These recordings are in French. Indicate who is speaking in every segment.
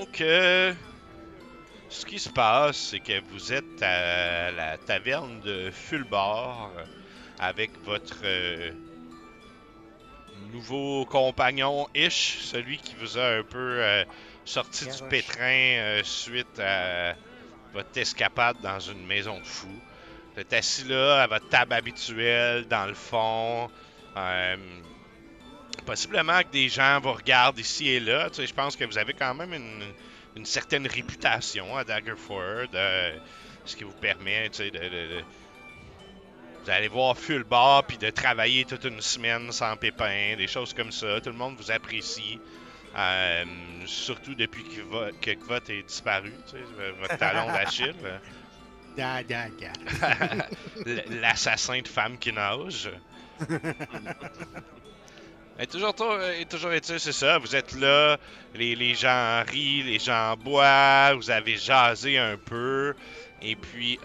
Speaker 1: Donc, ce qui se passe, c'est que vous êtes à la taverne de Fulbord avec votre nouveau compagnon Ish, celui qui vous a un peu sorti du
Speaker 2: Garoche.
Speaker 1: pétrin suite à votre escapade dans une maison de fous. Vous êtes assis là à votre table habituelle dans le fond. Euh, Possiblement que des gens vous regardent ici et là. Tu sais, je pense que vous avez quand même une certaine réputation à Daggerford, ce qui vous permet, tu sais, vous allez voir full bar puis de travailler toute une semaine sans pépin, des choses comme ça. Tout le monde vous apprécie. Euh, Surtout depuis que Kvot est disparu, tu sais, votre talon d'Achille.
Speaker 2: Da, da, da.
Speaker 1: L'assassin de femmes qui nage. Et toujours est-il, c'est ça, vous êtes là, les gens rient, les gens boivent, vous avez jasé un peu, et puis,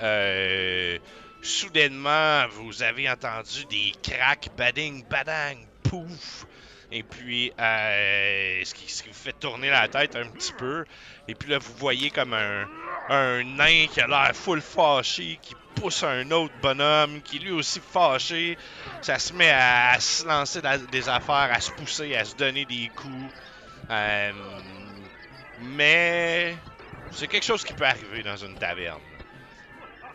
Speaker 1: soudainement, vous avez entendu des cracks, bading, badang, pouf, et puis, ce qui vous fait tourner la tête un petit peu, et puis là, vous voyez comme un nain qui a l'air full fâché, qui pousse un autre bonhomme, qui lui aussi fâché, ça se met à se lancer des affaires, à se pousser, à se donner des coups. Euh, mais c'est quelque chose qui peut arriver dans une taverne.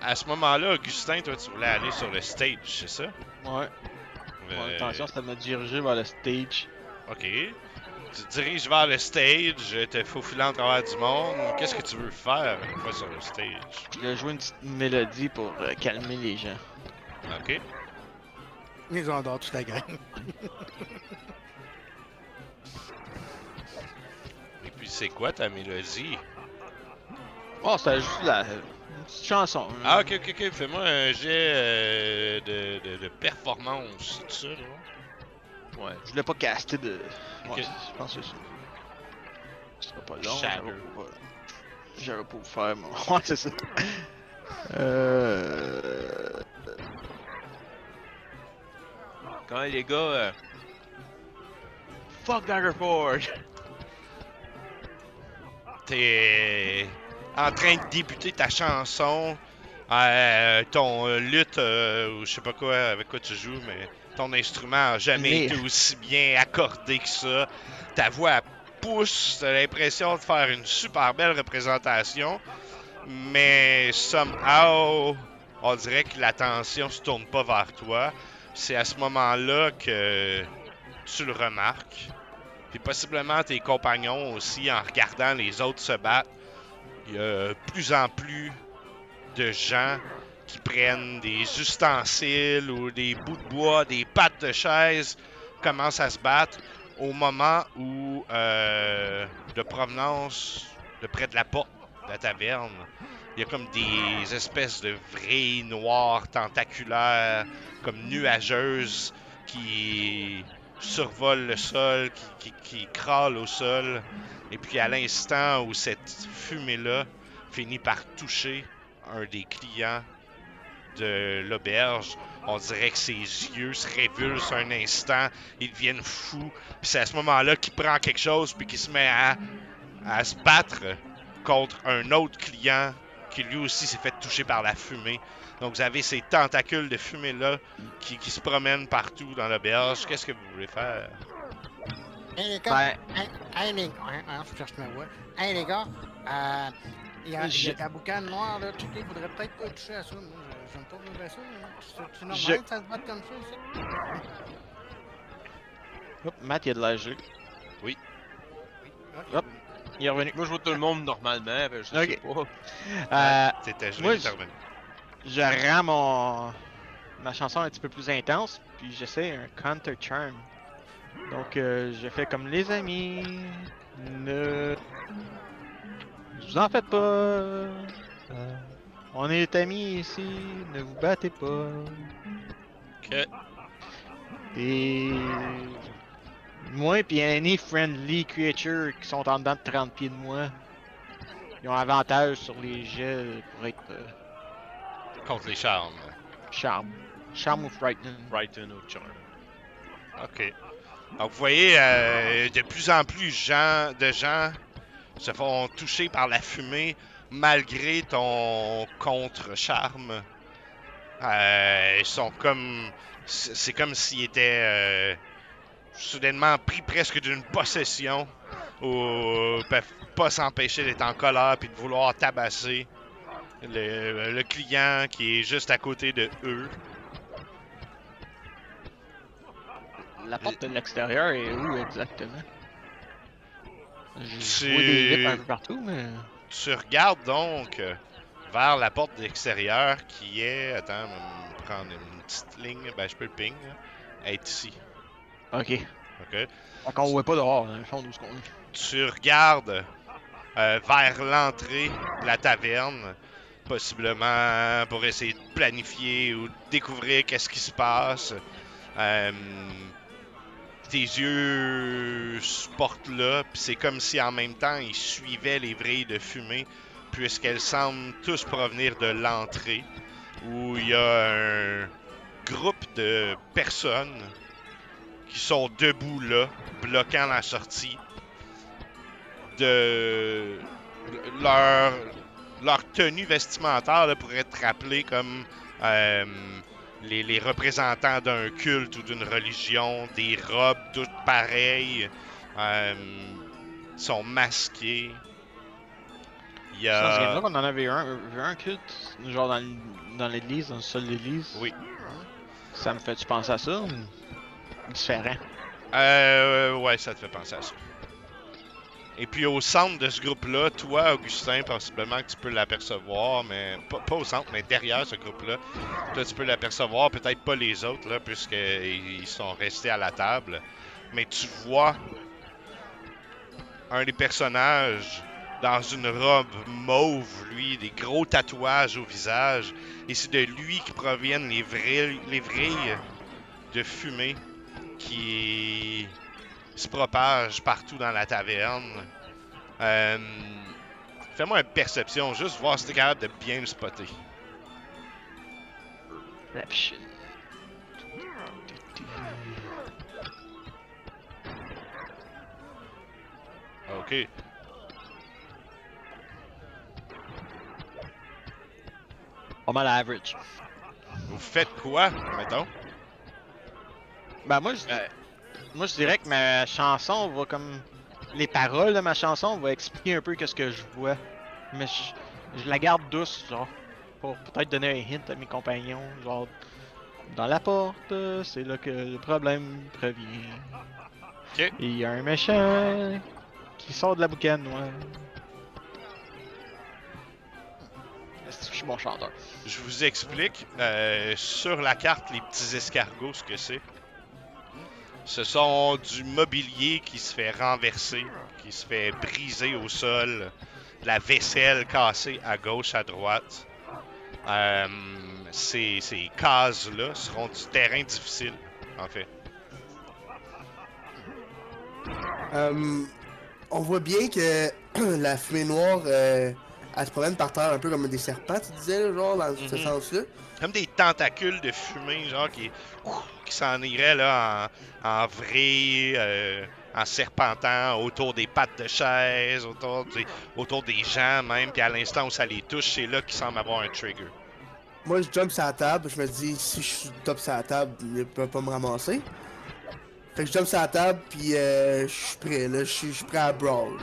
Speaker 1: À ce moment-là, Augustin, toi, tu voulais aller sur le stage, c'est ça?
Speaker 3: Ouais. Mon
Speaker 1: Euh,
Speaker 3: intention, c'était de me diriger vers le stage.
Speaker 1: ok. Tu te diriges vers le stage, te faufilant à travers du monde. Qu'est-ce que tu veux faire une fois sur le stage?
Speaker 3: Je voulais jouer une petite mélodie pour calmer les gens.
Speaker 1: Ok.
Speaker 2: Ils ont endort toute la gang.
Speaker 1: Et puis, c'est quoi ta mélodie?
Speaker 3: Oh, c'était juste une petite chanson.
Speaker 1: Ah, ok, ok, ok. Fais-moi un jet de performance, c'est ça, là?
Speaker 3: Ouais, je voulais pas caster de.
Speaker 1: Ok.
Speaker 3: Ouais, je pense que c'est ça. Ce sera pas long.
Speaker 1: Shatter.
Speaker 3: J'aurais pas vous faire, moi. Ouais, c'est ça. Euh.
Speaker 4: Quand les gars, fuck Daggerford!
Speaker 1: T'es en train de débuter ta chanson, ton lutte, ou je sais pas quoi, avec quoi tu joues, mais ton instrument a jamais été
Speaker 3: Lire.
Speaker 1: aussi bien accordé que ça. Ta voix elle pousse, t'as l'impression de faire une super belle représentation, mais somehow, on dirait que l'attention se tourne pas vers toi. C'est à ce moment-là que tu le remarques. Puis possiblement tes compagnons aussi, en regardant les autres se battre, il y a plus en plus de gens qui prennent des ustensiles ou des bouts de bois, des pattes de chaise, commencent à se battre au moment où, de provenance, de près de la porte de la taverne, il y a comme des espèces de vrilles noires tentaculaires, comme nuageuses, qui survolent le sol, qui crâlent au sol. Et puis à l'instant où cette fumée-là finit par toucher un des clients de l'auberge, on dirait que ses yeux se révulsent un instant, ils deviennent fous, puis c'est à ce moment-là qu'il prend quelque chose puis qu'il se met à se battre contre un autre client qui lui aussi s'est fait toucher par la fumée. Donc vous avez ces tentacules de fumée-là qui se promènent partout dans l'auberge. Qu'est-ce que vous voulez faire?
Speaker 2: Hey les gars,
Speaker 3: Ben,
Speaker 2: hey les gars, faut que je cherche ma voix. Hey les gars, il y a de la boucane noire là, checker, il faudrait peut-être pas toucher à ça. Moi, j'aime pas bien ça. C'est normal
Speaker 3: Je-
Speaker 2: que ça se batte comme ça, ça?
Speaker 3: Hop, Matt, il a de l'air gelé.
Speaker 2: Oui, ok.
Speaker 3: Hop. Il est revenu.
Speaker 4: Moi, je vois tout le monde normalement, ben, je sais
Speaker 3: Ok.
Speaker 4: pas.
Speaker 1: T'étais gelé,
Speaker 3: moi,
Speaker 1: t'es revenu.
Speaker 3: je rends ma chanson un petit peu plus intense, puis j'essaie un counter charm. Donc, je fais comme les amis, ne vous en faites pas. On est amis ici, ne vous battez pas.
Speaker 1: Ok.
Speaker 3: Et moi et any friendly creature qui sont en dedans de 30 pieds de moi, ils ont avantage sur les jets pour être
Speaker 1: Contre les charmes.
Speaker 3: charme. Charm ou frightening.
Speaker 4: Brighton ou Charm.
Speaker 1: OK. Donc, vous voyez de plus en plus de gens se font toucher par la fumée malgré ton contre-charme. Ils sont comme... C'est comme s'ils étaient soudainement pris presque d'une possession ou peuvent pas s'empêcher d'être en colère puis de vouloir tabasser le client qui est juste à côté de eux.
Speaker 3: La porte de l'extérieur est où exactement?
Speaker 1: Tu-
Speaker 3: Je vois des rips un peu partout, mais...
Speaker 1: Tu regardes donc vers la porte d'extérieur qui est... Attends, je vais me prendre une petite ligne. Ben, je peux le ping. Là. Elle est ici.
Speaker 3: Ok.
Speaker 1: OK?
Speaker 3: Fait qu'on voit pas dehors, dans le fond, d'où ce qu'on est.
Speaker 1: Tu regardes vers l'entrée de la taverne, possiblement pour essayer de planifier ou de découvrir qu'est-ce qui se passe. Tes yeux se portent là, puis c'est comme si en même temps ils suivaient les vrilles de fumée, puisqu'elles semblent tous provenir de l'entrée, où il y a un groupe de personnes qui sont debout là, bloquant la sortie. De leur tenue vestimentaire là, pourrait être rappelée comme les représentants d'un culte ou d'une religion, des robes toutes pareilles, sont masqués. Il y
Speaker 3: Ça, c'est
Speaker 1: a...
Speaker 3: là qu'on en avait un culte, genre dans l'église, dans le sol de l'église.
Speaker 1: Oui.
Speaker 3: Ça me fait-tu penser à ça ou différent?
Speaker 1: Ouais, ça te fait penser à ça. Et puis au centre de ce groupe-là, toi, Augustin, possiblement que tu peux l'apercevoir, mais pas au centre, mais derrière ce groupe-là, toi tu peux l'apercevoir, peut-être pas les autres, là, puisqu'ils sont restés à la table. Mais tu vois un des personnages dans une robe mauve, lui, des gros tatouages au visage, et c'est de lui qui proviennent les vrilles de fumée qui se propage partout dans la taverne. Fais-moi une perception, juste voir si t'es capable de bien le spotter.
Speaker 3: Perception.
Speaker 1: Ok.
Speaker 3: Pas mal average.
Speaker 1: Vous faites quoi, mettons?
Speaker 3: Ben moi je dirais que ma chanson va comme... Les paroles de ma chanson vont expliquer un peu qu'est-ce que je vois. Mais je la garde douce, genre. Pour peut-être donner un hint à mes compagnons, genre... Dans la porte, c'est là que le problème provient.
Speaker 1: Ok.
Speaker 3: Et il y a un méchant qui sort de la boucane noire. Est-ce que je suis bon chanteur?
Speaker 1: Je vous explique sur la carte les petits escargots ce que c'est. Ce sont du mobilier qui se fait renverser, qui se fait briser au sol, de la vaisselle cassée à gauche, à droite. Ces cases-là seront du terrain difficile, en fait.
Speaker 5: On voit bien que la fumée noire, elle se promène par terre un peu comme des serpents, tu disais, là, genre, dans ce
Speaker 1: Mhm.
Speaker 5: sens-là.
Speaker 1: Comme des tentacules de fumée, genre, qui s'en iraient là, en vrille, en serpentant autour des pattes de chaise, autour des gens même, puis à l'instant où ça les touche, c'est là qu'il semble avoir un trigger.
Speaker 5: Moi, je jump sur la table, je me dis, si je suis top sur la table, il peut pas me ramasser. Fait que je jump sur la table, puis je suis prêt, là, je suis prêt à brawl.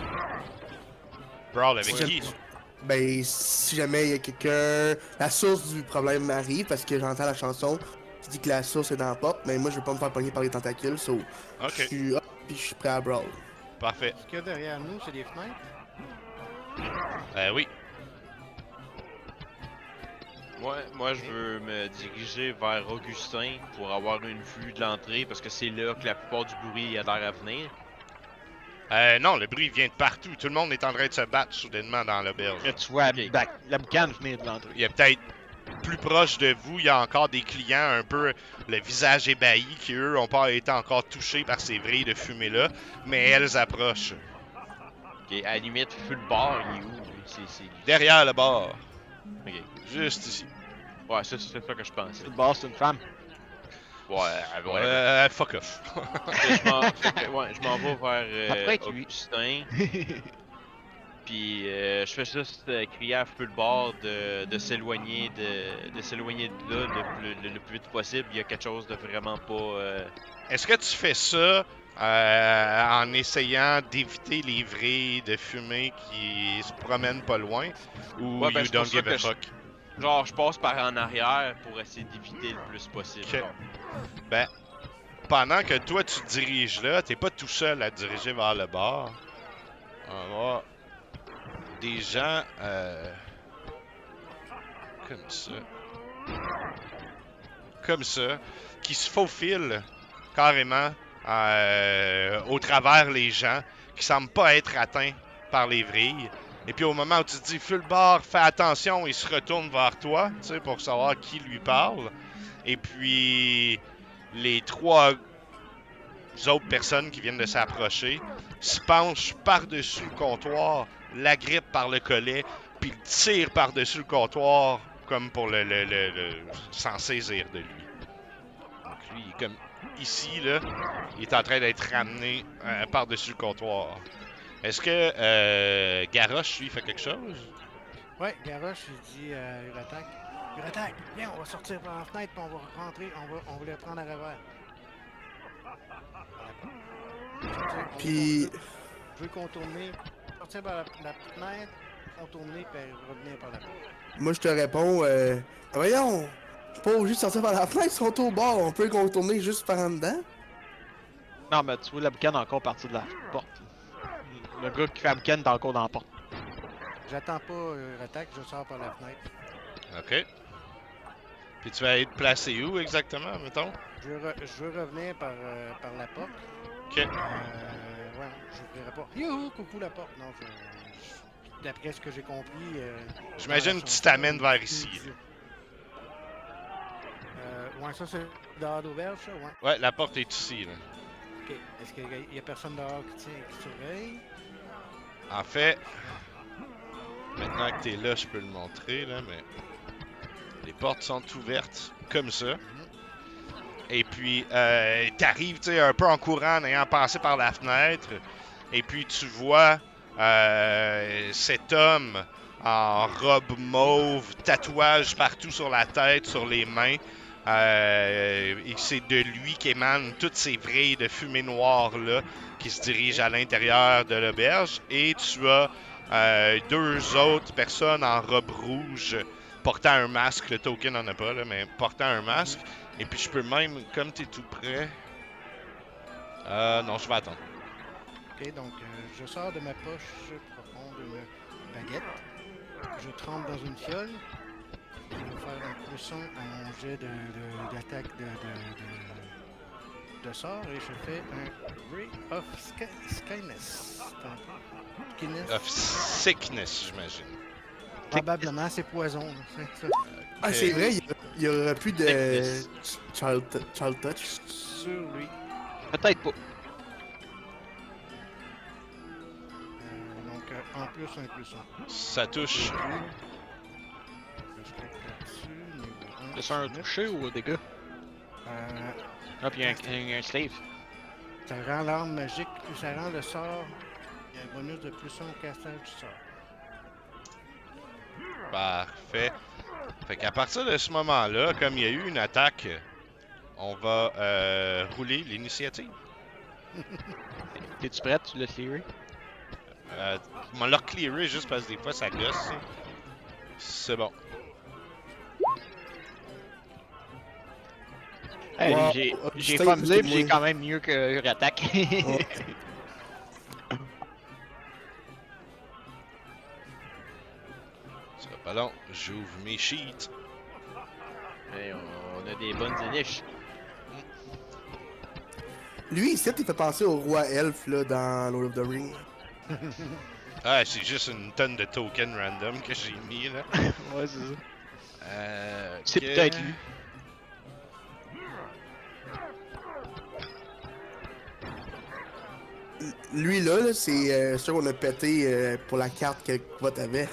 Speaker 1: Brawl avec
Speaker 5: Si
Speaker 1: qui?
Speaker 5: jamais- Ben, si jamais il y a quelqu'un... La source du problème arrive, parce que j'entends la chanson qui dit que la source est dans la porte, mais moi, je vais pas me faire pogner par les tentacules, so... Je
Speaker 1: Ok,
Speaker 5: suis up, puis je suis prêt à brawl.
Speaker 1: parfait.
Speaker 2: Ce qu'il y a derrière nous, c'est des fenêtres.
Speaker 1: Oui.
Speaker 4: Moi, je veux me diriger vers Augustin pour avoir une vue de l'entrée parce que c'est là que la plupart du bruit a l'air à venir.
Speaker 1: Non, le bruit vient de partout. Tout le monde est en train de se battre soudainement dans l'auberge.
Speaker 3: Là, tu vois
Speaker 4: Ok.
Speaker 3: la boucane venir de l'entrée.
Speaker 1: Il y a peut-être plus proche de vous, il y a encore des clients un peu le visage ébahi qui, eux, n'ont pas été encore touchés par ces vrilles de fumée-là, mais elles approchent.
Speaker 4: Ok, à la limite, feu le bar, il est où? Lui? C'est...
Speaker 1: Derrière le bar,
Speaker 4: Ok.
Speaker 1: juste ici.
Speaker 4: Ouais, c'est ça que je pensais.
Speaker 3: Le boss, c'est une femme.
Speaker 4: Ouais,
Speaker 1: Fuck off.
Speaker 4: je m'en vais vers
Speaker 3: Après, tu-
Speaker 4: Augustin. puis je fais juste crier à Fulbard de s'éloigner de là le plus vite possible. Il y a quelque chose de vraiment pas.
Speaker 1: Est-ce que tu fais ça en essayant d'éviter les vrilles de fumée qui se promènent pas loin ou
Speaker 4: Ouais, ben,
Speaker 1: you
Speaker 4: c'est pour
Speaker 1: don't
Speaker 4: ça
Speaker 1: give
Speaker 4: que
Speaker 1: a fuck?
Speaker 4: Genre, je passe par en arrière pour essayer d'éviter le plus possible.
Speaker 1: Ok.
Speaker 4: genre.
Speaker 1: Ben, pendant que toi tu te diriges là, t'es pas tout seul à te diriger vers le bar. On va voir des gens comme ça, qui se faufilent carrément au travers les gens, qui semblent pas être atteints par les vrilles. Et puis au moment où tu te dis Fulbard, fais attention, il se retourne vers toi, tu sais, pour savoir qui lui parle. Et puis les trois autres personnes qui viennent de s'approcher se penchent par-dessus le comptoir, l'agrippent par le collet, puis le tirent par-dessus le comptoir comme pour s'en saisir de lui. Donc lui, il est comme ici, là, il est en train d'être ramené par-dessus le comptoir. Est-ce que Garrosh, lui, fait quelque chose?
Speaker 2: Ouais, Garrosh, il dit à Uratak. Uratak, viens, on va sortir par la fenêtre, puis on va rentrer, on va les prendre à revers.
Speaker 5: Puis,
Speaker 2: Je veux contourner, sortir par la fenêtre, contourner, puis revenir par la porte.
Speaker 5: moi, je te réponds, voyons, je suis pas obligé de sortir par la fenêtre, ils sont au bord, on peut contourner juste par en dedans.
Speaker 3: Non, mais tu vois la boucane encore partie de la porte. Le gars qui fait la boucane est encore dans la porte.
Speaker 2: J'attends pas Uratak, je sors par la fenêtre.
Speaker 1: OK. Puis tu vas être placé où exactement, mettons?
Speaker 2: Je veux revenir par la porte.
Speaker 1: OK.
Speaker 2: Ouais, je n'ouvrirai pas. Youhou, coucou la porte. Non, d'après ce que j'ai compris.
Speaker 1: J'imagine que tu t'amènes vers ici. Là.
Speaker 2: Ouais, ça c'est dehors d'auberge, ça, ouais.
Speaker 1: Ouais, la porte est ici. Là.
Speaker 2: Ok. Est-ce qu'il y a personne dehors qui surveille?
Speaker 1: En fait, maintenant que t'es là, je peux le montrer, là, mais les portes sont ouvertes comme ça. Et puis, t'arrives, tu sais, un peu en courant, en ayant passé par la fenêtre. Et puis, tu vois cet homme en robe mauve, tatouage partout sur la tête, sur les mains. Et c'est de lui qu'émanent toutes ces vrilles de fumée noire là qui se dirigent à l'intérieur de l'auberge. Et tu as deux autres personnes en robe rouge portant un masque. Le token n'en a pas, là, mais portant un masque. Et puis je peux même, comme tu es tout près... non, je vais attendre.
Speaker 2: Ok, donc je sors de ma poche profonde une baguette. Je trempe dans une fiole. Je vais faire un poisson à mon jet d'attaque de sort et je fais un Ray of Skyness.
Speaker 1: Of sickness, j'imagine.
Speaker 2: Probablement, c'est poison. Là, c'est ça.
Speaker 5: Ah, c'est vrai, il y aura plus de child touch.
Speaker 2: Sur lui.
Speaker 3: Peut-être pas.
Speaker 2: Donc, en plus, un plus 1.
Speaker 1: Ça touche.
Speaker 2: Je clique là-dessus. Niveau 1.
Speaker 3: C'est un touché ou des dégâts? Ah, puis il y a un save.
Speaker 2: Ça rend l'arme magique, ça rend le sort. Il y a un bonus de plus 1 au castage du sort.
Speaker 1: Parfait. Fait qu'à partir de ce moment-là, comme il y a eu une attaque, on va rouler l'initiative.
Speaker 3: T'es-tu prête? Tu l'as clearé?
Speaker 1: On va le clearer juste parce que des fois ça gosse. C'est bon.
Speaker 3: Hey,
Speaker 5: Wow,
Speaker 3: j'ai
Speaker 5: putain,
Speaker 3: fumblé, puis
Speaker 5: moi.
Speaker 3: j'ai quand même mieux que Rattack.
Speaker 5: Ouais.
Speaker 1: Ça va pas long. J'ouvre mes sheets.
Speaker 4: Hey, on a des bonnes éniches.
Speaker 5: Lui, ici, il fait penser au roi elfe là, dans Lord of the Rings.
Speaker 1: Ah, c'est juste une tonne de tokens random que j'ai mis là.
Speaker 3: Ouais, c'est ça.
Speaker 1: Ok.
Speaker 3: C'est peut-être lui.
Speaker 5: Lui, là c'est sûr qu'on a pété pour la carte que toi t'avais.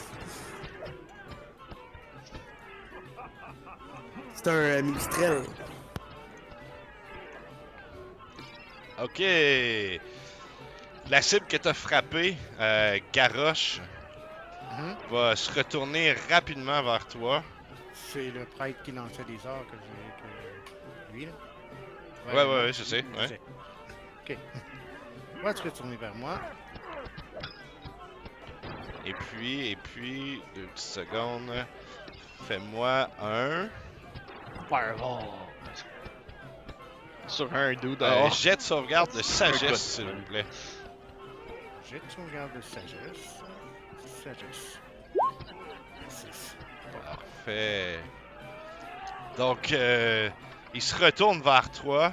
Speaker 5: C'est un ministrel.
Speaker 1: Ok. La cible que t'as frappée, Garrosh, va se retourner rapidement vers toi.
Speaker 2: C'est le prêtre qui lançait des arts que lui, là.
Speaker 1: Ouais, je sais. Ouais.
Speaker 2: Ok. Va te retourner vers moi.
Speaker 1: Et puis, 2 petites secondes. Fais-moi un
Speaker 3: Fireball. Sur un dude dehors.
Speaker 1: jet de sauvegarde de sagesse, s'il vous plaît.
Speaker 2: J'ai de sauvegarde de sagesse. Sagesse. 6.
Speaker 1: Parfait. Donc, il se retourne vers toi.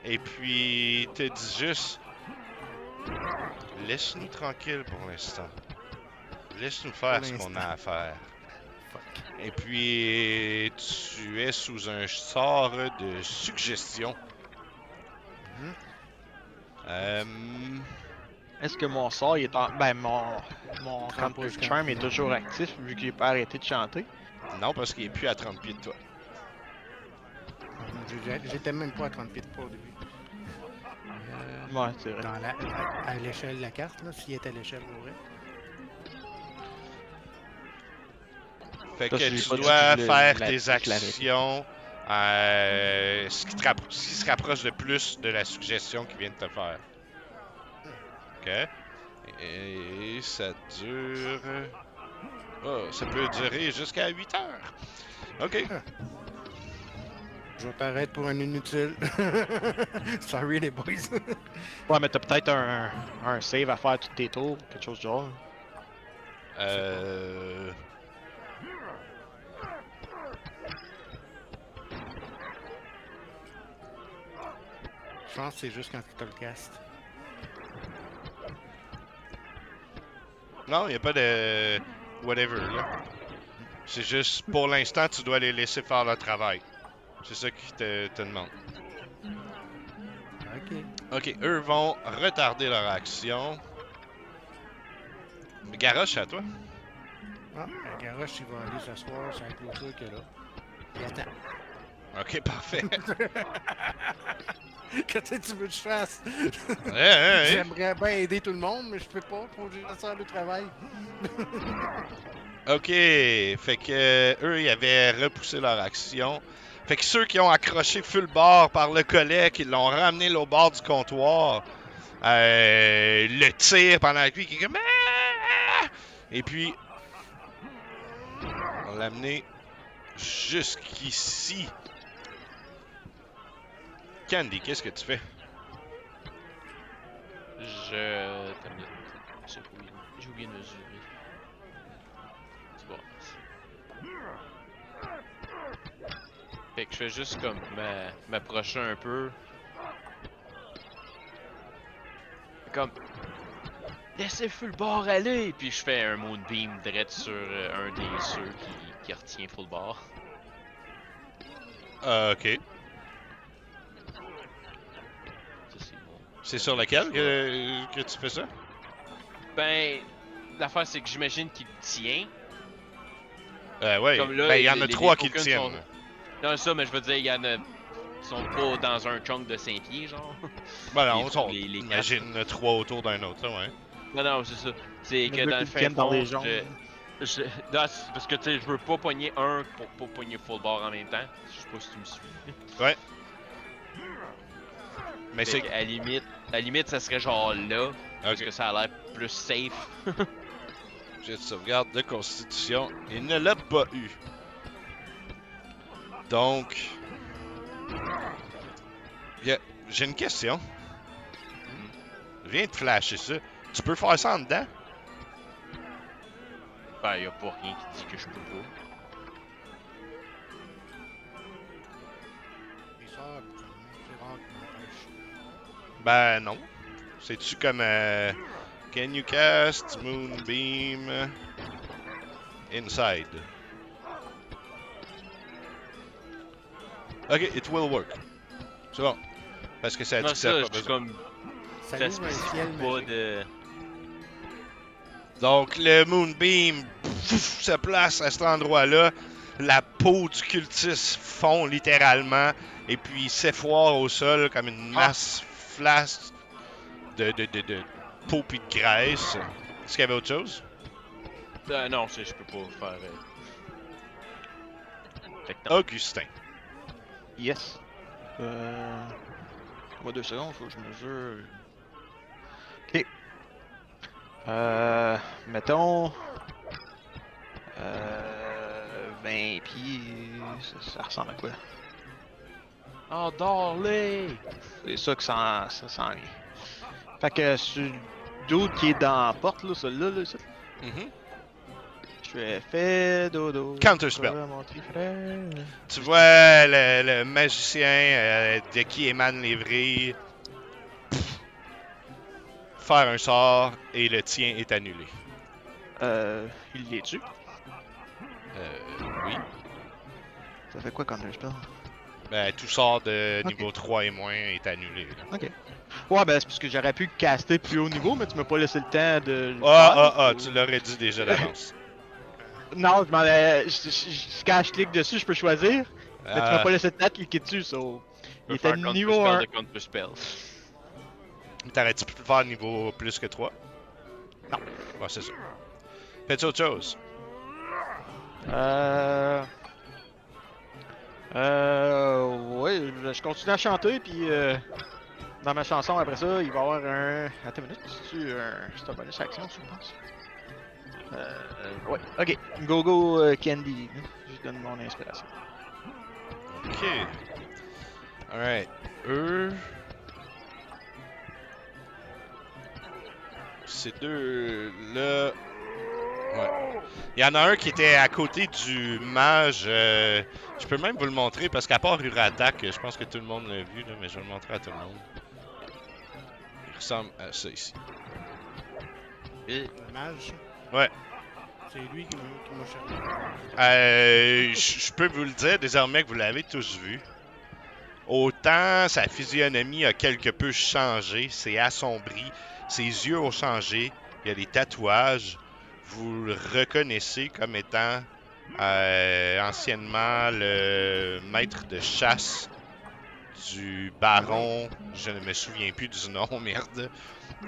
Speaker 1: Et puis, il te dit juste... Laisse-nous tranquille pour l'instant. Laisse-nous faire ce qu'on a à faire. Et puis, tu es sous un sort de suggestion.
Speaker 3: Est-ce que mon sort il est en. Ben, mon Counter Charm est toujours actif vu qu'il n'est pas arrêté de chanter?
Speaker 1: Non, parce qu'il est plus à 30 pieds de toi.
Speaker 2: J'étais même pas à 30 pieds de pas au début.
Speaker 3: Ouais, c'est vrai.
Speaker 2: À l'échelle de la carte, là, s'il était à l'échelle, pour vrai.
Speaker 1: Fait
Speaker 3: Ça,
Speaker 1: que
Speaker 3: je
Speaker 1: tu
Speaker 3: l'ai pas
Speaker 1: dois
Speaker 3: dit, je
Speaker 1: faire
Speaker 3: l'ai-
Speaker 1: tes
Speaker 3: je l'avais.
Speaker 1: actions ce qui se rapproche le plus de la suggestion qu'il vient de te faire. Ok. Et ça dure... Oh, ça peut durer jusqu'à 8 heures. Ok.
Speaker 2: Je t'arrête pour un inutile. Sorry les boys.
Speaker 3: Ouais, mais t'as peut-être un save à faire tous tes tours, quelque chose du genre.
Speaker 2: Je pense que c'est juste quand tu as le cast.
Speaker 1: Non, il n'y a pas de... Whatever, là. C'est juste, pour l'instant, tu dois les laisser faire leur travail. C'est ça qu'ils te demandent.
Speaker 2: Ok.
Speaker 1: Ok, eux vont retarder leur action. Mais Garrosh, c'est à toi.
Speaker 2: Ah, la garoche, il va aller s'asseoir sur la clôture qu'il y a là. Il attend.
Speaker 1: Ok, parfait.
Speaker 2: Qu'est-ce que tu veux que je fasse?
Speaker 1: Ouais.
Speaker 2: J'aimerais bien aider tout le monde, mais je peux pas. Faut que je fasse le travail.
Speaker 1: Ok, fait que eux, ils avaient repoussé leur action. Fait que ceux qui ont accroché full bord par le collet, qui l'ont ramené au bord du comptoir, le tirent pendant que lui qui est comme... Ah! Et puis, on l'a amené jusqu'ici. Candy, qu'est-ce que tu fais?
Speaker 4: Attends une minute. J'ai oublié de mesurer. C'est bon. Fait que je fais juste comme m'approcher un peu. Comme... Laissez full bord aller! Puis je fais un moonbeam direct sur un des ceux qui retient full bord.
Speaker 1: Ok.
Speaker 4: Ça, c'est bon.
Speaker 1: C'est sur lequel que tu fais ça?
Speaker 4: Ben, l'affaire c'est que j'imagine qu'il tient.
Speaker 1: Ouais.
Speaker 4: Comme là,
Speaker 1: Ben, il y en a
Speaker 4: les
Speaker 1: 3 qui le
Speaker 4: tokens
Speaker 1: tiennent.
Speaker 4: sont- Non, ça, mais je veux dire, il y en a. Ils sont pas dans un chunk de 5 pieds, genre.
Speaker 1: Ben non,
Speaker 4: Les-
Speaker 1: on
Speaker 4: les- les
Speaker 1: imagine 3 autour d'un autre, là, ouais.
Speaker 4: Non, c'est ça. C'est que
Speaker 3: Le
Speaker 4: dans
Speaker 3: gars
Speaker 4: le
Speaker 3: qui
Speaker 4: fin
Speaker 3: tienne dans
Speaker 4: fond,
Speaker 3: les jambes.
Speaker 4: non, c'est parce que tu sais, je veux pas pogner un pour pas pogner full bar en même temps. Je sais pas si tu me suis.
Speaker 1: Mais
Speaker 4: Fait
Speaker 1: c'est...
Speaker 4: qu'à à limite, ça serait genre là. Parce
Speaker 1: Ok.
Speaker 4: que ça a l'air plus safe.
Speaker 1: Jet de sauvegarde de constitution. Il ne l'a pas eu. Donc... J'ai une question. Je viens de flasher ça. Tu peux faire ça en dedans?
Speaker 4: Ben, y a pas rien qui dit que je peux pas.
Speaker 2: Il sort, c'est rare qu'il m'empêche.
Speaker 1: Ben non. C'est-tu comme... Can you cast Moonbeam inside? Ok, it will work. C'est bon. Parce que ça a dit
Speaker 4: Non,
Speaker 1: que ça a
Speaker 4: ça,
Speaker 1: pas
Speaker 4: je suis
Speaker 1: besoin.
Speaker 4: comme.
Speaker 2: Ça
Speaker 4: Ça
Speaker 2: ouvre un
Speaker 4: spécifie
Speaker 2: ciel
Speaker 4: pas
Speaker 2: magique.
Speaker 4: de.
Speaker 1: Donc le Moonbeam se place à cet endroit-là. La peau du cultiste fond littéralement. Et puis il s'effoire au sol comme une masse flasque de peau pis de graisse. Est-ce qu'il y avait autre chose?
Speaker 4: Non, je peux pas faire. Fait que non.
Speaker 1: Augustin.
Speaker 3: Yes. Moi 2 secondes, faut que je mesure. Ok. Mettons. 20 pieds. Ça ressemble à quoi?
Speaker 4: Oh, Darley!
Speaker 3: C'est ça que ça s'en vient. Fait que sur le dude qui est dans la porte, là, celui-là, là, ça.
Speaker 1: Mhm.
Speaker 3: Je fais dodo.
Speaker 1: Counterspell.
Speaker 3: Voilà, mon petit frère.
Speaker 1: Tu vois le magicien de qui émane les vrilles faire un sort et le tien est annulé.
Speaker 3: Il y est dessus.
Speaker 1: Oui.
Speaker 3: Ça fait quoi Counterspell?
Speaker 1: Ben, tout sort de
Speaker 3: Ok.
Speaker 1: niveau 3 et moins est annulé. Là.
Speaker 3: Ok. Ouais, ben c'est parce que j'aurais pu caster plus haut niveau, mais tu m'as pas laissé le temps de. le
Speaker 1: Ah,
Speaker 3: faire, ou-
Speaker 1: tu l'aurais dit déjà d'avance.
Speaker 3: Non, je m'en ai. Quand je clique dessus, je peux choisir. Mais tu m'as
Speaker 1: Euh,
Speaker 3: pas laissé le temps de cliquer dessus, so.
Speaker 4: Je
Speaker 3: Il
Speaker 4: peux
Speaker 3: était
Speaker 4: faire
Speaker 3: niveau
Speaker 4: counterspell
Speaker 3: 1.
Speaker 4: de counterspell.
Speaker 1: T'aurais-tu pu le faire niveau plus que 3?
Speaker 3: Non.
Speaker 1: Ouais, c'est ça. Fais-tu autre chose?
Speaker 3: Ouais, je continue à chanter, puis dans ma chanson, après ça, il va y avoir un. Attends une minute, c'est un bonus action, je pense. Ouais, ok. Go Candy. Je donne mon inspiration.
Speaker 1: Ok. Alright. Eux. Ces deux-là. Ouais. Il y en a un qui était à côté du mage. Je peux même vous le montrer parce qu'à part Uratak, je pense que tout le monde l'a vu, là, mais je vais le montrer à tout le monde. Il ressemble à ça ici.
Speaker 4: Et
Speaker 2: Le mage.
Speaker 1: Ouais.
Speaker 2: C'est lui qui m'a cherché.
Speaker 1: Je peux vous le dire désormais que vous l'avez tous vu. Autant sa physionomie a quelque peu changé, c'est assombri, ses yeux ont changé, il y a des tatouages. Vous le reconnaissez comme étant anciennement le maître de chasse du baron, je ne me souviens plus du nom, merde.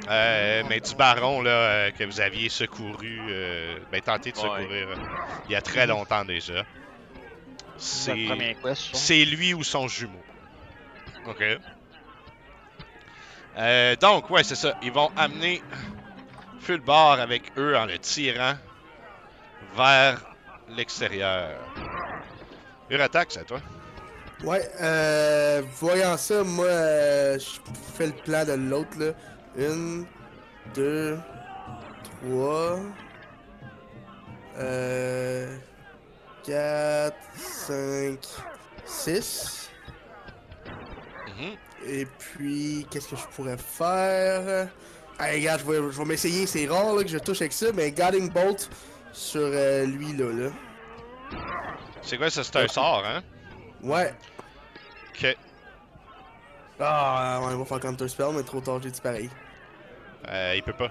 Speaker 1: Mais du baron là, que vous aviez secouru, tenté de
Speaker 4: Ouais.
Speaker 1: secourir il y a très longtemps déjà.
Speaker 3: C'est la première quest, je pense.
Speaker 1: C'est lui ou son jumeau. Ok. Donc, ouais, c'est ça. Ils vont amener Fulbar avec eux en le tirant vers l'extérieur. Uratak, c'est à toi.
Speaker 5: Ouais, voyant ça, moi, je fais le plan de l'autre, là. 1, 2, 3, 4, 5, 6.
Speaker 1: Mhm.
Speaker 5: Et puis, qu'est-ce que je pourrais faire? Hey, regarde, je vais m'essayer. C'est rare là, que je touche avec ça, mais Guiding Bolt sur lui, là.
Speaker 1: C'est quoi ça? C'est un sort, hein?
Speaker 5: Ouais.
Speaker 1: Ok.
Speaker 5: Ah, ouais, on va faire Counter Spell, mais trop tard, j'ai dit pareil.
Speaker 1: Il peut pas.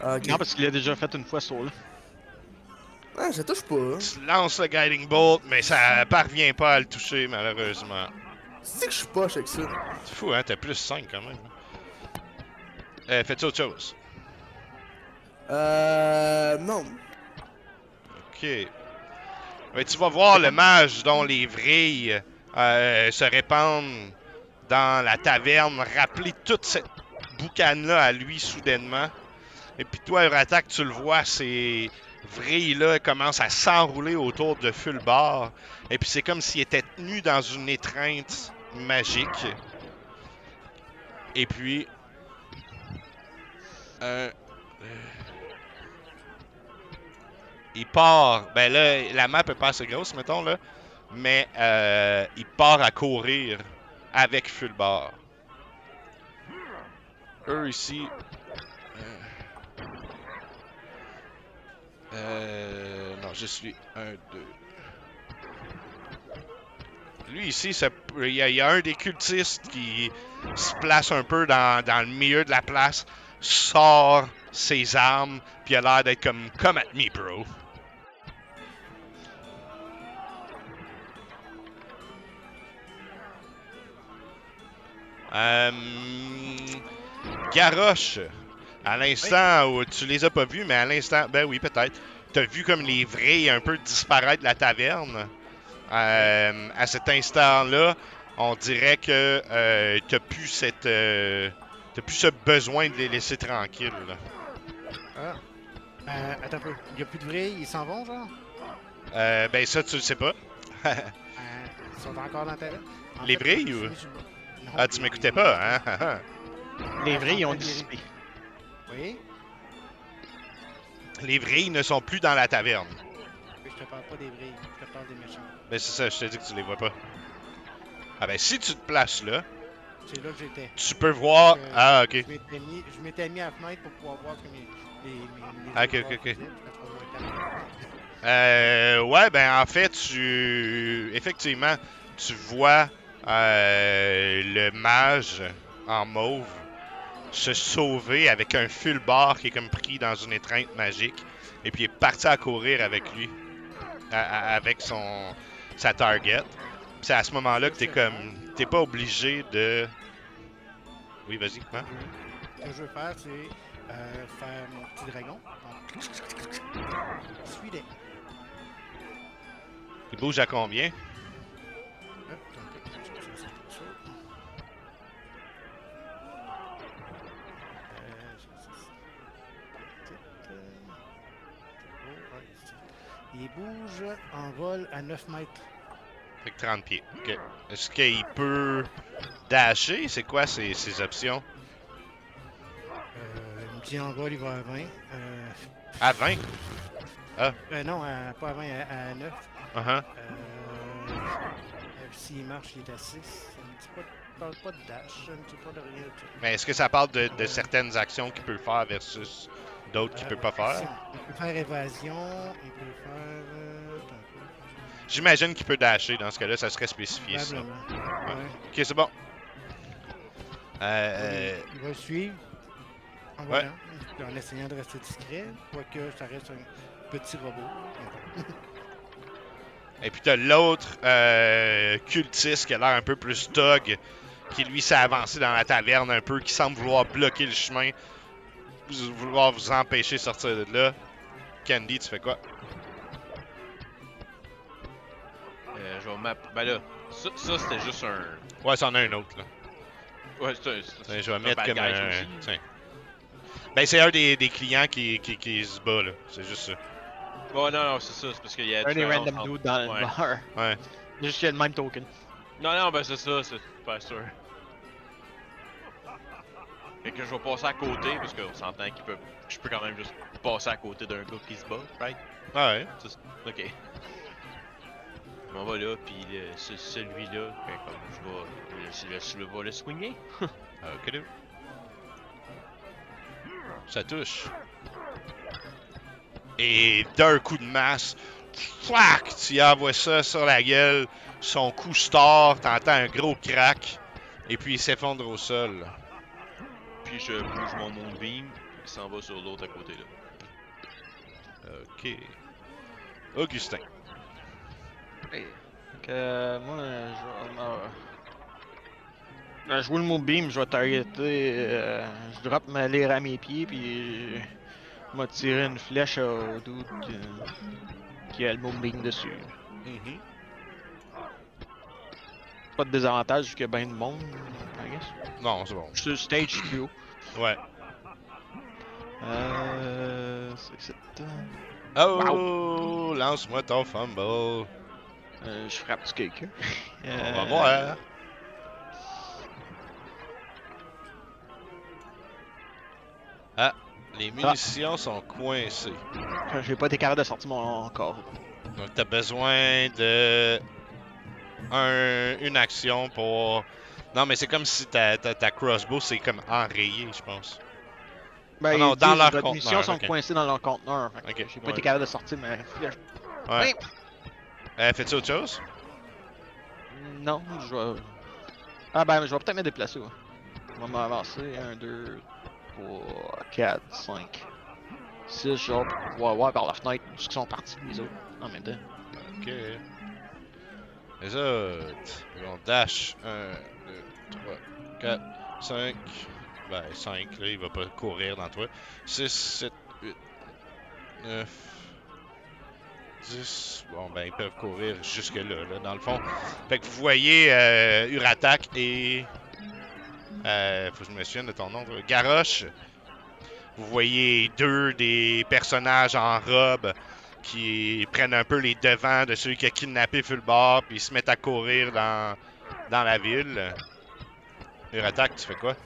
Speaker 5: Ah, ok.
Speaker 3: Non, parce qu'il l'a déjà fait une fois, ça, là.
Speaker 5: Ah, ça touche pas. Hein.
Speaker 1: Tu lances le Guiding Bolt, mais ça parvient pas à le toucher, malheureusement.
Speaker 5: C'est que je suis poche avec ça.
Speaker 1: C'est fou, hein? T'as plus 5 quand même. Fais-tu autre chose?
Speaker 5: Non.
Speaker 1: Ok. Mais tu vas voir le mage dont les vrilles se répandent dans la taverne, rappeler toute cette boucane-là à lui soudainement. Et puis toi, Uratak, tu le vois, ces vrilles-là commencent à s'enrouler autour de Fulbar. Et puis c'est comme s'il était tenu dans une étreinte magique. Et puis... il part, ben là, la map est pas assez grosse, mettons, là, mais il part à courir avec Fulbar. Eux ici... non, je suis 1, 2... Lui ici, il y a un des cultistes qui se place un peu dans le milieu de la place, sort ses armes, puis il a l'air d'être comme « Come at me, bro ». Garrosh, À l'instant où tu les as pas vus, mais à l'instant, ben oui, peut-être. T'as vu comme les vrais un peu disparaître de la taverne. À cet instant-là, on dirait que t'as plus t'as plus ce besoin de les laisser tranquilles. Là.
Speaker 2: Ah. Attends un peu. Il n'y a plus de vrais, ils s'en vont, genre?
Speaker 1: Ben ça, tu le sais pas.
Speaker 2: Ils sont encore dans ta tête?
Speaker 1: Les vrais, ou?
Speaker 2: Non,
Speaker 1: Ah, tu m'écoutais pas, hein?
Speaker 3: Les vrais, ils ont
Speaker 2: dit.
Speaker 3: dissipé.
Speaker 2: Oui?
Speaker 1: Les vrais, ils ne sont plus dans la taverne.
Speaker 2: Je te parle pas des vrais, je te parle des méchants.
Speaker 1: Ben c'est ça, je te dis que tu les vois pas. Ah ben si tu te places là,
Speaker 2: C'est là que j'étais.
Speaker 1: tu peux voir...
Speaker 2: Donc,
Speaker 1: Ah, ok.
Speaker 2: Je m'étais mis à la fenêtre pour pouvoir voir que les
Speaker 1: Ah, ok,
Speaker 2: autres
Speaker 1: ok, ok.
Speaker 2: faisaient, parce qu'on voit le temps.
Speaker 1: Ouais, ben en fait, effectivement, tu vois le mage en mauve se sauver avec un fulbar qui est comme pris dans une étreinte magique. Et puis il est parti à courir avec lui, avec sa target. Puis c'est à ce moment-là que t'es pas obligé de... Oui, vas-y, hein?
Speaker 2: Ce que je veux faire, c'est faire mon petit dragon. Donc, suis-les.
Speaker 1: Il bouge à combien?
Speaker 2: Hop, attends un peu, je vais chercher ça. Il bouge en vol à 9 mètres.
Speaker 1: Fait que 30 pieds. Ok. Est-ce qu'il peut dasher? C'est quoi ses options?
Speaker 2: Il me dit en vol, il va à 20.
Speaker 1: À 20?
Speaker 2: Non, pas à 20, à 9.
Speaker 1: Uh-huh.
Speaker 2: S'il marche, il est à 6. Ça me dit parle pas de dash, ça me dit pas de rien.
Speaker 1: Mais est-ce que ça parle de certaines actions qu'il peut faire versus d'autres qu'il peut pas faire?
Speaker 2: Il peut faire évasion, il peut faire...
Speaker 1: J'imagine qu'il peut dasher. Dans ce cas-là, ça serait spécifié, ça.
Speaker 2: probablement. Ouais.
Speaker 1: Ok, c'est bon.
Speaker 2: Il va le suivre en volant, en essayant de rester discret, quoique ça reste un petit robot.
Speaker 1: Et puis t'as l'autre cultiste qui a l'air un peu plus dog, qui lui s'est avancé dans la taverne un peu, qui semble vouloir bloquer le chemin, vouloir vous empêcher de sortir de là. Candy, tu fais quoi?
Speaker 4: Je vais ben là, ça c'était juste un...
Speaker 1: Ouais, c'en a un autre, là.
Speaker 4: Ouais,
Speaker 1: Tiens, je vais
Speaker 4: un
Speaker 1: mettre
Speaker 4: bad
Speaker 1: comme
Speaker 4: guy, ça
Speaker 1: un...
Speaker 4: aussi.
Speaker 1: Tiens. Ben, c'est un des clients qui se bat, là. C'est juste ça.
Speaker 4: Bon, non, c'est ça, c'est parce qu'il y a...
Speaker 3: Un des
Speaker 4: différence
Speaker 3: random
Speaker 4: entre-
Speaker 3: dudes dans le
Speaker 4: Ouais.
Speaker 3: bar.
Speaker 1: Ouais.
Speaker 3: Juste qu'il y a le même token.
Speaker 4: Non, ben c'est ça, c'est pas sûr. Fait que je vais passer à côté, parce qu'on s'entend qu'il peut... Je peux quand même juste passer à côté d'un gars qui se bat, right?
Speaker 1: Ouais.
Speaker 4: Ok. On va là, pis celui-là, ben, comme je vais le swinger.
Speaker 1: Ok, là. Ça touche. Et d'un coup de masse, flac, tu y envoies ça sur la gueule. Son coup sort, t'entends un gros crack. Et puis il s'effondre au sol.
Speaker 4: Puis je bouge mon moonbeam, qui s'en va sur l'autre à côté là.
Speaker 1: Ok. Augustin.
Speaker 3: Ouais. Donc, moi, je joue le mot beam, je vais targeter. Je drop ma lyre à mes pieds, puis je vais tirer une flèche au dude qui a le mot beam dessus.
Speaker 1: Mhm.
Speaker 3: Pas de désavantage, vu qu'il y a bien de monde, I guess.
Speaker 1: Non, c'est bon.
Speaker 3: Je suis sur stage plus haut.
Speaker 1: Ouais.
Speaker 3: C'est
Speaker 1: Oh, lance-moi ton fumble.
Speaker 3: je frappe sur quelqu'un.
Speaker 1: On va voir. Ah, les munitions sont coincées.
Speaker 3: J'ai pas été capable de sortir mon corps.
Speaker 1: Donc, t'as besoin de une action pour... Non, mais c'est comme si ta crossbow, c'est comme enrayé, je pense.
Speaker 3: Ben,
Speaker 1: non, dans leur
Speaker 3: les
Speaker 1: conteneur,
Speaker 3: munitions sont
Speaker 1: ok.
Speaker 3: coincées dans leur conteneur. Fait que
Speaker 1: Ok,
Speaker 3: j'ai pas
Speaker 1: ouais.
Speaker 3: été capable de sortir ma flèche.
Speaker 1: Ouais.
Speaker 3: Oui.
Speaker 1: Fais-tu autre chose?
Speaker 3: Non, je vais... Ah ben, je vais peut-être me déplacer. Ouais. Je vais m'avancer. 1, 2, 3, 4, 5, 6, genre, pour pouvoir voir par la fenêtre où ils sont partis les autres en même temps.
Speaker 1: Ok. Les autres, ils vont dash. 1, 2, 3, 4, 5, Ben, 5, là, il va pas courir dans toi. 6, 7, 8, 9, 10. Bon, ben, ils peuvent courir jusque-là, là, dans le fond. Fait que vous voyez Uratak et. Faut que je me souvienne de ton nom. Garrosh. Vous voyez deux des personnages en robe qui prennent un peu les devants de celui qui a kidnappé Fulbar, puis ils se mettent à courir dans la ville. Uratak, tu fais quoi?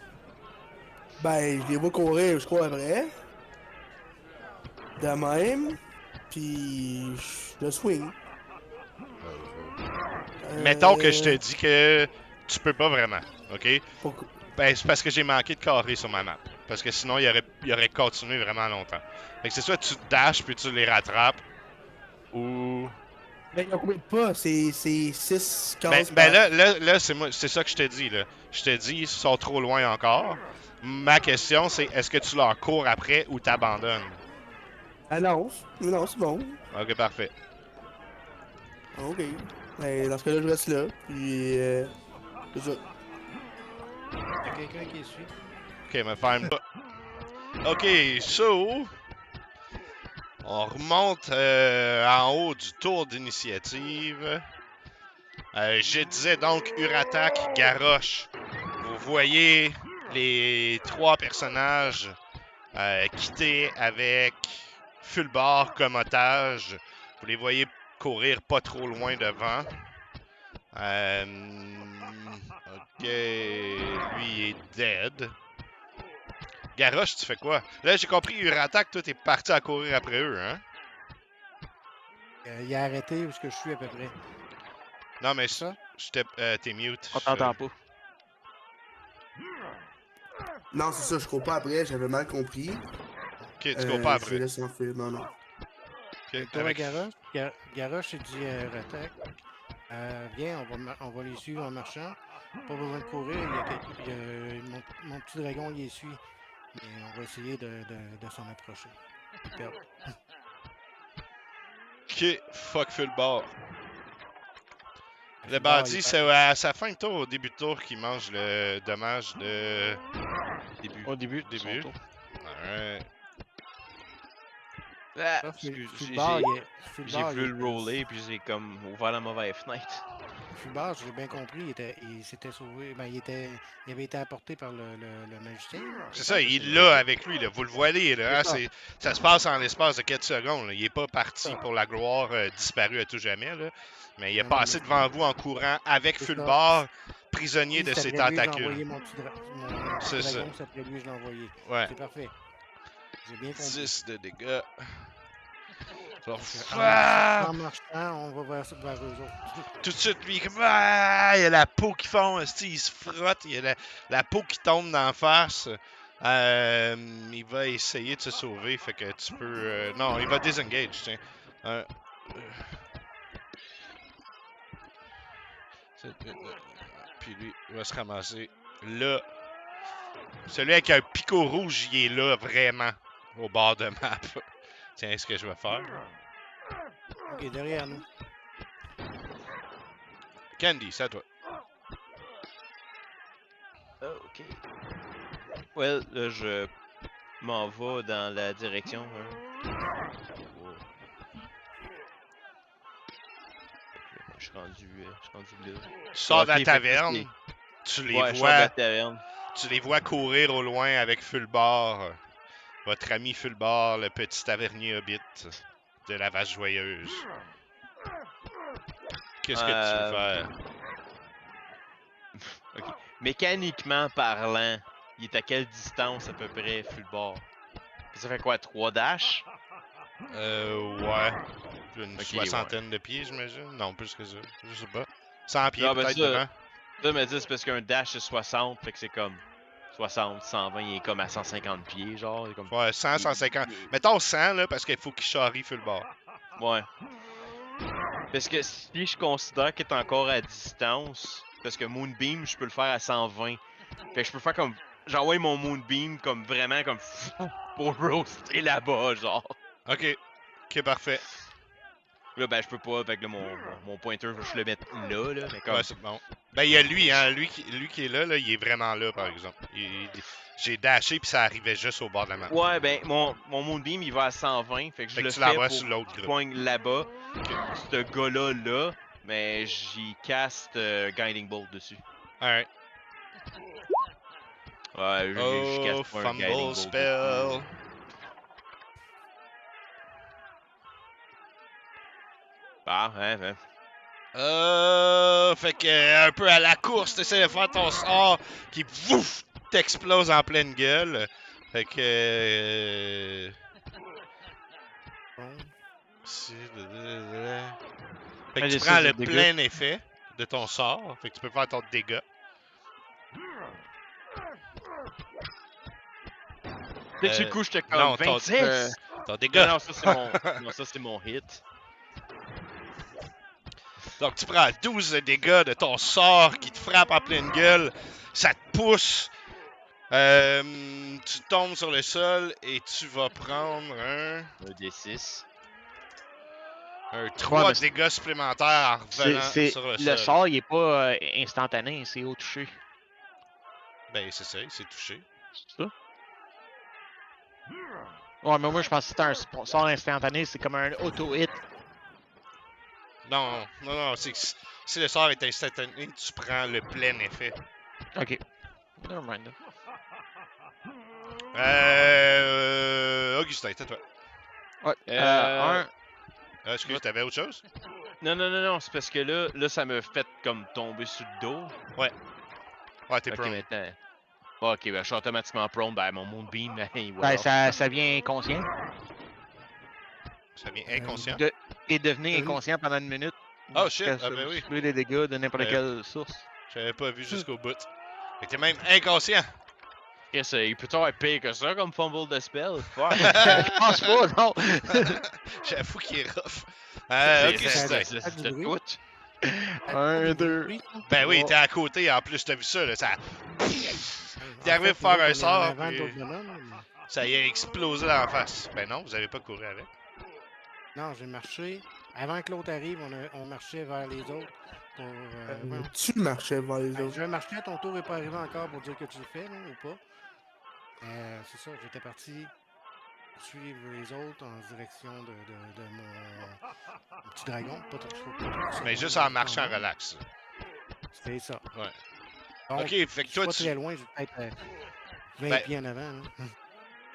Speaker 5: Ben, je les vois courir, je crois, après. De même. Puis, je le swing.
Speaker 1: Mettons que je te dis que tu peux pas vraiment, ok?
Speaker 5: Pourquoi?
Speaker 1: Ben, c'est parce que j'ai manqué de carré sur ma map. Parce que sinon, il aurait continué vraiment longtemps. Fait que c'est soit tu te dashes puis tu les rattrapes, ou...
Speaker 5: Ben, ils ont combien de pas? C'est 6
Speaker 1: Ben,
Speaker 5: cases
Speaker 1: ben
Speaker 5: par...
Speaker 1: là c'est ça que je te dis, là. Je te dis, ils sont trop loin encore. Ma question, c'est est-ce que tu leur cours après ou t'abandonnes?
Speaker 5: Ah non, non, c'est bon.
Speaker 1: Ok, parfait.
Speaker 5: Ok. Ben, dans ce cas-là, je reste là. Puis, c'est ça.
Speaker 2: Il y a quelqu'un qui suit.
Speaker 1: Ok, me faire une... Ok, so... On remonte en haut du tour d'initiative. Je disais donc Uratak, Garrosh. Vous voyez les trois personnages quitter avec Fulbar comme otage. Vous les voyez courir pas trop loin devant. Ok, lui est dead. Garrosh, tu fais quoi? Là, j'ai compris, Uratak, toi, t'es parti à courir après eux, hein?
Speaker 2: Il a arrêté où est-ce que je suis à peu près.
Speaker 1: Non, mais
Speaker 2: C'est ça?
Speaker 1: t'es mute.
Speaker 3: On t'entend pas.
Speaker 5: Non, c'est ça, je cours pas après, j'avais mal compris.
Speaker 1: Ok, tu cours pas
Speaker 5: Je
Speaker 1: après.
Speaker 5: laisse s'enfuir, non, non.
Speaker 1: Ok,
Speaker 2: Toi,
Speaker 1: avec...
Speaker 2: Garrosh, Garrosh, il dit Ratak. Viens, on va les suivre en marchant. Pas besoin de courir, mon petit dragon, il les suit. Mais on va essayer de s'en approcher. De perdre.
Speaker 1: Ok, fuck Fulbar. Le
Speaker 2: Fulbar, il
Speaker 1: bandit,
Speaker 2: est
Speaker 1: c'est à sa fin de tour, au début de tour, qu'il mange le dommage de
Speaker 4: Début.
Speaker 3: Au début, de son
Speaker 1: début.
Speaker 3: tour.
Speaker 1: Alright.
Speaker 4: Ah,
Speaker 2: pas-
Speaker 4: excuse,
Speaker 2: Fulbar,
Speaker 4: j'ai
Speaker 2: Fulbar,
Speaker 4: voulu le roller, puis j'ai comme ouvert la mauvaise fenêtre.
Speaker 2: Fulbar, j'ai bien compris, il s'était sauvé. Ben, il avait été apporté par le magicien.
Speaker 1: C'est ça, il l'a avec lui, là. Vous le voyez, là. Hein,
Speaker 2: C'est
Speaker 1: ça se passe en l'espace de quelques secondes. Là. Il est pas parti
Speaker 2: ça.
Speaker 1: pour la gloire, disparu à tout jamais, là. Mais il est
Speaker 2: Non, non,
Speaker 1: passé
Speaker 2: mais
Speaker 1: devant vous en courant avec
Speaker 2: c'est ça.
Speaker 1: Fulbar, prisonnier
Speaker 2: Si
Speaker 1: de
Speaker 2: c'est
Speaker 1: ses
Speaker 2: après lui, j'ai
Speaker 1: tentacules.
Speaker 2: envoyé mon petit
Speaker 1: C'est ça.
Speaker 2: dragon, c'est après lui, je l'ai envoyé.
Speaker 1: Ouais.
Speaker 2: C'est parfait. J'ai bien compris.
Speaker 1: 10 de dégâts. Genre,
Speaker 2: Donc,
Speaker 1: ah!
Speaker 2: en marchant, on va vers eux autres.
Speaker 1: Tout de suite, lui, comme, ah! Il y a la peau qui fond, il se frotte, il y a la peau qui tombe d'en face. Il va essayer de se sauver, fait que tu peux... non, il va disengage, tiens. Euh, Puis lui, il va se ramasser là. Celui avec un picot rouge, il est là, vraiment, au bord de map. Tiens, ce que je vais faire.
Speaker 2: Ok, derrière nous.
Speaker 1: Candy, c'est à toi.
Speaker 4: Oh, ok. Well, là, je m'en vais dans la direction. Wow. Je suis rendu là.
Speaker 1: Tu sors de la
Speaker 4: Ok, fait que là,
Speaker 1: taverne, tu les
Speaker 4: ouais, je sors de
Speaker 1: vois...
Speaker 4: la taverne.
Speaker 1: Tu les vois courir au loin avec Fulbar, votre ami Fulbar, le petit tavernier hobbit de la vache joyeuse. Qu'est-ce que tu veux faire?
Speaker 4: Ok. Mécaniquement parlant, il est à quelle distance à peu près, Fulbar? Ça fait quoi, 3 dash?
Speaker 1: Ouais. Une
Speaker 4: Ok,
Speaker 1: soixantaine de pieds, j'imagine. Non, plus que ça. Je sais pas. 100 pieds
Speaker 4: Non, ben
Speaker 1: peut-être
Speaker 4: ça,
Speaker 1: devant.
Speaker 4: ça me dit c'est parce qu'un dash c'est 60, fait que c'est comme 60, 120, il est comme à 150 pieds, genre. Il est comme...
Speaker 1: Ouais, 100, 150. Mettons 100, là, parce qu'il faut qu'il charrie Fulbar.
Speaker 4: Ouais. Parce que si je considère qu'il est encore à distance, parce que Moonbeam, je peux le faire à 120. Fait que je peux faire comme. J'envoie mon Moonbeam comme vraiment comme pour roaster là-bas, genre.
Speaker 1: Ok. Ok, parfait.
Speaker 4: Là, ben, je peux pas, avec là, mon pointer, je le mettre là, mais comme.
Speaker 1: Ouais, c'est bon. Ben, il y a lui, hein. Lui qui est là, il est vraiment là, par exemple. J'ai dashé, puis ça arrivait juste au bord de la map.
Speaker 4: Ouais, ben, mon Moonbeam, il va à 120, fait que je
Speaker 1: Fait que
Speaker 4: le
Speaker 1: tu
Speaker 4: fais
Speaker 1: l'envoies
Speaker 4: pour
Speaker 1: sur l'autre
Speaker 4: qu'il
Speaker 1: groupe.
Speaker 4: poigne là-bas. Ce gars-là, là, mais j'y caste Guiding Bolt dessus.
Speaker 1: Alright.
Speaker 4: Ouais, je
Speaker 1: Oh,
Speaker 4: caste pas un Guiding
Speaker 1: fumble
Speaker 4: Bolt
Speaker 1: spell.
Speaker 4: dessus. Ah, hein.
Speaker 1: Fait que un peu à la course, t'essaies de faire ton sort qui vouf, t'explose en pleine gueule. Fait que
Speaker 2: Bon.
Speaker 1: fait que
Speaker 3: Mais
Speaker 1: tu
Speaker 3: j'ai
Speaker 1: prends
Speaker 3: ça,
Speaker 1: le
Speaker 3: c'est dégueu.
Speaker 1: plein effet de ton sort. Fait que tu peux faire ton dégât.
Speaker 4: Dès que sur le coup, j'étais comme
Speaker 1: non,
Speaker 4: 26!
Speaker 1: ton dégât.
Speaker 4: Non, ça c'est mon. Non, ça c'est mon hit.
Speaker 1: Donc tu prends 12 de dégâts de ton sort qui te frappe en pleine gueule. Ça te pousse. Tu tombes sur le sol et tu vas prendre un
Speaker 4: D6.
Speaker 1: 3
Speaker 3: mais
Speaker 1: dégâts supplémentaires en revenant sur le
Speaker 3: Le
Speaker 1: sol.
Speaker 3: char, il est pas instantané, c'est au toucher.
Speaker 1: Ben c'est ça, il s'est touché.
Speaker 3: C'est ça? Ouais, mais moi je pense que c'était un sort instantané, c'est comme un auto-hit.
Speaker 1: Non, c'est que si le sort est instantané, tu prends le plein effet.
Speaker 3: Ok. Nevermind.
Speaker 1: Augustin, c'est à toi.
Speaker 3: Ouais.
Speaker 1: Excuse, t'avais autre chose?
Speaker 4: Non, c'est parce que là, ça me fait comme tomber sur le dos.
Speaker 1: Ouais, t'es
Speaker 4: Ok,
Speaker 1: prone.
Speaker 4: maintenant. Bon, ok, ben, je suis automatiquement prone, ben mon Moonbeam, il
Speaker 3: Ben,
Speaker 4: va.
Speaker 3: ça vient inconscient.
Speaker 1: Ça devient inconscient.
Speaker 3: Et devenir
Speaker 2: Oui.
Speaker 3: inconscient pendant une minute.
Speaker 1: Oh shit,
Speaker 3: Jusqu'à
Speaker 1: ben oui.
Speaker 3: subir des dégâts de n'importe quelle source.
Speaker 1: J'avais pas vu jusqu'au bout. Fait que t'es même inconscient.
Speaker 4: Qu'est-ce il peut avoir pire que ça comme fumble de spell? Fuck!
Speaker 3: Je pense pas, non.
Speaker 1: J'avoue qu'il est rough.
Speaker 4: C'est-
Speaker 1: Augustin.
Speaker 4: c'est
Speaker 2: du
Speaker 4: de
Speaker 2: bruit.
Speaker 4: tout.
Speaker 3: Un, deux.
Speaker 1: Ben oui,
Speaker 3: trois.
Speaker 1: t'es à côté, en plus, t'as vu ça, là, ça... T'es
Speaker 2: En
Speaker 1: arrivé
Speaker 2: fait,
Speaker 1: à faire
Speaker 2: nous autres,
Speaker 1: un
Speaker 2: on est en
Speaker 1: sort,
Speaker 2: avant
Speaker 1: puis
Speaker 2: d'autres bonhommes.
Speaker 1: ça y a explosé dans la face. Ben non, vous avez pas couru avec.
Speaker 2: Non, j'ai marché. Avant que l'autre arrive, on marchait vers les autres. Pour, voyons.
Speaker 5: Tu marchais vers les
Speaker 2: Ben,
Speaker 5: autres.
Speaker 2: je marchais, ton tour n'est pas arrivé encore pour dire que tu le fais, là, ou pas. C'est ça, j'étais parti suivre les autres en direction de mon petit dragon. Pas trop,
Speaker 1: Mais juste en marchant relax.
Speaker 2: C'est ça.
Speaker 1: Ouais.
Speaker 2: Donc,
Speaker 1: Ok, fait
Speaker 2: je
Speaker 1: que
Speaker 2: suis
Speaker 1: toi,
Speaker 2: pas
Speaker 1: tu...
Speaker 2: très loin, je vais peut-être 20
Speaker 1: Ben-
Speaker 2: pieds en avant. Là.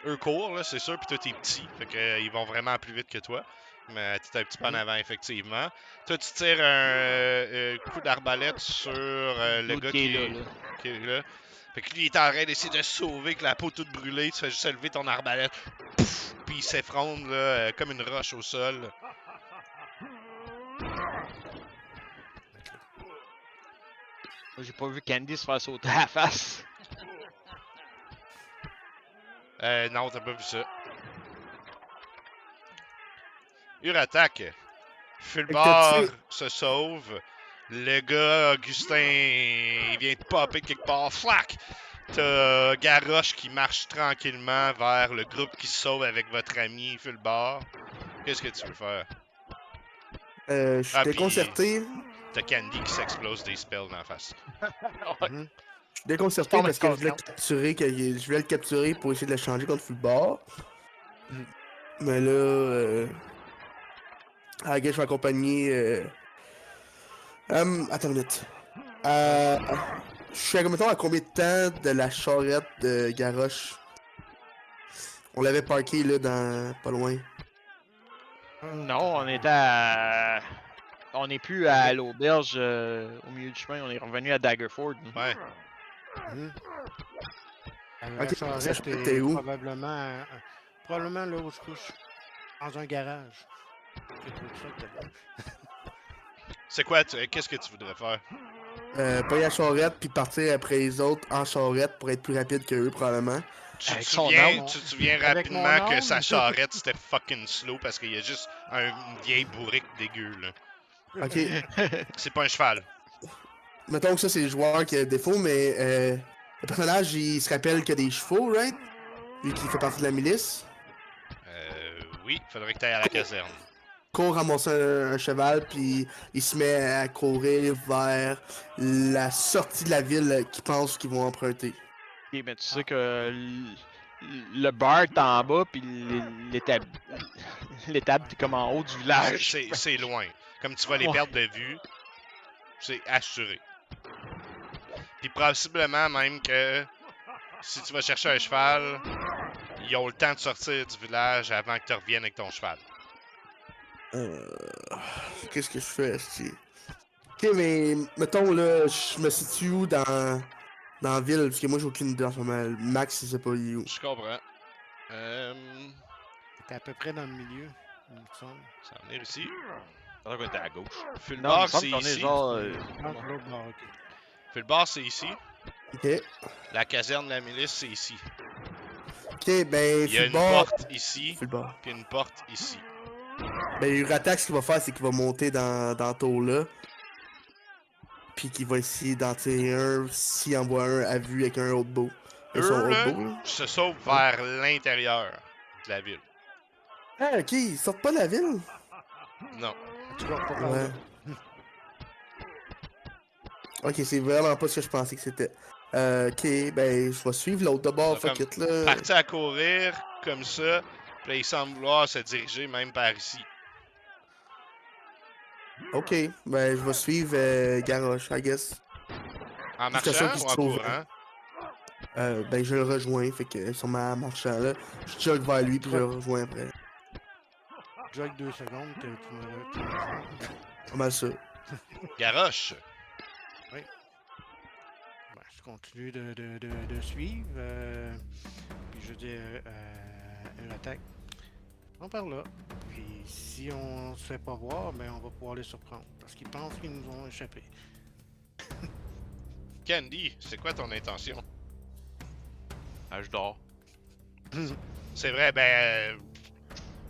Speaker 1: Eux courent, là, c'est sûr, pis toi, t'es petit. Fait que ils vont vraiment plus vite que toi. Mais t'es un petit peu en avant, effectivement. Toi, tu tires un coup d'arbalète sur le
Speaker 3: L'autre
Speaker 1: gars
Speaker 3: qui est là.
Speaker 1: qui est là. Fait que lui, il est en train d'essayer de se sauver avec la peau toute brûlée. Tu fais juste lever ton arbalète. Pouf! Puis il s'effondre, là, comme une roche au sol.
Speaker 3: Moi, j'ai pas vu Candy se faire sauter à la face.
Speaker 1: Non, t'as pas vu ça. Urattaque. Fulbar se sauve. Le gars, Augustin, il vient de popper de quelque part. Flac! T'as Garrosh qui marche tranquillement vers le groupe qui se sauve avec votre ami Fulbar. Qu'est-ce que tu veux faire?
Speaker 5: Je suis
Speaker 1: puis-
Speaker 5: déconcerté.
Speaker 1: T'as Candy qui s'explose des spells dans la face.
Speaker 2: Mhm.
Speaker 5: Je suis déconcerté
Speaker 3: Tombe
Speaker 5: parce que je voulais
Speaker 3: inconscient.
Speaker 5: le capturer pour essayer de le changer contre Fulbar. Mais là, à la gueule, je vais accompagner. Attends une minute. Je suis mettons, à combien de temps de la charrette de Garrosh? On l'avait parké là dans pas loin.
Speaker 3: Non, on était à. On n'est plus à l'auberge au milieu du chemin, on est revenu à Daggerford. nous.
Speaker 1: Ouais.
Speaker 2: Mhm.
Speaker 5: Ok,
Speaker 2: La
Speaker 5: ça,
Speaker 2: charrette
Speaker 5: t'es
Speaker 2: est
Speaker 5: où?
Speaker 2: probablement là où je couche. Dans un garage. J'ai trouvé ça de là.
Speaker 1: C'est quoi? Qu'est-ce que tu voudrais faire?
Speaker 5: Pogner la charrette puis partir après les autres en charrette pour être plus rapide que eux probablement.
Speaker 1: Tu
Speaker 3: Avec
Speaker 1: te
Speaker 3: son
Speaker 1: souviens,
Speaker 2: arme.
Speaker 1: tu te souviens
Speaker 2: Avec mon
Speaker 1: rapidement que
Speaker 2: arme.
Speaker 1: sa charrette c'était fucking slow parce qu'il y a juste une vieille bourrique dégueu là.
Speaker 5: Ok.
Speaker 1: C'est pas un cheval.
Speaker 5: Mettons que ça c'est le joueur qui a le défaut, mais le personnage il se rappelle qu'il y a des chevaux, right? Vu qu'il fait partie de la milice.
Speaker 1: Oui, faudrait que t'ailles à la caserne.
Speaker 5: court ramasser un cheval, puis il se met à courir vers la sortie de la ville qu'ils pensent qu'ils vont emprunter.
Speaker 3: Ok, mais tu sais que le bar est en bas, puis l'étable est comme en haut du village.
Speaker 1: C'est loin. Comme tu vas les
Speaker 3: Ouais.
Speaker 1: perdre de vue, c'est assuré. Puis possiblement même que si tu vas chercher un cheval, ils ont le temps de sortir du village avant que tu reviennes avec ton cheval.
Speaker 5: Qu'est-ce que je fais, esti? Ok, mais mettons là, je me situe où dans la ville? Parce que moi j'ai aucune idée en ce moment. Max, il sait pas il est où.
Speaker 1: Je comprends.
Speaker 2: T'es à peu près dans le milieu, il me semble.
Speaker 1: Ça va venir ici.
Speaker 4: Je pensais qu'on était à gauche.
Speaker 3: Non, il me
Speaker 1: Fulbar,
Speaker 3: semble
Speaker 1: c'est
Speaker 3: qu'on est
Speaker 1: ici.
Speaker 3: genre.
Speaker 2: Ah, de l'autre bord, ok.
Speaker 1: Fulbar, c'est ici.
Speaker 5: Ok.
Speaker 1: La caserne de la milice, c'est ici.
Speaker 5: Ok, ben,
Speaker 1: Il y a une
Speaker 5: Fulbar.
Speaker 1: porte ici,
Speaker 5: Fulbar.
Speaker 1: puis une porte ici.
Speaker 5: Ben, Uratak, ce qu'il va faire, c'est qu'il va monter dans tour là. Puis qu'il va essayer d'en tirer un s'il en voit un à vue avec un autre beau. Avec son
Speaker 1: Eux,
Speaker 5: autre
Speaker 1: là,
Speaker 5: beau, là.
Speaker 1: se sauvent vers l'intérieur de la ville.
Speaker 5: Ah, ok, ils sortent pas de la ville?
Speaker 1: Non.
Speaker 2: Tu vas pas par
Speaker 5: Ouais.
Speaker 2: là.
Speaker 5: Ok, c'est vraiment pas ce que je pensais que c'était. Ok, ben, je vais suivre l'autre de bord,
Speaker 1: Ça,
Speaker 5: fuck it, là.
Speaker 1: Parti à courir, comme ça, puis là, il semble vouloir se diriger même par ici.
Speaker 5: Ok, ben, je vais suivre Garrosh, I guess.
Speaker 1: En
Speaker 5: Jusqu'à ça
Speaker 1: marchant
Speaker 5: qu'il
Speaker 1: ou
Speaker 5: se
Speaker 1: en
Speaker 5: sauve.
Speaker 1: courant?
Speaker 5: Ben, je le rejoins, fait que sûrement en marchant là. Je jog vers lui, puis je le rejoins après.
Speaker 2: Jog 2 secondes, tu me rejoins.
Speaker 5: Pas mal ça.
Speaker 1: Garoche.
Speaker 2: Ben, je continue de suivre. Puis je dis une attaque. On par là. Puis si on se fait pas voir, ben on va pouvoir les surprendre. Parce qu'ils pensent qu'ils nous ont échappé.
Speaker 1: Candy, c'est quoi ton intention?
Speaker 4: Ah, je dors.
Speaker 1: C'est vrai, ben,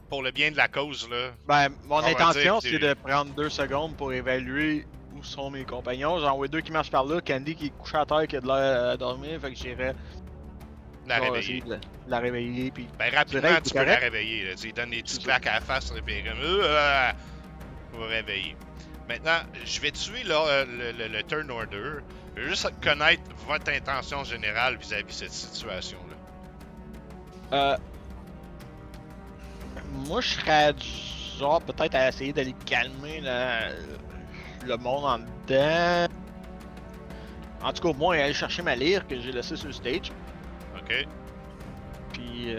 Speaker 1: pour le bien de la cause, là.
Speaker 3: Ben, mon
Speaker 1: va
Speaker 3: intention,
Speaker 1: dire
Speaker 3: c'est
Speaker 1: que-
Speaker 3: de prendre 2 secondes pour évaluer où sont mes compagnons. J'en vois 2 qui marchent par là, Candy qui est couché à terre, qui a de l'air à dormir, fait que j'irais
Speaker 1: La
Speaker 3: genre,
Speaker 1: réveiller.
Speaker 3: essayer de la réveiller, puis
Speaker 1: Ben, rapidement,
Speaker 3: Direct,
Speaker 1: tu
Speaker 3: t'es
Speaker 1: peux la
Speaker 3: correct?
Speaker 1: réveiller. Là. Tu lui donnes des petites
Speaker 3: C'est
Speaker 1: claques à la face, là, puis comme. Pour réveiller. Maintenant, je vais tuer là, le turn order. Je veux juste connaître votre intention générale vis-à-vis de cette situation-là.
Speaker 3: moi je serais du genre peut-être à essayer d'aller calmer le monde en dedans. En tout cas, au moins aller chercher ma lyre que j'ai laissée sur le stage.
Speaker 1: OK?
Speaker 3: Puis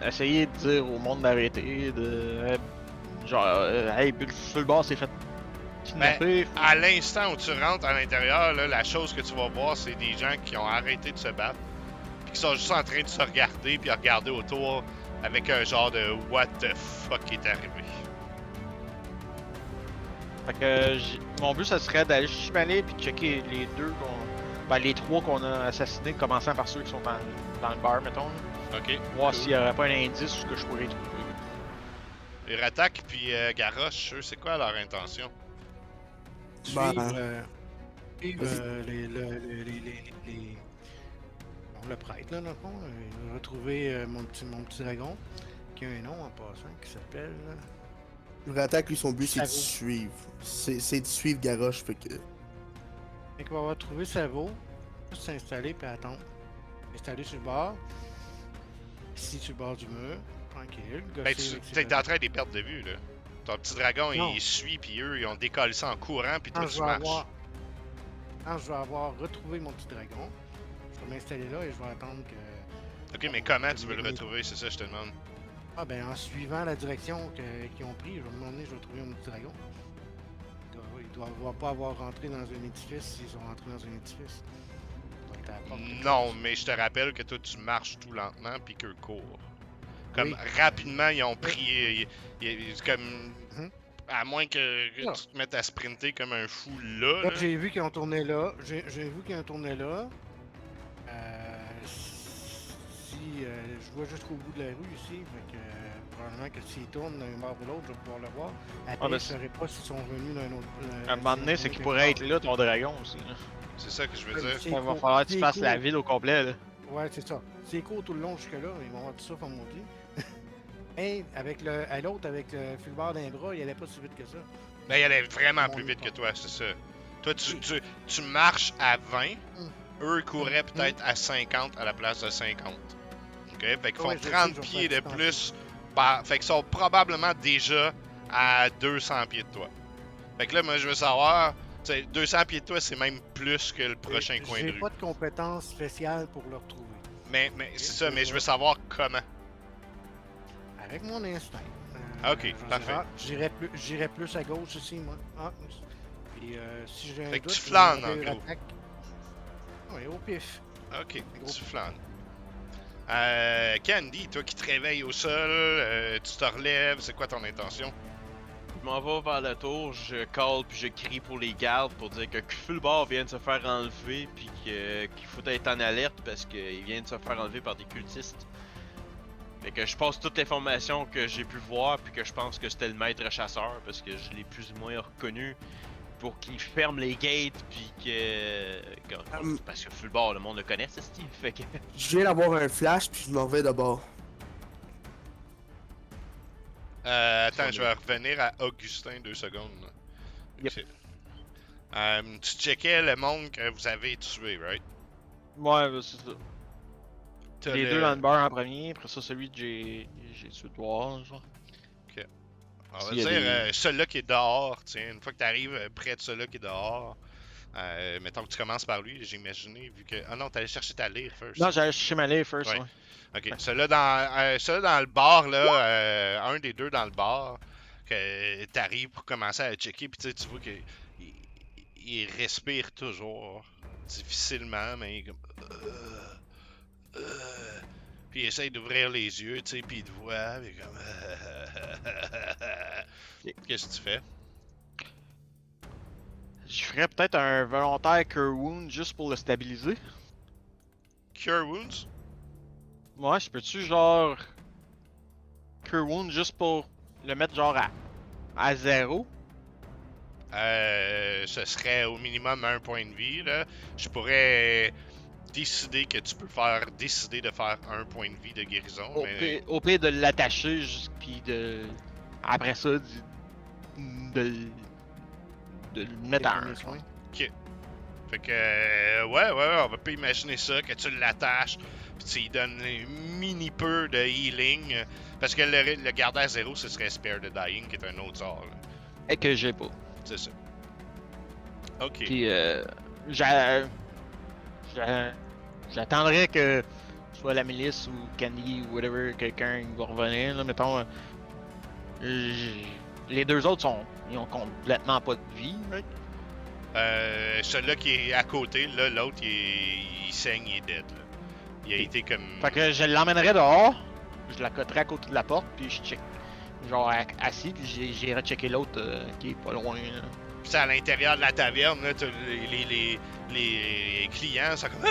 Speaker 3: essayer de dire au monde d'arrêter, genre, hey, Fulbar s'est fait kidnapper.
Speaker 1: À l'instant où tu rentres à l'intérieur, là, la chose que tu vas voir, c'est des gens qui ont arrêté de se battre. Puis qui sont juste en train de se regarder, puis regarder autour avec un genre de what the fuck est arrivé.
Speaker 3: Fait que mon but, ça serait d'aller chez ma lyre puis de checker les les 3 qu'on a assassinés, commençant par ceux qui sont dans le bar, mettons. Là.
Speaker 1: OK?
Speaker 3: Voir s'il y aurait pas un indice ou ce que je pourrais trouver.
Speaker 1: Uratak puis Garrosh, eux, c'est quoi leur intention?
Speaker 2: Suivre,
Speaker 5: Ben,
Speaker 2: suivre,
Speaker 5: vas-y.
Speaker 2: le prêtre, là, dans le fond. Retrouver mon petit dragon, qui a un nom en passant, qui s'appelle...
Speaker 5: Uratak, lui, son but, c'est de
Speaker 2: Savo.
Speaker 5: suivre. C'est de suivre Garrosh, fait que.
Speaker 2: Fait qu'il va avoir trouvé Savo, juste s'installer puis attendre. Installer sur le bord. Ici, sur le bord du mur. Tranquille.
Speaker 1: Ben,
Speaker 2: gosser avec ses
Speaker 1: t'es en
Speaker 2: petits-
Speaker 1: train de les perdre de vue, là. Ton petit dragon,
Speaker 2: Non.
Speaker 1: il suit, puis eux, ils ont décollé ça en courant, puis toi,
Speaker 2: Quand
Speaker 1: tu
Speaker 2: je vais
Speaker 1: marches.
Speaker 2: quand je vais avoir retrouvé mon petit dragon, je vais m'installer là et je vais attendre que...
Speaker 1: OK, mais comment tu veux le retrouver? C'est ça, je te demande.
Speaker 2: Ah ben en suivant la direction qu'ils ont pris, je vais me demander, je vais trouver mon petit dragon. Ils doivent pas avoir rentré dans un édifice s'ils sont rentrés dans un édifice. Ils doivent être à la porte quelque
Speaker 1: Non,
Speaker 2: chose.
Speaker 1: mais je te rappelle que toi, tu marches tout lentement, puis qu'eux courent. Comme
Speaker 2: Oui.
Speaker 1: rapidement, ils ont pris. Comme.
Speaker 2: Mhm.
Speaker 1: À moins que
Speaker 2: Non.
Speaker 1: tu te mettes à sprinter comme un fou là.
Speaker 2: Là,
Speaker 1: là.
Speaker 2: j'ai vu qu'ils ont tourné là. J'ai vu qu'ils ont tourné là. Si je vois jusqu'au bout de la rue ici, fait que probablement que s'ils tournent d'un bord ou l'autre, je vais pouvoir le voir. Après,
Speaker 3: mais
Speaker 2: je ne saurais pas s'ils sont revenus d'un autre.
Speaker 3: À un moment donné, c'est qu'il pourrait être là, ton dragon aussi. Là.
Speaker 1: C'est ça que je veux dire.
Speaker 2: C'est
Speaker 3: Il va
Speaker 2: court.
Speaker 3: falloir que tu
Speaker 2: C'est
Speaker 3: fasses la
Speaker 2: court.
Speaker 3: ville au complet. Là.
Speaker 2: Ouais, c'est ça. C'est court tout le long jusque-là, ils vont avoir tout ça pour monter. Hey, à l'autre, avec le fulbard d'un bras, il allait pas si vite que ça.
Speaker 1: Ben, il allait vraiment
Speaker 2: Mon
Speaker 1: plus vite que
Speaker 2: effort.
Speaker 1: toi, c'est ça. Toi, tu marches à 20, eux ils couraient
Speaker 2: Mm.
Speaker 1: peut-être à 50 à la place de 50. OK? Fait qu'ils font
Speaker 2: Ouais, je sais,
Speaker 1: 30
Speaker 2: je vais
Speaker 1: pieds de
Speaker 2: faire distancer.
Speaker 1: plus. Fait qu'ils sont probablement déjà à 200 pieds de toi. Fait que là, moi, je veux savoir, tu sais, 200 pieds de toi, c'est même plus que le prochain coin de
Speaker 2: J'ai
Speaker 1: rue.
Speaker 2: pas de compétences spéciales pour le retrouver.
Speaker 1: Mais c'est ça,
Speaker 2: c'est
Speaker 1: mais je
Speaker 2: ça.
Speaker 1: veux savoir comment.
Speaker 2: Avec mon instinct.
Speaker 1: Ok,
Speaker 2: j'en
Speaker 1: parfait.
Speaker 2: sais pas. J'irais plus à gauche ici, moi. Ah, puis si j'ai un
Speaker 1: Fait que
Speaker 2: doute,
Speaker 1: tu
Speaker 2: je
Speaker 1: flânes,
Speaker 2: vais
Speaker 1: en gros.
Speaker 2: attaque. Oui, au pif.
Speaker 1: Ok,
Speaker 2: Gros.
Speaker 1: tu flânes. Candy, toi qui te réveilles au sol, tu te relèves, c'est quoi ton intention?
Speaker 4: Je m'en vais vers la tour, je call puis je crie pour les gardes pour dire que Fulbar vient de se faire enlever puis qu'il faut être en alerte parce qu'il vient de se faire enlever par des cultistes. Fait que je passe toute l'information que j'ai pu voir puis que je pense que c'était le maître chasseur parce que je l'ai plus ou moins reconnu pour qu'il ferme les gates puis parce que Fulbar, le monde le connaît, c'est Steve. Fait que
Speaker 5: Je viens d'avoir un flash, puis je m'en vais de bord.
Speaker 1: Attends, je vais revenir à Augustin 2 secondes. là.
Speaker 3: Yep.
Speaker 1: Tu checkais le monde que vous avez tué, right?
Speaker 3: Ouais, c'est ça.
Speaker 1: T'as
Speaker 3: Les
Speaker 1: le-
Speaker 3: deux dans le bar en premier, après ça, celui que j'ai tué toi, genre.
Speaker 1: On va
Speaker 3: S'il y
Speaker 1: dire
Speaker 3: a des-
Speaker 1: celui-là qui est dehors, tiens, une fois que tu arrives près de celui-là qui est dehors, mettons que tu commences par lui, j'ai imaginé, vu que... Ah non, t'allais chercher ta lyre first.
Speaker 3: Non, j'allais chercher ma livre first,
Speaker 1: Ouais.
Speaker 3: ouais.
Speaker 1: Ok,
Speaker 3: Ouais.
Speaker 1: celui-là dans le bar, là, un des deux dans le bar, que t'arrives pour commencer à checker, puis tu vois qu'il il respire toujours, difficilement, mais il est comme... Puis il essaye d'ouvrir les yeux, tu sais, puis il te voit, puis comme... Qu'est-ce que tu fais?
Speaker 3: Je ferais peut-être un volontaire Cure Wound juste pour le stabiliser.
Speaker 1: Cure Wounds?
Speaker 3: Ouais, je peux-tu genre. Cure Wound juste pour le mettre genre à 0?
Speaker 1: Ce serait au minimum un point de vie, là. Je pourrais décider que tu peux décider de faire un point de vie de guérison, mais...
Speaker 3: Au pire de l'attacher, puis de. Après ça, de le mettre à 1.
Speaker 2: Dernier soin.
Speaker 1: Fait que, ouais, on va pas imaginer ça, que tu l'attaches, pis tu lui donnes un mini peu de healing, parce que le garder à 0, ce serait Spare the Dying, qui est un autre sort, là.
Speaker 3: Et que j'ai pas.
Speaker 1: C'est ça. Ok.
Speaker 3: Puis j'attendrai que soit la milice ou Candy ou whatever, quelqu'un va revenir, là, mettons. Les deux autres ils ont complètement pas de vie, right?
Speaker 1: Celui-là qui est à côté, là, l'autre, il saigne, il est dead, là. Il a été comme...
Speaker 3: Fait que je l'emmènerai dehors, je la coterai à côté de la porte, puis je check. Genre assis, puis j'irai checker l'autre qui est pas loin. Là.
Speaker 1: Puis à l'intérieur de la taverne, là, t'as les clients sont comme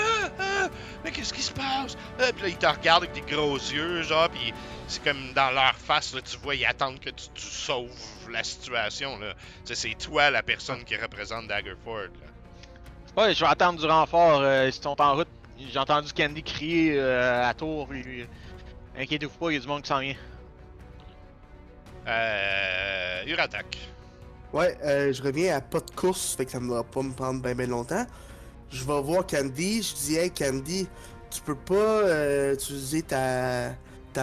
Speaker 1: mais qu'est-ce qui se passe? Puis là, ils te regardent avec des gros yeux, genre, puis c'est comme dans leur face, là, tu vois, ils attendent que tu sauves la situation, là. C'est toi la personne qui représente Daggerford, là.
Speaker 3: Ouais, je vais attendre du renfort, ils sont en route. J'ai entendu Candy crier à tour. Inquiétez-vous pas, il y a du monde qui s'en vient.
Speaker 1: Uratak.
Speaker 5: Ouais, je reviens à pas de course, fait que ça ne va pas me prendre bien longtemps. Je vais voir Candy, je dis hey Candy, tu peux pas utiliser ta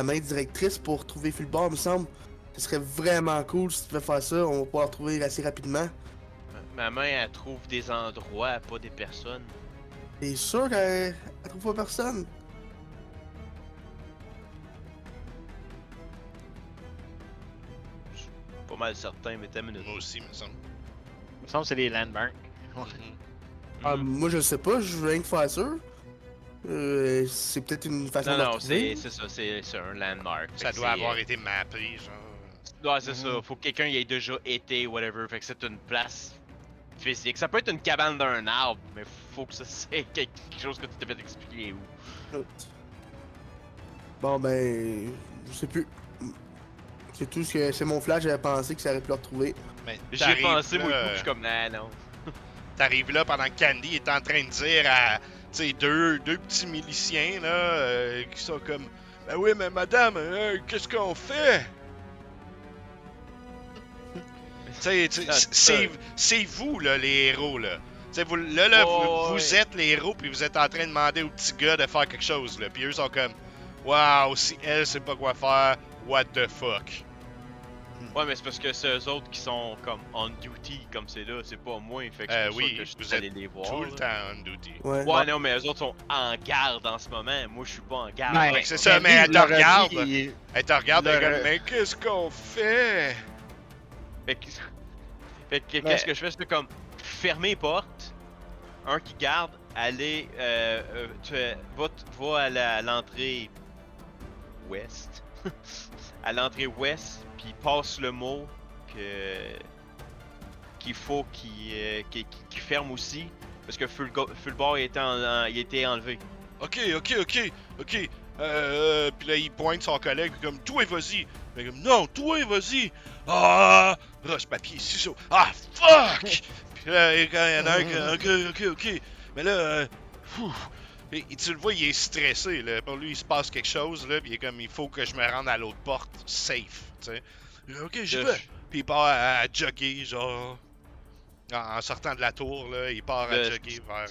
Speaker 5: main directrice pour trouver Fulbar, me semble. Ce serait vraiment cool si tu pouvais faire ça, on va pouvoir le trouver assez rapidement.
Speaker 4: ma main, elle trouve des endroits, pas des personnes.
Speaker 5: T'es sûr qu'elle trouve pas personne?
Speaker 4: Pas mal certain, mais t'as une minute.
Speaker 1: Moi aussi, me semble.
Speaker 3: Il me semble que c'est des landmarks.
Speaker 5: Ah, moi je sais pas, je veux rien que faire sûr. C'est peut-être une façon de
Speaker 4: Non, non,
Speaker 5: retrouver.
Speaker 4: c'est ça, c'est un landmark. Fait
Speaker 1: Ça
Speaker 4: que
Speaker 1: doit
Speaker 4: c'est,
Speaker 1: avoir été mappé, genre.
Speaker 4: Ouais, c'est ça. Faut que quelqu'un y ait déjà été, whatever. Fait que c'est une place physique. Ça peut être une cabane d'un arbre, mais faut que ça c'est quelque chose que tu t'es fait expliquer où.
Speaker 5: Bon ben, je sais plus. C'est tout ce que c'est mon flash, j'avais pensé que ça aurait pu le retrouver.
Speaker 1: Mais
Speaker 4: J'y ai
Speaker 1: t'arrives
Speaker 4: pensé,
Speaker 1: là,
Speaker 4: moi, je suis comme, nah, non.
Speaker 1: T'arrives là pendant que Candy est en train de dire à, tu sais, deux petits miliciens, là, qui sont comme... Ben oui, mais madame, qu'est-ce qu'on fait? C'est vous, là, les héros, là. T'sais, vous, là,
Speaker 4: Oh,
Speaker 1: vous êtes les héros, puis vous êtes en train de demander aux petits gars de faire quelque chose, là. Puis eux sont comme, waouh, si elle sait pas quoi faire, what the fuck?
Speaker 4: Ouais, mais c'est parce que c'est eux autres qui sont comme on duty, comme c'est là, c'est pas moi. Fait que c'est pour
Speaker 1: Oui,
Speaker 4: ça que je
Speaker 1: vous
Speaker 4: suis allé les voir.
Speaker 1: Tout le
Speaker 4: là.
Speaker 1: temps on duty.
Speaker 5: Ouais.
Speaker 4: Ouais, non, mais eux autres sont en garde en ce moment. Moi, je suis pas en garde.
Speaker 3: Ben,
Speaker 1: Fait que c'est ça, mais elle te
Speaker 3: leur a
Speaker 1: regarde.
Speaker 3: dit-
Speaker 1: Elle te regarde, elle est
Speaker 3: Leur-
Speaker 1: comme, mais qu'est-ce qu'on fait?
Speaker 4: Fait que, fait que
Speaker 3: Ouais.
Speaker 4: qu'est-ce que je fais? C'est comme fermer les portes. Un qui garde, aller. Va à l'entrée ouest. À l'entrée ouest, puis passe le mot qu'il faut qu'il ferme aussi. Parce que Fulbar il était enlevé.
Speaker 1: Ok. Puis là, il pointe son collègue, puis comme, toi, vas-y. Mais comme, non, toi, vas-y. Ah, roche, papier, ciseaux. Ah, fuck! Puis là, il y en a un qui, ok. Mais là, et tu le vois, il est stressé, là. Pour lui, il se passe quelque chose, là, puis il est comme, il faut que je me rende à l'autre porte, safe, tu sais. Ok, j'y vais. Puis il part à jogger, genre. En sortant de la tour, là, il part à jogger vers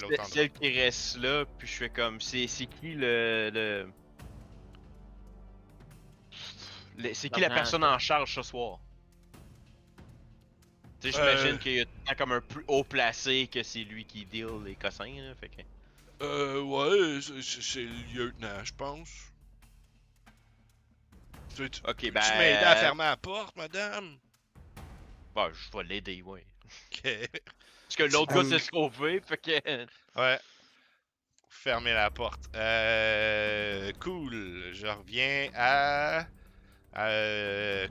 Speaker 1: l'autre endroit.
Speaker 4: Celle qui reste là, puis je fais comme, c'est qui c'est qui la personne en charge ce soir? Tu sais, j'imagine qu'il y a tout le temps comme un plus haut placé que c'est lui qui deal les cossins, là, fait que...
Speaker 1: Ouais, c'est le lieutenant, je pense.
Speaker 4: Ok,
Speaker 1: Tu
Speaker 4: ben...
Speaker 1: m'aider à fermer la porte, madame?
Speaker 4: Bah, je vais l'aider, ouais.
Speaker 1: Ok.
Speaker 4: Parce que l'autre gars s'est sauvé, fait que...
Speaker 1: Ouais. Fermer la porte. Cool. Je reviens à...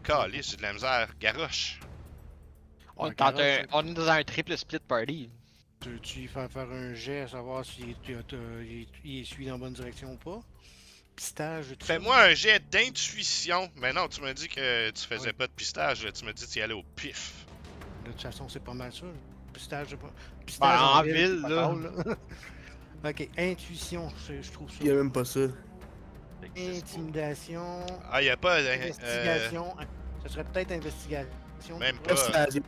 Speaker 1: Calice, j'ai de la misère. Garoche.
Speaker 3: On est dans un triple split party.
Speaker 2: Tu lui fais faire un jet à savoir s'il il suit dans la bonne direction ou pas? Pistage, tout ça.
Speaker 1: Fais-moi un jet d'intuition. Mais non, tu m'as dit que tu faisais
Speaker 2: Oui.
Speaker 1: pas de pistage. Tu m'as dit que tu y allais au pif.
Speaker 2: De toute façon, c'est pas mal ça. Pistage, c'est pas.
Speaker 3: Ben,
Speaker 2: Pistage
Speaker 3: en ville,
Speaker 2: c'est
Speaker 3: là.
Speaker 2: pas drôle, là. Ok, intuition, je trouve ça.
Speaker 5: Il y a même pas ça.
Speaker 2: Intimidation.
Speaker 1: Ah, y a pas...
Speaker 2: Investigation. Ce serait peut-être investigation.
Speaker 1: Même pas.
Speaker 5: Persuasion.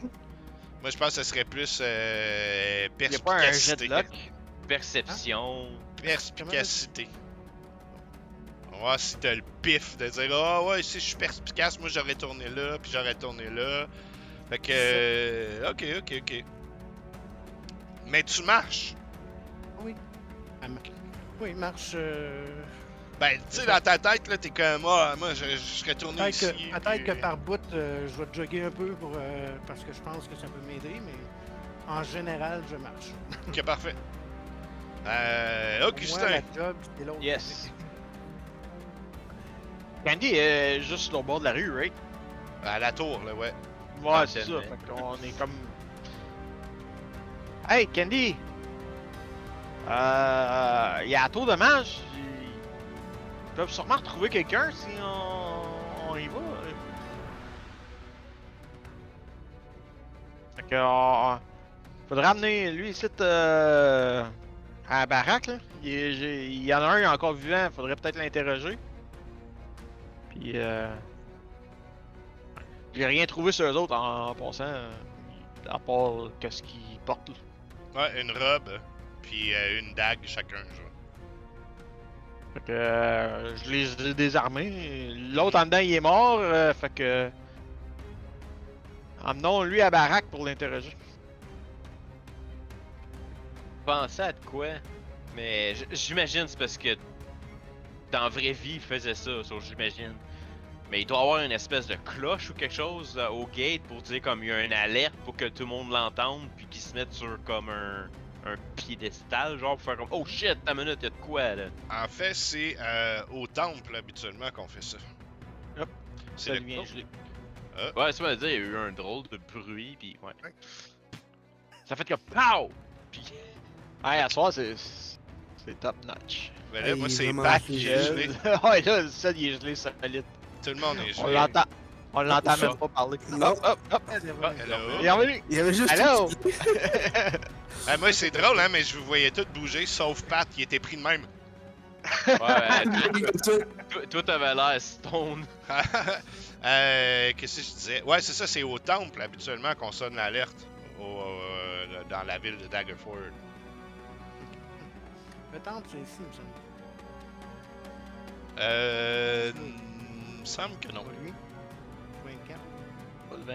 Speaker 1: Moi, je pense que ce serait plus
Speaker 3: Y a pas un jet
Speaker 1: perspicacité.
Speaker 3: de luck?
Speaker 4: Perception...
Speaker 1: Perspicacité. On va voir si t'as le pif de dire ah ouais, si je suis perspicace, moi j'aurais tourné là, puis j'aurais tourné là. Fait que. Ok. Mais tu marches.
Speaker 2: Oui, marche.
Speaker 1: Ben, tu sais, dans ta tête, là, t'es comme moi, je serais tourné
Speaker 2: Peut-être
Speaker 1: ici.
Speaker 2: peut-être que
Speaker 1: puis-
Speaker 2: par bout, je vais jogger un peu pour, parce que je pense que ça peut m'aider, mais en général, je marche.
Speaker 1: Ok, parfait.
Speaker 2: Moi,
Speaker 1: Augustin.
Speaker 2: la job, c'est l'autre.
Speaker 3: Yes. Candy est juste sur le bord de la rue, right?
Speaker 1: À la tour, là, ouais.
Speaker 3: Ouais, c'est ça.
Speaker 4: Anciennement.
Speaker 3: Fait qu'on est comme. Hey, Candy! Il y a la tour de mage. Ils peuvent sûrement retrouver quelqu'un si on y va. Fait que. Faudrait amener lui ici à la baraque, là. Il y en a un, il est encore vivant. Faudrait peut-être l'interroger. Puis. J'ai rien trouvé sur eux autres en passant. À part qu'est-ce qu'ils portent. Là.
Speaker 1: Ouais, une robe, puis une dague chacun, genre.
Speaker 3: Fait que je les ai désarmés. L'autre en dedans il est mort. Fait que. Emmenons lui à baraque pour l'interroger.
Speaker 4: Pensais à de quoi? Mais j'imagine c'est parce que dans la vraie vie il faisait ça, j'imagine. Mais il doit avoir une espèce de cloche ou quelque chose au gate pour dire comme il y a une alerte pour que tout le monde l'entende puis qu'il se mette sur comme un piédestal genre pour faire comme oh shit, ta minute, y'a de quoi là?
Speaker 1: En fait, c'est au temple habituellement qu'on fait ça.
Speaker 3: Hop,
Speaker 1: C'est
Speaker 3: Ça
Speaker 1: le...
Speaker 3: devient gelé.
Speaker 4: Ouais, c'est pas dire, il y a eu un drôle de bruit pis ouais. Ça fait comme POW! Pis
Speaker 3: Ouais, à soir c'est top notch.
Speaker 1: Ben là,
Speaker 5: Hey,
Speaker 1: moi,
Speaker 5: il est
Speaker 1: c'est
Speaker 5: vraiment
Speaker 1: Pat
Speaker 5: gelé.
Speaker 1: qui est gelé.
Speaker 3: Ouais, là, ça il est gelé solide.
Speaker 1: Tout le monde est
Speaker 3: On
Speaker 1: gelé.
Speaker 3: l'entend. On l'entend
Speaker 5: Ça-
Speaker 3: même pas parler.
Speaker 5: Non.
Speaker 3: Hop, hop, hop.
Speaker 1: Ah, hello.
Speaker 3: Il est revenu.
Speaker 5: Il y avait juste.
Speaker 3: Allô?
Speaker 1: Ah, moi, c'est drôle, hein, mais je vous voyais tous bouger, sauf Pat, qui était pris de même.
Speaker 5: Comme ça.
Speaker 4: Toi, t'avais l'air stone.
Speaker 1: Qu'est-ce que je disais? Ouais, c'est ça, c'est au temple habituellement qu'on sonne l'alerte dans la ville de Daggerford.
Speaker 2: Le temple, c'est ici, il me semble.
Speaker 1: Il me semble que non.
Speaker 2: Pas lui. 24.
Speaker 3: Pas le 20,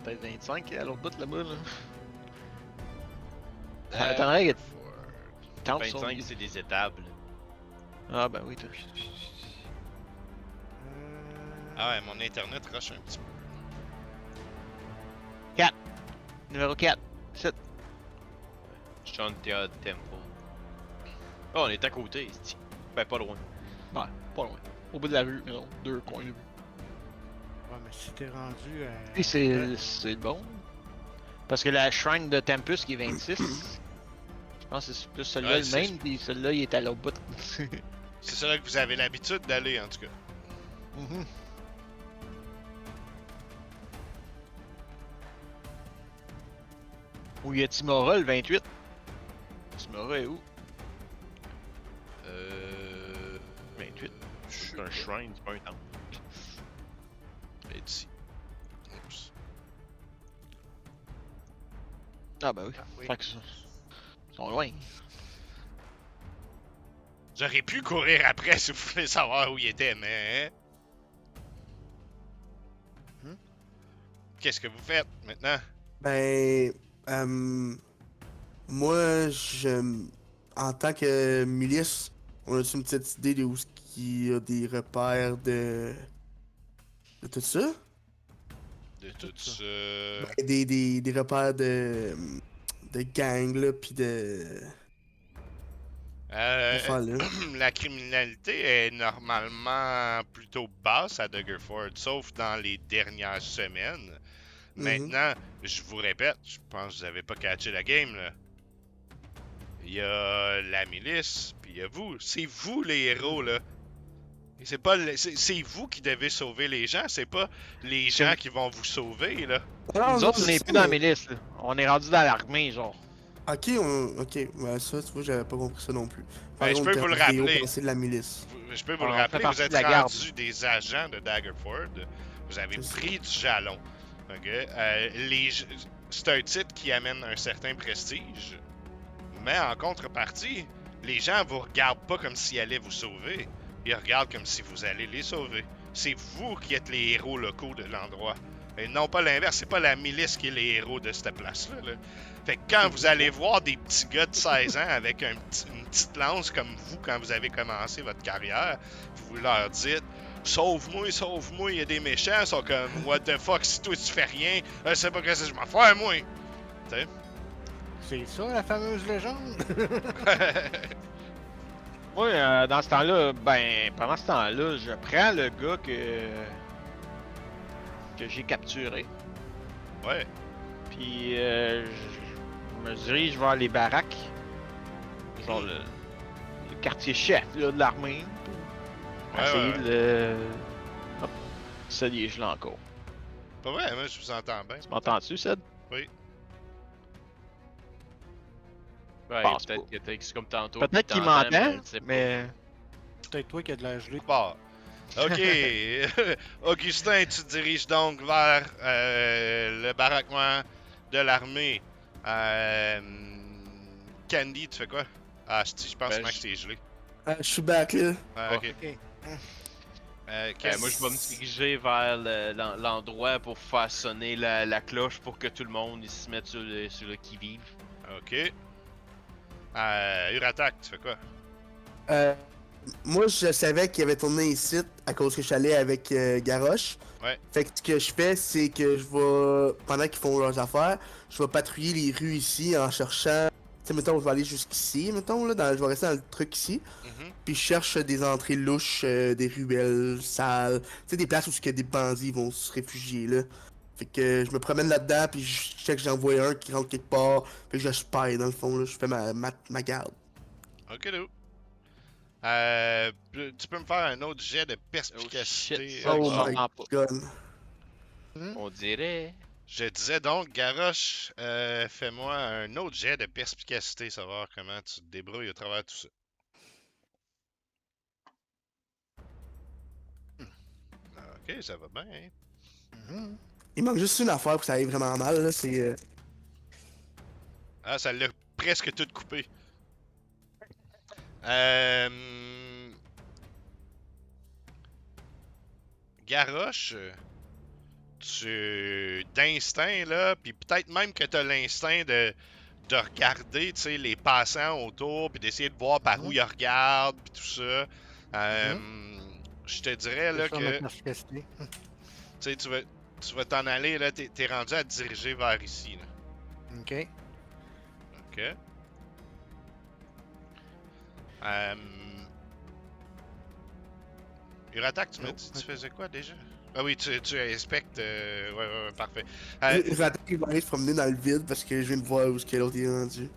Speaker 3: peut-être 25 à l'autre bout là-bas. Là.
Speaker 1: Daggerford.
Speaker 3: Attendez, Temple
Speaker 4: 25, c'est des étables.
Speaker 3: Ah ben oui, t'as.
Speaker 1: Ah ouais, mon internet rush un petit peu.
Speaker 3: Numéro 4. 7.
Speaker 4: Shantia Temple. Oh, on est à côté, c'est ben pas loin.
Speaker 3: Ouais, pas loin. Au bout de la rue, non, 2 coins de rue.
Speaker 2: Ouais, mais si t'es rendu à.
Speaker 3: Et c'est bon. Parce que la shrine de Tempus qui est 26, je pense que c'est plus celui-là
Speaker 1: Ouais,
Speaker 3: le
Speaker 1: c'est-
Speaker 3: même, puis celui-là il est à l'autre bout.
Speaker 1: C'est ça là que vous avez l'habitude d'aller en tout cas.
Speaker 3: Mhm. Où y a Timora le 28? Timora est où? 28.
Speaker 4: C'est un shrine, c'est pas un temple.
Speaker 1: Ici. Oups.
Speaker 3: Ah ben oui.
Speaker 2: Oui.
Speaker 3: Fait que ils sont loin.
Speaker 1: J'aurais pu courir après si vous voulez savoir où il était, mais.
Speaker 2: Hmm?
Speaker 1: Qu'est-ce que vous faites maintenant?
Speaker 5: Ben, moi, en tant que milice, on a une petite idée de où est-ce qu'il y a des repères de tout ça?
Speaker 1: De tout
Speaker 2: ça.
Speaker 1: ça.
Speaker 5: Ben, des repères de gang, là, pis de affaires, là.
Speaker 1: La criminalité est normalement plutôt basse à Daggerford, sauf dans les dernières semaines. Maintenant, je vous répète, je pense que vous avez pas catché la game, là. Il y a la milice, puis il y a vous. C'est vous les héros, là. Et c'est pas c'est vous qui devez sauver les gens, c'est pas les gens qui vont vous sauver, là.
Speaker 5: Ah,
Speaker 3: Nous
Speaker 5: non,
Speaker 3: autres, on
Speaker 5: je
Speaker 3: est
Speaker 5: sais,
Speaker 3: plus dans la
Speaker 5: mais-
Speaker 3: milice, là. On est rendu dans l'armée, genre.
Speaker 5: Ok, ouais, ça, tu vois, j'avais pas compris ça non plus.
Speaker 1: Ben, je peux vous le rappeler.
Speaker 5: C'est de la milice.
Speaker 1: Je peux vous le
Speaker 3: On fait
Speaker 1: rappeler,
Speaker 3: partie
Speaker 1: vous êtes
Speaker 3: de la garde.
Speaker 1: rendus des agents de Daggerford. Vous avez
Speaker 5: C'est ça.
Speaker 1: pris du jalon. Ok? C'est un titre qui amène un certain prestige. Mais en contrepartie, les gens vous regardent pas comme s'ils allaient vous sauver. Ils regardent comme si vous allez les sauver. C'est vous qui êtes les héros locaux de l'endroit. Et non pas l'inverse, c'est pas la milice qui est les héros de cette place-là. Là. Fait que quand vous allez voir des petits gars de 16 ans avec une petite lance comme vous quand vous avez commencé votre carrière, vous leur dites sauve-moi, sauve-moi, il y a des méchants, ils sont comme what the fuck, si toi tu fais rien, je sais pas ce que je m'en fais moi. T'sais?
Speaker 2: C'est ça la fameuse légende?
Speaker 3: Moi, dans ce temps-là, ben, pendant ce temps-là, je prends le gars que j'ai capturé.
Speaker 1: Ouais.
Speaker 3: Puis, je me dirige vers les baraques. Genre le quartier chef là, de l'armée. Pour
Speaker 1: Ouais,
Speaker 3: essayer
Speaker 1: ouais.
Speaker 3: de le. Hop, ça liège là encore.
Speaker 1: Pas vrai, moi je vous entends bien.
Speaker 3: Tu m'entends-tu, Ced?
Speaker 4: Ouais,
Speaker 3: pense
Speaker 4: peut-être que c'est comme tantôt.
Speaker 3: Peut-être qu'il
Speaker 4: t'entend,
Speaker 3: m'entend,
Speaker 4: je sais pas.
Speaker 3: mais.
Speaker 2: Peut-être toi qui as de la gelée.
Speaker 1: Bon. Ok. Augustin, tu te diriges donc vers le baraquement de l'armée. Candy, tu fais quoi? Ah, je pense
Speaker 4: Ben,
Speaker 1: que t'es gelé.
Speaker 5: Ah, je suis back, là.
Speaker 1: Ah, ok.
Speaker 2: Ok.
Speaker 4: Moi, je vais me diriger vers l'endroit pour faire sonner la cloche pour que tout le monde il se mette sur le qui-vive.
Speaker 1: Ok. Uratak, tu fais quoi?
Speaker 5: Moi, je savais qu'il avait tourné ici à cause que je suis allé avec Garrosh.
Speaker 1: Ouais.
Speaker 5: Fait que ce que je fais, c'est que je vais, pendant qu'ils font leurs affaires, je vais patrouiller les rues ici en cherchant. Tu sais, mettons, je vais aller jusqu'ici, mettons, là, je vais rester dans le truc ici.
Speaker 1: Mhm.
Speaker 5: Puis je cherche des entrées louches, des ruelles, salles. Tu sais, des places où que des bandits vont se réfugier, là. Fait que je me promène là-dedans, puis je check, j'en vois un qui rentre quelque part. Fait que je spy, dans le fond, là. Je fais ma garde.
Speaker 1: Ok, là. Tu peux me faire un autre jet de perspicacité.
Speaker 4: shit.
Speaker 5: Oh
Speaker 3: ça,
Speaker 5: my
Speaker 3: vraiment pas.
Speaker 5: god.
Speaker 4: On dirait.
Speaker 1: Je disais donc, Garrosh, fais-moi un autre jet de perspicacité, savoir comment tu te débrouilles à travers tout ça. Ok, ça va bien. Hein?
Speaker 2: Mhm.
Speaker 5: Il manque juste une affaire pour que ça aille vraiment mal, là, c'est...
Speaker 1: Ah, ça l'a presque tout coupé. Euh... Garrosh, d'instinct, là, puis peut-être même que t'as l'instinct de regarder, tu sais, les passants autour, puis d'essayer de voir par où ils regardent, puis tout ça. Je te dirais,
Speaker 2: Je
Speaker 1: là,
Speaker 2: vais faire ma
Speaker 1: que, tu
Speaker 2: perspicacité.
Speaker 1: sais, tu vas t'en aller, là, t'es rendu à te diriger vers ici, là.
Speaker 2: Ok.
Speaker 1: OK? Euh... Uratak, tu m'as
Speaker 2: Oh,
Speaker 1: dit, tu
Speaker 2: ok.
Speaker 1: faisais quoi, déjà? Ah oui, tu inspectes, ouais, parfait.
Speaker 5: J'attends qu'il va aller se promener dans le vide parce que je viens de voir où est-ce que l'autre est rendu.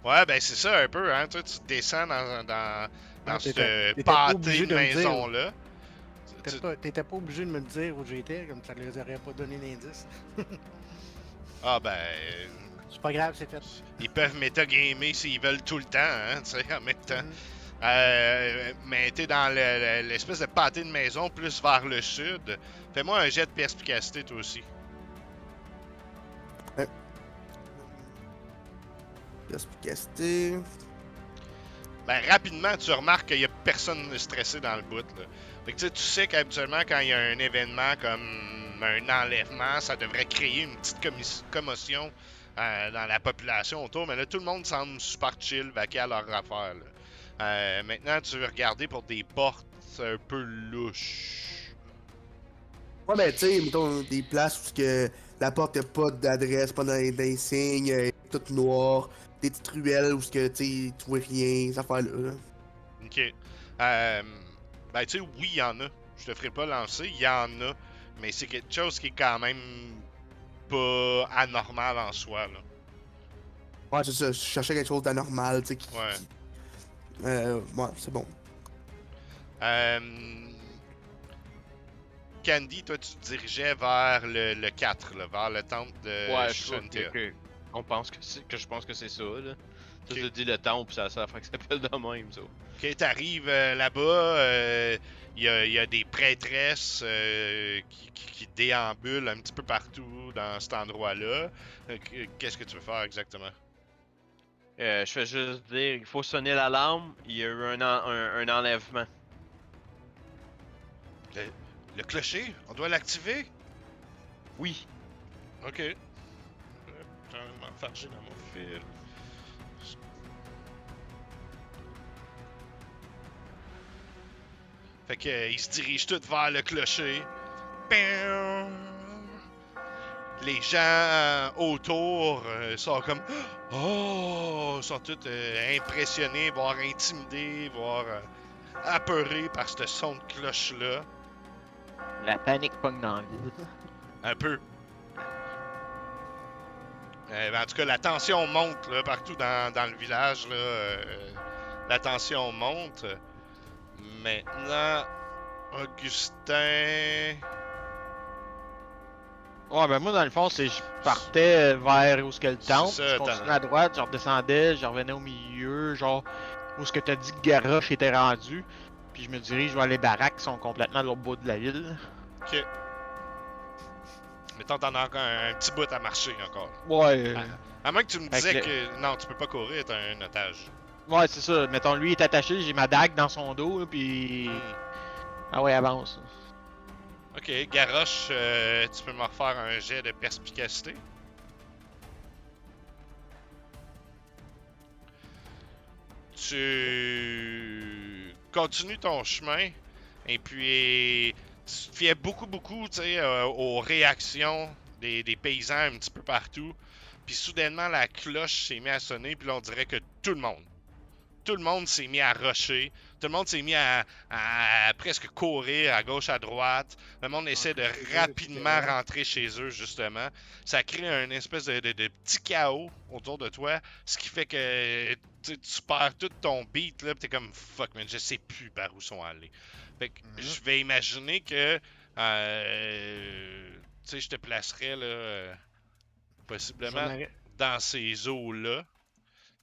Speaker 1: Ouais, ben c'est ça un peu, hein. Toi, tu descends dans
Speaker 2: Ah,
Speaker 1: ce
Speaker 2: t'étais pas
Speaker 1: pâté
Speaker 2: obligé
Speaker 1: de
Speaker 2: de me dire.
Speaker 1: maison-là.
Speaker 2: T'étais pas obligé de me le dire où j'étais, comme ça les aurait pas donné d'indice.
Speaker 1: Ah ben,
Speaker 2: C'est pas grave, c'est fait.
Speaker 1: ils peuvent metagamer s'ils veulent tout le temps, hein, tu sais, en même temps.
Speaker 2: Mhm.
Speaker 1: Mais t'es dans l'espèce de pâté de maison plus vers le sud. Fais-moi un jet de perspicacité, toi aussi.
Speaker 5: Perspicacité.
Speaker 1: Ben, rapidement, tu remarques qu'il y a personne de stressé dans le bout, là. Fait que tu sais qu'habituellement, quand il y a un événement comme un enlèvement, ça devrait créer une petite commotion dans la population autour. Mais là, tout le monde semble super chill, vaquer à leur affaire, là. Maintenant, tu veux regarder pour des portes un peu louches.
Speaker 5: Ouais, ben, tu sais, mettons des places où que la porte n'a pas d'adresse, pas d'insigne, toute noire, des petites ruelles où ce que, tu sais, tu vois rien, ces affaires-là. Là.
Speaker 1: OK. Ben, tu sais, oui, il y en a. Je te ferai pas lancer, il y en a. Mais c'est quelque chose qui est quand même pas anormal en soi, là.
Speaker 5: Ouais, c'est ça, je cherchais quelque chose d'anormal, tu sais,
Speaker 1: Ouais.
Speaker 5: ouais, c'est bon.
Speaker 1: Candy, toi, tu te dirigeais vers le 4, là, vers le temple de
Speaker 4: Ouais, je crois
Speaker 1: Shantia.
Speaker 4: on pense que je pense que c'est ça, là. Ça,
Speaker 1: Ok.
Speaker 4: je dis le temple, ça fait que ça s'appelle de même, ça.
Speaker 1: Ok, t'arrives là-bas, il y a des prêtresses qui déambulent un petit peu partout dans cet endroit-là. Qu'est-ce que tu veux faire exactement?
Speaker 4: Je fais juste dire, il faut sonner l'alarme, il y a eu un enlèvement.
Speaker 1: Le clocher? On doit l'activer?
Speaker 4: Oui.
Speaker 1: Ok. Je vais m'enfarger dans mon fil. Fait que ils se dirigent tous vers le clocher. Pium! Les gens autour sont comme oh, sont tous impressionnés, voire intimidés, voire apeurés par ce son de cloche là,
Speaker 3: La panique pogne dans le vide.
Speaker 1: un peu. En tout cas, la tension monte là, partout dans le village là. La tension monte. Maintenant, Augustin.
Speaker 3: Ouais, ben moi, dans le fond, c'est je partais vers où ce que le
Speaker 1: C'est
Speaker 3: temple,
Speaker 1: ça,
Speaker 3: je
Speaker 1: t'en-
Speaker 3: continuais à droite, je redescendais, je revenais au milieu, genre où ce que t'as dit que Garrosh était rendu, puis je me dirige vers les baraques qui sont complètement à l'autre bout de la ville.
Speaker 1: Ok. Mettons, t'en as encore un petit bout à marcher encore.
Speaker 3: Ouais,
Speaker 1: À moins que tu me
Speaker 3: Fait
Speaker 1: disais
Speaker 3: que
Speaker 1: que non, tu peux pas courir, t'as un otage.
Speaker 3: ouais, c'est ça. Mettons, lui il est attaché, j'ai ma dague dans son dos, là, puis ah ouais, avance.
Speaker 1: Ok, Garrosh, tu peux me refaire un jet de perspicacité. Tu continues ton chemin et puis tu te fiais beaucoup, tu sais, aux réactions des paysans un petit peu partout. Puis soudainement, la cloche s'est mise à sonner, puis là, on dirait que tout le monde s'est mis à rusher. Tout le monde s'est mis à presque courir à gauche, à droite. Le monde essaie de rapidement rentrer chez eux, justement. Ça crée un espèce de petit chaos autour de toi, ce qui fait que tu perds tout ton beat, là, pis t'es comme fuck, man, je sais plus par où sont allés. Fait que je vais imaginer que, tu sais, je te placerais, là,
Speaker 2: Je vais
Speaker 1: possiblement
Speaker 2: m'arrêter-
Speaker 1: dans ces eaux-là.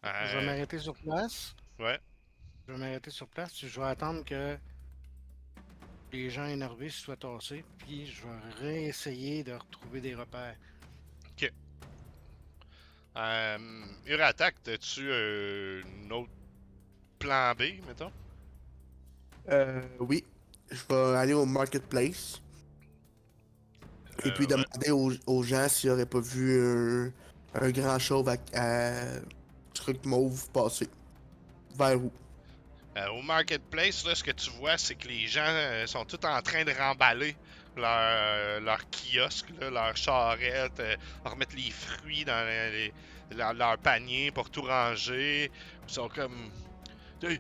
Speaker 2: je vais m'arrêter sur place.
Speaker 1: Ouais.
Speaker 2: Je vais m'arrêter sur place. Je vais attendre que les gens énervés se soient tassés, puis je vais réessayer de retrouver des repères.
Speaker 1: Uratak, as-tu un autre plan B, mettons?
Speaker 5: Oui. Je vais aller au marketplace. Et puis
Speaker 1: Ouais.
Speaker 5: demander aux gens s'ils auraient pas vu un grand chauve à truc mauve passer. Vers où?
Speaker 1: Au marketplace, là, ce que tu vois, c'est que les gens sont tous en train de remballer leur kiosque, là, leur charrette, remettre les fruits dans leur panier pour tout ranger. Ils sont comme... Mais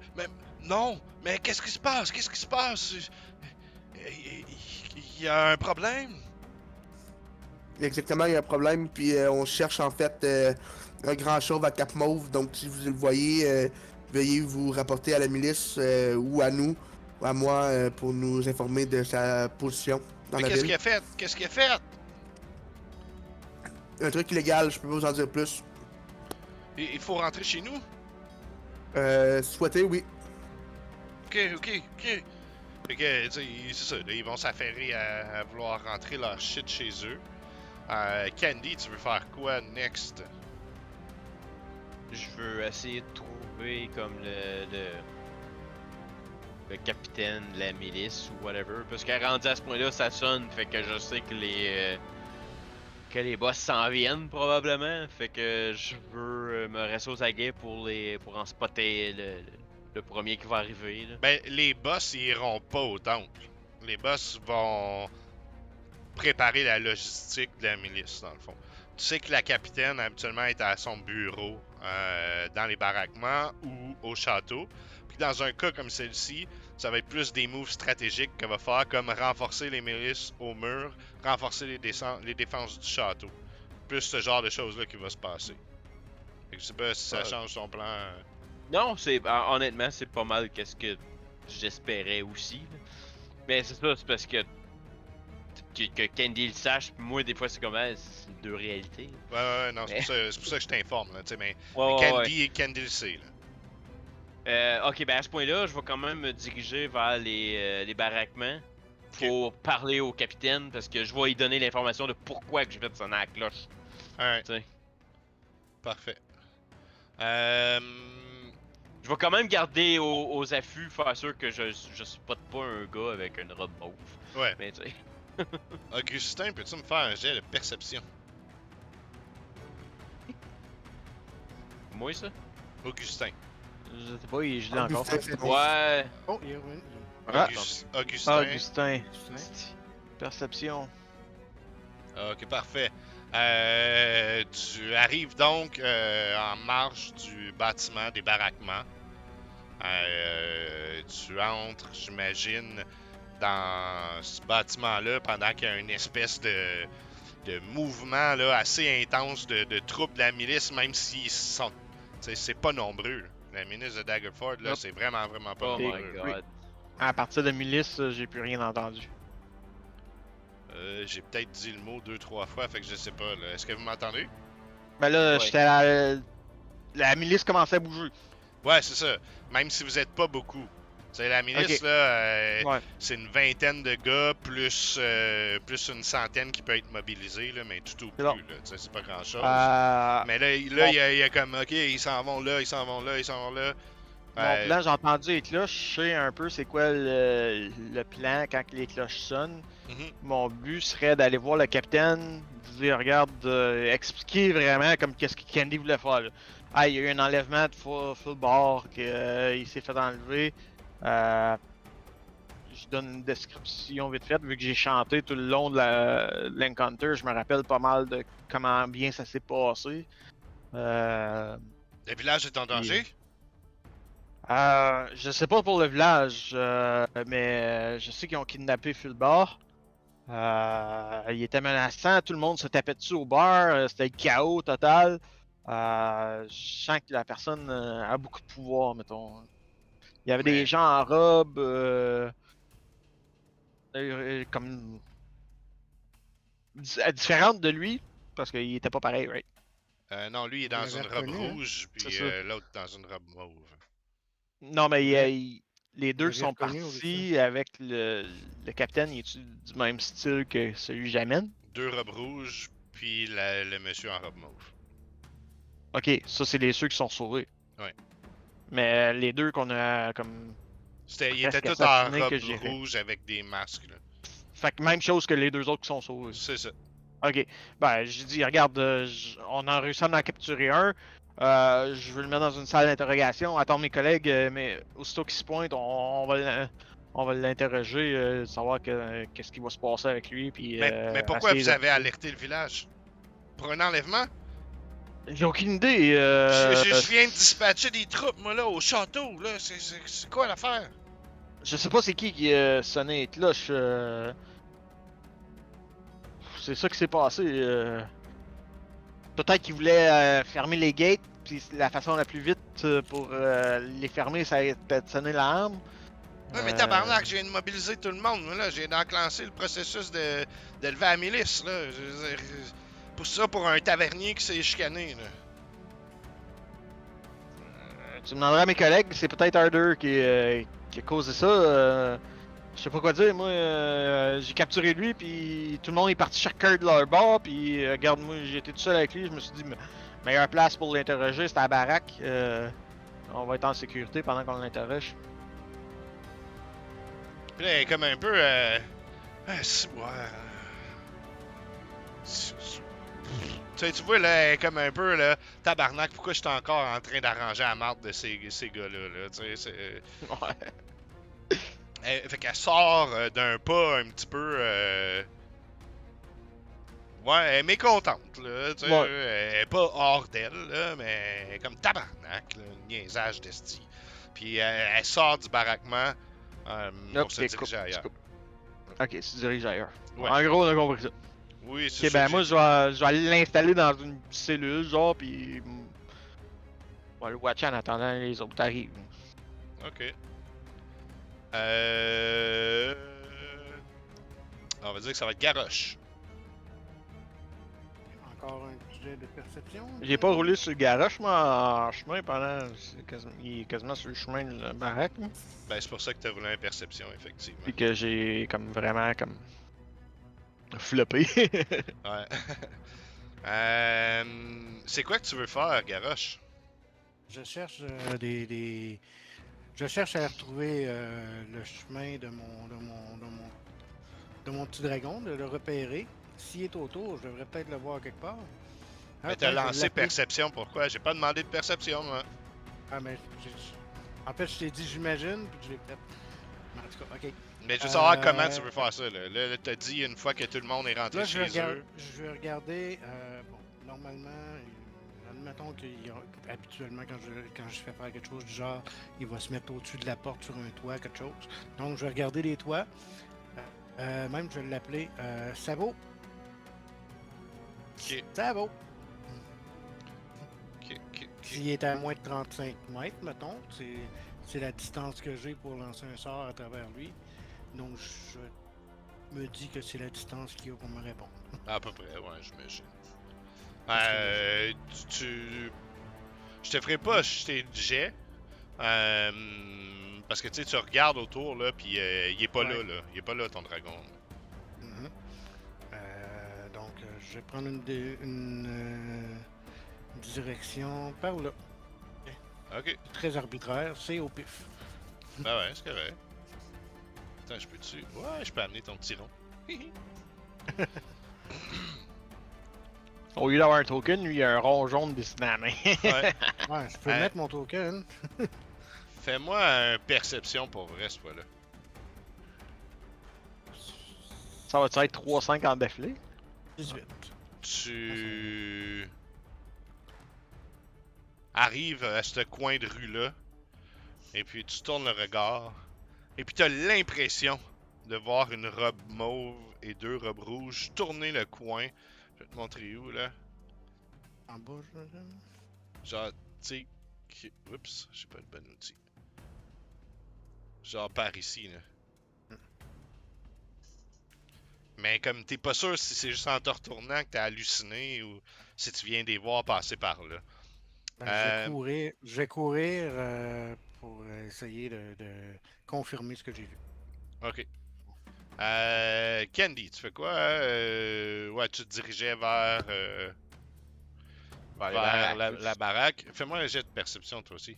Speaker 1: non! Mais qu'est-ce qui se passe? Qu'est-ce qui se passe? Il y a un problème?
Speaker 5: Exactement, il y a un problème. Puis on cherche en fait un grand chauve à cap mauve. Donc si vous le voyez, veuillez vous rapporter à la milice ou à nous, ou à moi, pour nous informer de sa position dans
Speaker 1: Mais
Speaker 5: la
Speaker 1: qu'est-ce
Speaker 5: ville.
Speaker 1: qu'il a fait? Qu'est-ce qu'il a fait?
Speaker 5: Un truc illégal, je peux pas vous en dire plus.
Speaker 1: Il faut rentrer chez nous?
Speaker 5: Souhaitez, oui.
Speaker 1: Ok. Fait que, tu sais, c'est ça, là, ils vont s'affairer à vouloir rentrer leur shit chez eux. Candy, tu veux faire quoi next?
Speaker 4: Je veux essayer de trouver comme le capitaine de la milice ou whatever. Parce qu'à rendu à ce point-là, ça sonne. Fait que je sais que les boss s'en viennent probablement. Fait que je veux me rester aux aguets pour en spotter le premier qui va arriver. Là.
Speaker 1: Ben, les boss, ils iront pas au temple. Les boss vont préparer la logistique de la milice, dans le fond. Tu sais que la capitaine, habituellement, est à son bureau, dans les baraquements ou au château. Puis dans un cas comme celle-ci, ça va être plus des moves stratégiques qu'elle va faire, comme renforcer les milices au mur, renforcer les défenses du château. Plus ce genre de choses-là qui va se passer. Fait que je sais pas si ça change son plan.
Speaker 4: Non, honnêtement, c'est pas mal qu'est-ce que j'espérais aussi. Là. Mais c'est ça, c'est parce que Candy le sache, puis moi des fois c'est comme c'est deux réalités.
Speaker 1: Ouais, non, c'est pour ça que je t'informe, là, tu sais, mais
Speaker 4: Ouais.
Speaker 1: Candy le sait, là.
Speaker 4: Ok, ben à ce point-là, je vais quand même me diriger vers les baraquements pour parler au capitaine parce que je vais lui donner l'information de pourquoi que j'ai fait sonner à la cloche.
Speaker 1: Alright.
Speaker 4: Tu sais.
Speaker 1: Parfait.
Speaker 4: Je vais quand même garder aux affûts, faire sûr que je spotte pas un gars avec une robe mauve.
Speaker 1: Ouais.
Speaker 4: Mais tu sais.
Speaker 1: Augustin, peux-tu me faire un jet de perception?
Speaker 4: Moi ça?
Speaker 1: Augustin.
Speaker 3: Je sais pas, il est gelé encore.
Speaker 5: Augustin, c'est bon.
Speaker 4: Ouais.
Speaker 2: Oh, il est revenu.
Speaker 3: Ah.
Speaker 1: Augustin.
Speaker 3: Augustin.
Speaker 2: Augustin.
Speaker 3: Perception.
Speaker 1: Ok, parfait. Tu arrives donc en marche du bâtiment des baraquements. Tu entres, j'imagine, dans ce bâtiment-là pendant qu'il y a une espèce de mouvement là, assez intense de troupes de la milice, même s'ils sont. C'est pas nombreux. Là. La milice de Daggerford, là,
Speaker 3: Nope.
Speaker 1: c'est vraiment pas
Speaker 4: Oh my
Speaker 1: nombreux.
Speaker 4: god.
Speaker 3: À partir de milice, j'ai plus rien entendu.
Speaker 1: J'ai peut-être dit le mot 2-3 fois, fait que je sais pas. Là. Est-ce que vous m'entendez?
Speaker 3: Ben là,
Speaker 4: Ouais.
Speaker 3: j'étais à la milice commençait à bouger.
Speaker 1: Ouais, c'est ça. Même si vous êtes pas beaucoup. C'est la milice,
Speaker 3: Ok.
Speaker 1: là,
Speaker 3: Ouais.
Speaker 1: c'est une vingtaine de gars, plus une centaine qui peut être mobilisée, là, mais tout au plus,
Speaker 3: bon.
Speaker 1: là. Tu sais, c'est pas grand-chose. Mais là,
Speaker 3: bon.
Speaker 1: il y a comme, ok, ils s'en vont là, ils s'en vont là, ils s'en vont là.
Speaker 3: Mon plan, j'ai entendu les cloches, je sais un peu c'est quoi le plan quand les cloches sonnent.
Speaker 1: Mhm.
Speaker 3: Mon but serait d'aller voir le capitaine, dire regarde, expliquer vraiment comme qu'est-ce que Candy voulait faire. Là. Ah, il y a eu un enlèvement de full bar, qu'il s'est fait enlever. Je donne une description vite faite, vu que j'ai chanté tout le long de l'encounter, je me rappelle pas mal de comment bien ça s'est passé.
Speaker 1: Le village est en danger?
Speaker 3: Je sais pas pour le village, mais je sais qu'ils ont kidnappé Fulbar. Il était menaçant, tout le monde se tapait dessus au bar, c'était le chaos total. Je sens que la personne a beaucoup de pouvoir, mettons. Il y avait
Speaker 1: Mais-
Speaker 3: des gens en robe, comme différentes de lui, parce qu'il était pas pareil, right?
Speaker 1: Non, lui, il est dans
Speaker 2: Vous
Speaker 1: une
Speaker 2: l'avez
Speaker 1: robe
Speaker 2: reconnu, hein?
Speaker 1: rouge, puis
Speaker 3: C'est ça.
Speaker 1: l'autre dans une robe mauve.
Speaker 3: Non, mais
Speaker 2: Ouais.
Speaker 3: les deux
Speaker 2: Vous
Speaker 3: qui
Speaker 2: l'avez
Speaker 3: sont
Speaker 2: reconnu,
Speaker 3: partis avec le capitaine, il est du même style que celui que j'amène?
Speaker 1: 2 robes rouges, puis le monsieur en robe mauve.
Speaker 3: Ok, ça c'est les ceux qui sont sauvés.
Speaker 1: Ouais.
Speaker 3: Mais les deux qu'on a comme.
Speaker 1: Ils étaient
Speaker 3: Presque
Speaker 1: tous en
Speaker 3: assassiné que
Speaker 1: robe
Speaker 3: j'ai fait.
Speaker 1: rouge avec des masques, là.
Speaker 3: Fait que même chose que les deux autres qui sont sauvés.
Speaker 1: C'est ça.
Speaker 3: Ok. Ben, j'ai dit, regarde, on a réussi à en capturer un. Je veux le mettre dans une salle d'interrogation. Attends mes collègues, mais aussitôt qu'il se pointe, on va l'interroger, savoir qu'est-ce qui va se passer avec lui. Puis,
Speaker 1: Mais pourquoi
Speaker 3: essayer
Speaker 1: vous
Speaker 3: de-
Speaker 1: avez alerté le village? Pour un enlèvement?
Speaker 3: J'ai aucune idée.
Speaker 1: Je viens de dispatcher des troupes, moi, là, au château, là. C'est quoi l'affaire?
Speaker 3: Je sais pas c'est qui a sonné les cloches. C'est ça qui s'est passé. Peut-être qu'il voulait fermer les gates, puis la façon la plus vite pour les fermer, ça a été de sonner l'arme.
Speaker 1: Ouais, mais tabarnak, je viens de mobiliser tout le monde, moi, là. J'ai enclenché le processus de lever la milice, là. Je veux dire, pour ça, pour un tavernier qui s'est chicané, là.
Speaker 3: Tu demanderas à mes collègues, c'est peut-être Harder qui a causé ça. Je sais pas quoi dire, moi j'ai capturé lui, puis tout le monde est parti chacun de leur bord, puis regarde, moi j'étais tout seul avec lui, je me suis dit, meilleure place pour l'interroger, c'était à la baraque. On va être en sécurité pendant qu'on l'interroge.
Speaker 1: Puis là, elle est comme un peu, tu vois, là, elle est comme un peu, là, tabarnak, pourquoi je suis encore en train d'arranger la marde de ces gars-là, là, tu sais,
Speaker 3: Ouais.
Speaker 1: fait qu'elle sort d'un pas un petit peu, ouais, elle est mécontente, là, tu sais,
Speaker 3: Ouais.
Speaker 1: elle est pas hors d'elle, là, mais elle est comme tabarnak, là, niaisage d'esti. Puis elle sort du baraquement pour se diriger ailleurs.
Speaker 3: Ok, tu diriges ailleurs.
Speaker 1: Ouais.
Speaker 3: En gros, on a compris ça.
Speaker 1: Oui, c'est
Speaker 3: Ok,
Speaker 1: ça.
Speaker 3: ben
Speaker 1: que
Speaker 3: moi
Speaker 1: j'ai
Speaker 3: je vais aller l'installer dans une cellule, genre, pis. On va le watcher en attendant les autres arrivent.
Speaker 1: dit. Ok. On va dire que ça va être Garrosh.
Speaker 2: Encore un jet de perception.
Speaker 3: J'ai pas roulé sur le garage, moi, en chemin pendant. Il est quasiment sur le chemin de la baraque, là.
Speaker 1: Ben, c'est pour ça que t'as roulé une perception, effectivement.
Speaker 3: Puis que j'ai comme vraiment comme. Floppé.
Speaker 1: Ouais. C'est quoi que tu veux faire, Garrosh?
Speaker 2: Je cherche Je cherche à retrouver le chemin de mon petit dragon, de le repérer. S'il est autour, je devrais peut-être le voir quelque part.
Speaker 1: Mais
Speaker 2: Ah,
Speaker 1: t'as
Speaker 2: tiens, je vais
Speaker 1: lancé
Speaker 2: l'appeler.
Speaker 1: perception, pourquoi? J'ai pas demandé de perception, moi.
Speaker 2: Ah, mais en fait, je t'ai dit j'imagine, puis je l'ai fait. Mais en tout cas, ok.
Speaker 1: Mais je veux savoir comment tu veux faire ça, là. Là, t'as dit une fois que tout le monde est rentré
Speaker 2: Là,
Speaker 1: chez eux.
Speaker 2: je vais regarder. Bon, normalement, admettons habituellement, quand je fais faire quelque chose du genre, il va se mettre au-dessus de la porte sur un toit, quelque chose. Donc, je vais regarder les toits. Même, je vais l'appeler Savo.
Speaker 1: Ok,
Speaker 2: Savo.
Speaker 1: ok.
Speaker 2: S'il est à moins de 35 mètres, mettons, c'est la distance que j'ai pour lancer un sort à travers lui. Donc, je me dis que c'est la distance qu'il y a pour me répondre.
Speaker 1: À peu près, ouais, j'imagine.
Speaker 2: Parce
Speaker 1: Je te ferai pas jeter de jet. Parce que tu sais, tu regardes autour, là, pis il est pas
Speaker 2: Ouais.
Speaker 1: là. Il est pas là, ton dragon.
Speaker 2: Mhm. Donc, je vais prendre une direction par là.
Speaker 1: Ok.
Speaker 2: Très arbitraire, c'est au pif.
Speaker 1: Ben ouais, c'est correct. Attends, je peux-tu... Ouais, je peux amener ton petit rond.
Speaker 3: Au lieu d'avoir un token, lui, il a un rond jaune dessiné à la main.
Speaker 1: Ouais.
Speaker 2: Ouais, je peux
Speaker 1: Ouais.
Speaker 2: mettre mon token.
Speaker 1: Fais-moi un perception pour vrai, ce fois-là.
Speaker 3: Ça va-tu être 3-5 en défilé?
Speaker 2: 18.
Speaker 1: Tu... arrives à ce coin de rue-là, et puis tu tournes le regard, et puis t'as l'impression de voir une robe mauve et 2 robes rouges tourner le coin. Je vais te montrer où, là.
Speaker 2: En bas,
Speaker 1: Genre, tu sais... Oups, j'ai pas le bon outil. Genre par ici, là. Mais comme t'es pas sûr si c'est juste en te retournant que t'as halluciné ou si tu viens de les voir passer par là.
Speaker 2: Ben,
Speaker 1: Euh,
Speaker 2: je vais courir pour essayer de confirmer ce que j'ai vu.
Speaker 1: Ok. Candy, tu fais quoi? Ouais, tu te dirigeais
Speaker 4: Vers les
Speaker 1: vers
Speaker 4: baraques.
Speaker 1: la baraque. Fais-moi un jet de perception, toi aussi.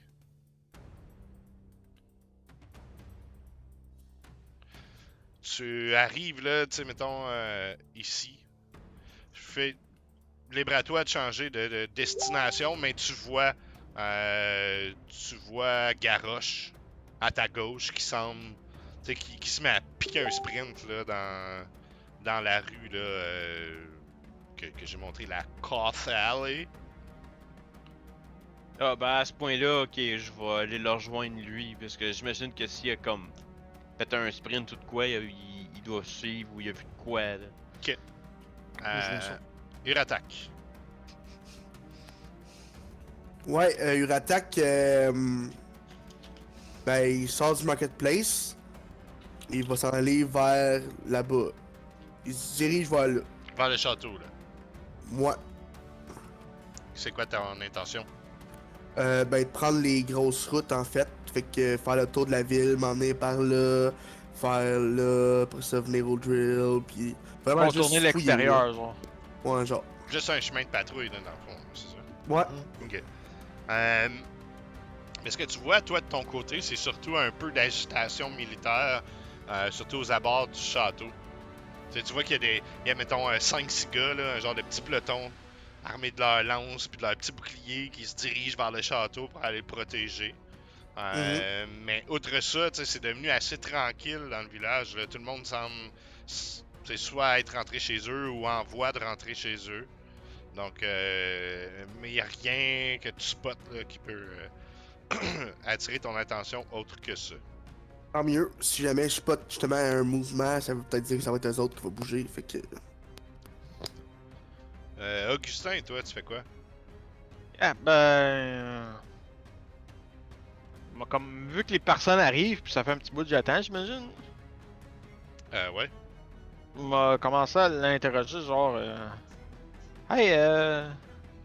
Speaker 1: Tu arrives là, tu sais, mettons, ici. Je fais libre à toi de changer de destination, mais tu vois Garrosh à ta gauche qui semble, tu sais, qui se met à piquer un sprint là dans la rue là que j'ai montré, la Coth Alley.
Speaker 4: Ah, ben à ce point-là, ok, je vais aller le rejoindre lui, parce que j'imagine que s'il a comme fait un sprint ou de quoi, il doit suivre ou il a vu de quoi, là.
Speaker 1: Ok.
Speaker 2: Je me sens.
Speaker 1: Uratak.
Speaker 5: Ouais, Uratak, ben, il sort du marketplace. Il va s'en aller vers là-bas. Il se dirige vers là.
Speaker 1: Vers le château là.
Speaker 5: Moi,
Speaker 1: C'est quoi ton intention?
Speaker 5: ben, de prendre les grosses routes en fait. Fait que faire le tour de la ville, m'emmener par là, faire là, après ça venir au drill, puis vraiment
Speaker 3: Contourner
Speaker 5: juste fouiller, là.
Speaker 3: l'extérieur, genre.
Speaker 5: Ouais, genre.
Speaker 1: Juste un chemin de patrouille là dans le fond, c'est ça.
Speaker 5: Ouais.
Speaker 1: Ok. Mais ce que tu vois, toi, de ton côté, c'est surtout un peu d'agitation militaire, surtout aux abords du château. Tu vois qu'il y a, mettons, 5-6 gars, là, un genre de petit peloton, armés de leurs lances puis de leurs petits boucliers, qui se dirigent vers le château pour aller le protéger. Mais outre ça, c'est devenu assez tranquille dans le village. Là. Tout le monde semble soit être rentré chez eux ou en voie de rentrer chez eux. Donc, mais il n'y a rien que tu spots là, qui peut attirer ton attention autre que ça.
Speaker 5: Tant mieux. Si jamais je spot justement un mouvement, ça veut peut-être dire que ça va être eux autres qui vont bouger. Fait que.
Speaker 1: Augustin, toi, tu fais quoi?
Speaker 3: Ah, ben. Comme vu que les personnes arrivent, puis ça fait un petit bout que j'attends, j'imagine.
Speaker 1: Ouais.
Speaker 3: On va commencer à l'interroger, genre. Hey,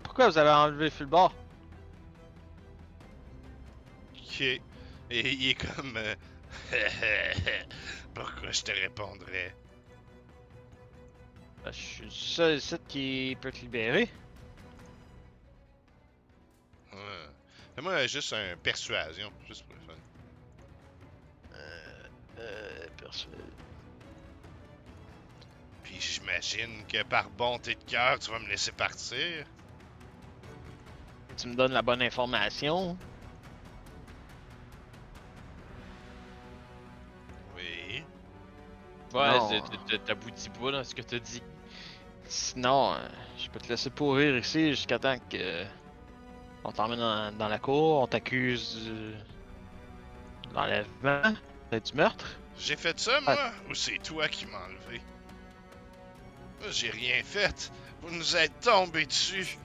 Speaker 3: pourquoi vous avez enlevé Fulbord?
Speaker 1: Ok. Et il est comme... Pourquoi je te répondrais?
Speaker 3: Ben, je suis le seul ici qui peut te libérer.
Speaker 1: Ouais. Fais-moi juste un persuasion, juste pour le fun.
Speaker 3: Persuade.
Speaker 1: Puis j'imagine que par bonté de cœur, tu vas me laisser partir.
Speaker 3: Tu me donnes la bonne information.
Speaker 1: Oui.
Speaker 4: Ouais,
Speaker 3: Non.
Speaker 4: t'aboutis pas dans ce que t'as dit.
Speaker 3: Sinon, je peux te laisser pourrir ici jusqu'à temps que on t'emmène dans la cour, on t'accuse d'enlèvement, peut-être du meurtre.
Speaker 1: J'ai fait ça, moi, ou c'est toi qui m'as enlevé? Moi, j'ai rien fait. Vous nous êtes tombés dessus.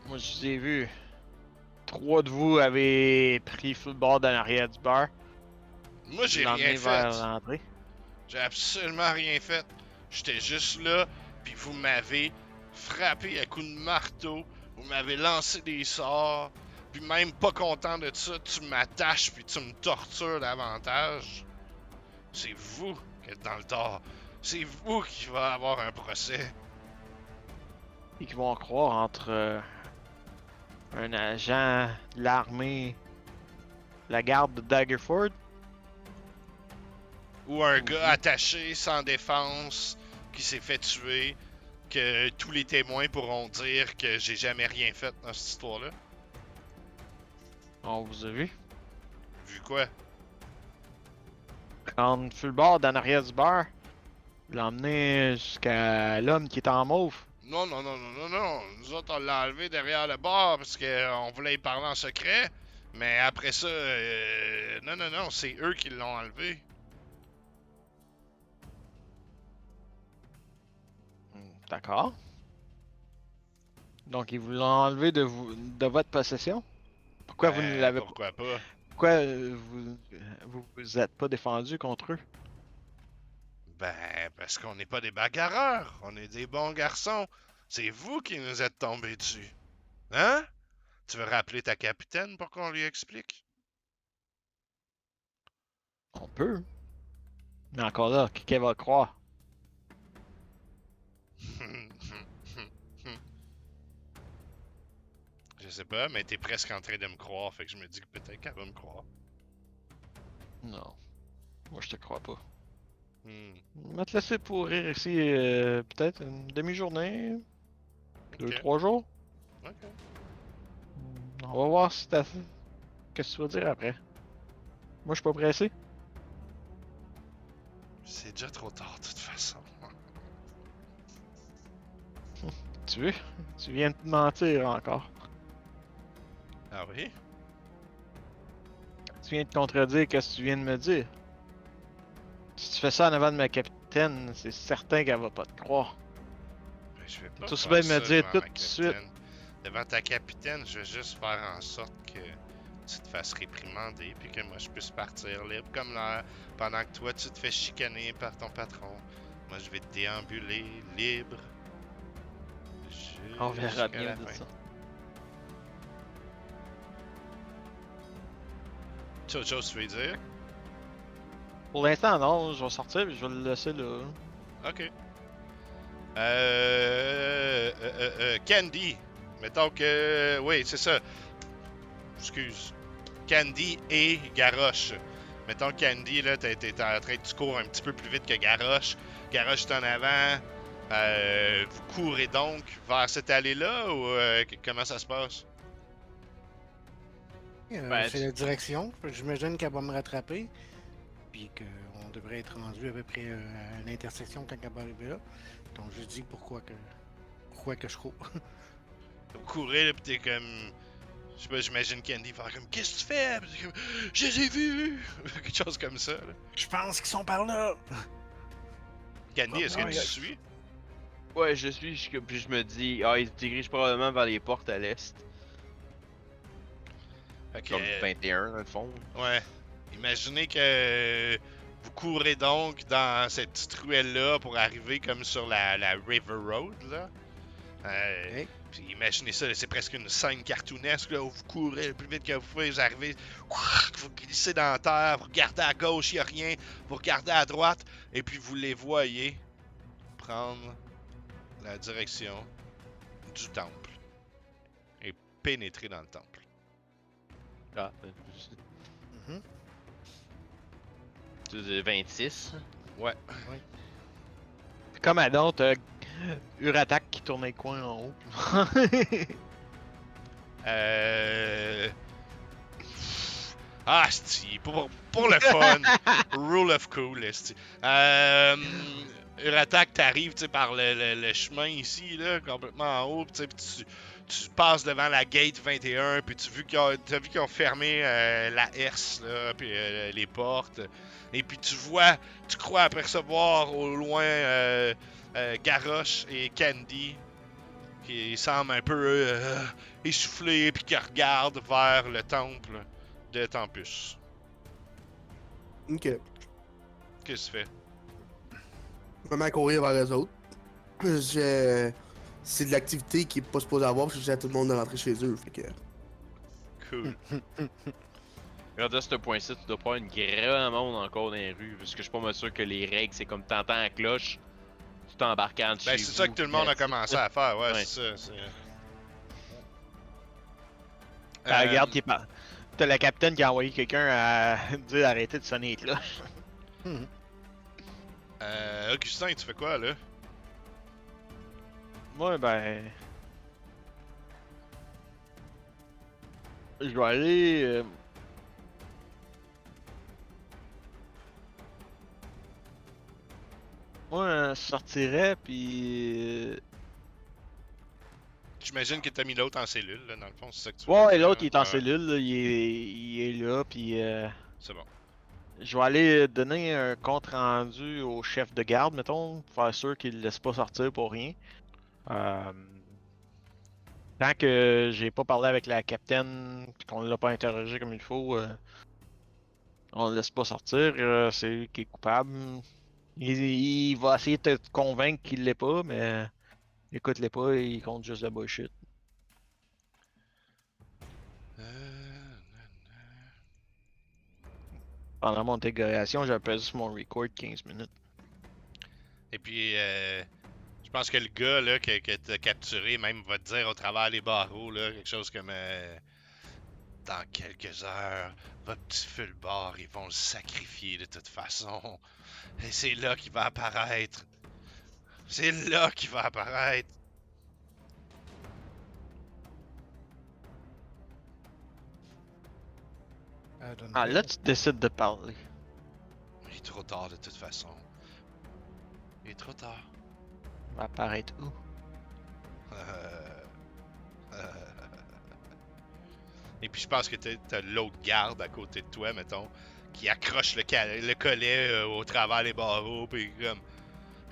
Speaker 3: Moi, je vous ai vu. 3 de vous avez pris full bord dans l'arrière du bar.
Speaker 1: Moi, j'ai
Speaker 3: l'emmené
Speaker 1: rien
Speaker 3: vers
Speaker 1: fait.
Speaker 3: l'entrée.
Speaker 1: J'ai absolument rien fait. J'étais juste là, puis vous m'avez frappé à coups de marteau. Vous m'avez lancé des sorts. Puis même pas content de ça, tu m'attaches puis tu me tortures davantage. C'est vous qui êtes dans le tort. C'est vous qui va avoir un procès.
Speaker 3: Et qui vont croire entre un agent de l'armée, la garde de Daggerford.
Speaker 1: Ou un gars attaché, sans défense, qui s'est fait tuer, que tous les témoins pourront dire que j'ai jamais rien fait dans cette histoire-là.
Speaker 3: On vous a vu.
Speaker 1: Vu quoi?
Speaker 3: Quand full bord dans l'arrière du bar, l'a emmené jusqu'à l'homme qui était en mauve.
Speaker 1: Non, non, non, non, non, non. Nous autres, on l'a enlevé derrière le bar parce qu'on voulait y parler en secret. Mais après ça, non, non, non, c'est eux qui l'ont enlevé.
Speaker 3: D'accord. Donc ils vous l'ont enlevé de votre possession. Pourquoi vous ne l'avez pas?
Speaker 1: Pourquoi pas?
Speaker 3: Pourquoi vous êtes pas défendu contre eux?
Speaker 1: Ben, parce qu'on n'est pas des bagarreurs. On est des bons garçons. C'est vous qui nous êtes tombés dessus. Hein? Tu veux rappeler ta capitaine pour qu'on lui explique?
Speaker 3: On peut. Mais encore là, qui va le croire?
Speaker 1: Je sais pas, mais t'es presque en train de me croire, fait que je me dis que peut-être qu'elle va me croire.
Speaker 3: Non. Moi, je te crois pas.
Speaker 1: Hmm,
Speaker 3: On va te laisser pourrir ici peut-être une demi-journée,
Speaker 1: ok,
Speaker 3: 2-3 jours.
Speaker 1: ok.
Speaker 3: On va voir si t'as... Qu'est-ce que tu vas dire après. Moi, je suis pas pressé.
Speaker 1: C'est déjà trop tard, de toute façon.
Speaker 3: Tu veux? Tu viens de te mentir encore.
Speaker 1: Ah oui?
Speaker 3: Tu viens de contredire qu'est-ce que tu viens de me dire. Si tu fais ça en avant de ma capitaine, c'est certain qu'elle va pas te croire.
Speaker 1: Ben, je vais pas
Speaker 3: Tout aussi
Speaker 1: faire
Speaker 3: bien de me
Speaker 1: ça
Speaker 3: dire
Speaker 1: devant
Speaker 3: tout
Speaker 1: ma
Speaker 3: de suite.
Speaker 1: capitaine. Devant ta capitaine, je vais juste faire en sorte que tu te fasses réprimander, puis que moi je puisse partir libre comme l'air, pendant que toi tu te fais chicaner par ton patron. Moi je vais déambuler libre.
Speaker 3: On verra
Speaker 1: jusqu'à
Speaker 3: bien
Speaker 1: la
Speaker 3: de
Speaker 1: fin.
Speaker 3: ça.
Speaker 1: Tu as autre chose que tu veux dire?
Speaker 3: Pour l'instant, non, je vais sortir et je vais le laisser là.
Speaker 1: Ok. Candy. Mettons que. Oui, c'est ça. Excuse. Candy et Garrosh. Mettons Candy, là, t'es en train de courir un petit peu plus vite que Garrosh. Garrosh est en avant. Vous courez donc vers cette allée-là ou comment ça se passe?
Speaker 4: Ben,
Speaker 2: C'est la direction. J'imagine qu'elle va me rattraper. Puis qu'on devrait être rendu à peu près à l'intersection quand elle va arriver là. Donc je dis pourquoi que je cours.
Speaker 1: Vous courez, là, pis t'es comme. Je sais pas, j'imagine Candy faire comme qu'est-ce que tu fais? Pis t'es comme, je les ai vus! Quelque chose comme ça, là.
Speaker 2: Je pense qu'ils sont par là.
Speaker 1: Candy, est-ce que
Speaker 2: Ouais.
Speaker 1: tu suis?
Speaker 4: Ouais, je suis, puis je me dis, ah, il se dirige probablement vers les portes à l'est.
Speaker 1: Fait que,
Speaker 4: Comme 21, dans le fond.
Speaker 1: ouais. Imaginez que vous courez donc dans cette petite ruelle-là pour arriver comme sur la River Road, là.
Speaker 2: Ok.
Speaker 1: Puis imaginez ça, là, c'est presque une scène cartoonesque, là, où vous courez le plus vite que vous pouvez, vous arrivez, vous glissez dans la terre, vous regardez à gauche, il n'y a rien, vous regardez à droite, et puis vous les voyez prendre la direction du temple et pénétrer dans le temple.
Speaker 4: Ah,
Speaker 2: Mhm.
Speaker 4: tu dis 26.
Speaker 1: Ouais.
Speaker 3: Comme à d'autres, Uratak qui tournait le coin en haut.
Speaker 1: Ah, c'ti, pour le fun, rule of cool, c'ti. Uratak, t'arrives, tu sais, par le chemin ici, là, complètement en haut, tu sais, puis tu passes devant la gate 21, puis t'as vu qu'ils ont fermé la herse, là, puis les portes, et puis tu crois apercevoir au loin Garrosh et Candy, qui semblent un peu essoufflés, puis qui regardent vers le temple de Tempus.
Speaker 5: Ok.
Speaker 1: Qu'est-ce que tu fais?
Speaker 5: Je me mets à courir vers les autres. C'est de l'activité qui est pas supposée avoir, parce que je dis à tout le monde de rentrer chez eux. Fait que.
Speaker 1: Cool.
Speaker 4: Regarde, à ce point-ci, tu dois pas avoir une grand monde encore dans les rues. Parce que je suis pas mal sûr que les règles, c'est comme t'entends la cloche, tu t'embarques en
Speaker 1: Ben, c'est ça que tout le monde a commencé à faire, ouais,
Speaker 4: Ouais.
Speaker 1: c'est ça.
Speaker 3: Regarde, t'as la capitaine qui a envoyé quelqu'un à dire d'arrêter de sonner les cloches.
Speaker 1: Augustin, tu fais quoi, là?
Speaker 3: Moi, ben. Je vais aller. Moi, je sortirais, puis.
Speaker 1: J'imagine que t'as mis l'autre en cellule, là, dans le fond, c'est ça que tu veux
Speaker 3: Ouais,
Speaker 1: dire,
Speaker 3: l'autre, il est en
Speaker 1: ouais.
Speaker 3: cellule, là, il est là, puis.
Speaker 1: C'est bon.
Speaker 3: Je vais aller donner un compte rendu au chef de garde, mettons, pour faire sûr qu'il ne laisse pas sortir pour rien. Tant que j'ai pas parlé avec la capitaine, pis qu'on l'a pas interrogé comme il faut, on le laisse pas sortir. C'est lui qui est coupable. Il va essayer de te convaincre qu'il l'est pas, mais Écoute-les pas, ils comptent juste de bullshit. Pendant mon intégration, j'ai appelé sur mon record 15 minutes.
Speaker 1: Et puis, je pense que le gars là, que t'as capturé même va te dire au travers les barreaux, là, quelque chose comme dans quelques heures, votre petit Fulbar, ils vont le sacrifier de toute façon. Et c'est là qu'il va apparaître. C'est là qu'il va apparaître.
Speaker 3: Ah, là, tu décides de parler.
Speaker 1: Il est trop tard de toute façon. Il est trop tard.
Speaker 3: Il va apparaître où?
Speaker 1: Et puis je pense que t'as l'autre garde à côté de toi, mettons, qui accroche le collet au travers les barreaux, puis comme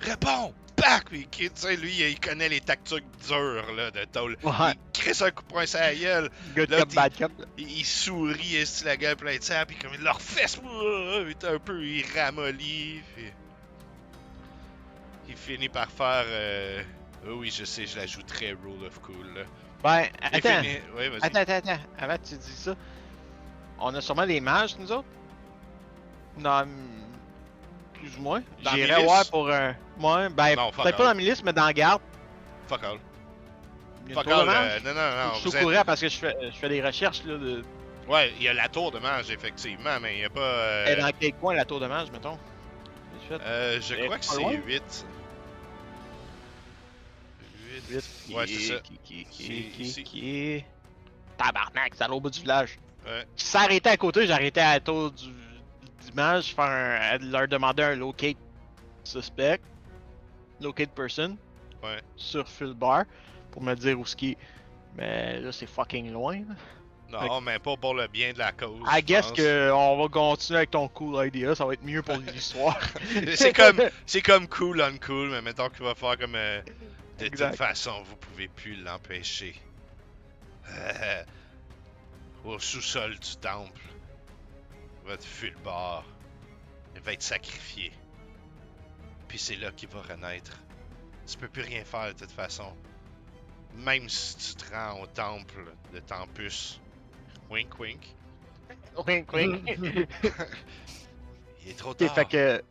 Speaker 1: réponds! Back! Puis tu sais, lui, il connaît les tactiques dures là, de Toll.
Speaker 3: Ouais.
Speaker 1: Il crisse un coup de poing sur la gueule,
Speaker 3: Good
Speaker 1: là,
Speaker 3: cop, bad cop.
Speaker 1: il sourit, est la gueule pleine de sang, puis comme il leur fesse, un peu, il ramollit, puis il finit par faire. Oh oui, je sais, je l'ajouterais Rule of Cool. Là.
Speaker 3: Ben,
Speaker 1: Il
Speaker 3: attends.
Speaker 1: finit- Ouais, vas-y.
Speaker 3: Attends. Avant que tu dis ça, on a sûrement les mages, nous autres? Non, plus ou moins.
Speaker 1: Dans
Speaker 3: J'irais
Speaker 1: milice?
Speaker 3: voir pour un. Ouais, ben,
Speaker 1: Non, fuck
Speaker 3: peut-être pas
Speaker 1: all.
Speaker 3: dans la milice, mais dans la garde.
Speaker 1: Fuck all.
Speaker 3: Il y a une
Speaker 1: Fuck
Speaker 3: tour de
Speaker 1: all.
Speaker 3: mage.
Speaker 1: Non,
Speaker 3: Je suis
Speaker 1: vous
Speaker 3: au
Speaker 1: êtes-
Speaker 3: courant parce que je fais des recherches, là, de.
Speaker 1: Ouais, il y a la tour de mage, effectivement, mais il y a pas.
Speaker 3: Elle est dans quel coin, la tour de mage, mettons? J'ai fait.
Speaker 1: Je
Speaker 3: Elle est
Speaker 1: crois que
Speaker 3: pas
Speaker 1: c'est
Speaker 3: loin?
Speaker 1: 8. 8. Ouais, c'est ça.
Speaker 3: Qui. Tabarnak, c'est à l'autre bout du village.
Speaker 1: Ouais.
Speaker 3: Qui s'arrêtait à côté, j'arrêtais à la tour d'image, leur demander un locate suspect, locate person,
Speaker 1: Ouais.
Speaker 3: sur full bar, pour me dire où ce qui est. Mais là, c'est fucking loin. Là.
Speaker 1: Non, mais pas pour le bien de la cause.
Speaker 3: I
Speaker 1: je
Speaker 3: guess
Speaker 1: pense.
Speaker 3: que on va continuer avec ton cool idea, ça va être mieux pour l'histoire.
Speaker 1: c'est comme cool on cool, mais mettons qu'il va faire comme. De
Speaker 3: Exact.
Speaker 1: toute façon, vous pouvez plus l'empêcher. Au sous-sol du temple, votre Fulbar, il va être sacrifié. Puis c'est là qu'il va renaître. Tu peux plus rien faire de toute façon. Même si tu te rends au temple de Tempus. Wink wink.
Speaker 3: Wink, wink.
Speaker 1: Il est trop
Speaker 3: Ok,
Speaker 1: tard.
Speaker 3: fait que.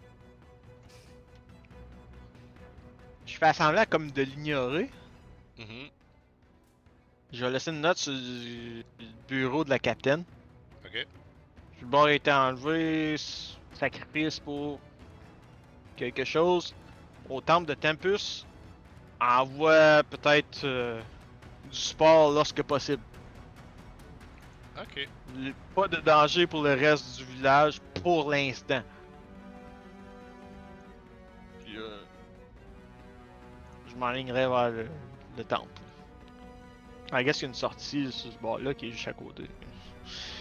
Speaker 3: Je fais semblant comme de l'ignorer.
Speaker 1: Mhm.
Speaker 3: Je vais laisser une note sur le bureau de la capitaine.
Speaker 1: Ok.
Speaker 3: Le bord a été enlevé, sacrifice pour quelque chose. Au temple de Tempus, envoie peut-être du support lorsque possible.
Speaker 1: Ok.
Speaker 3: Pas de danger pour le reste du village pour l'instant. Puis je m'enlignerai vers le temple. I guess qu'il y a une sortie sur ce bord-là qui est juste à côté.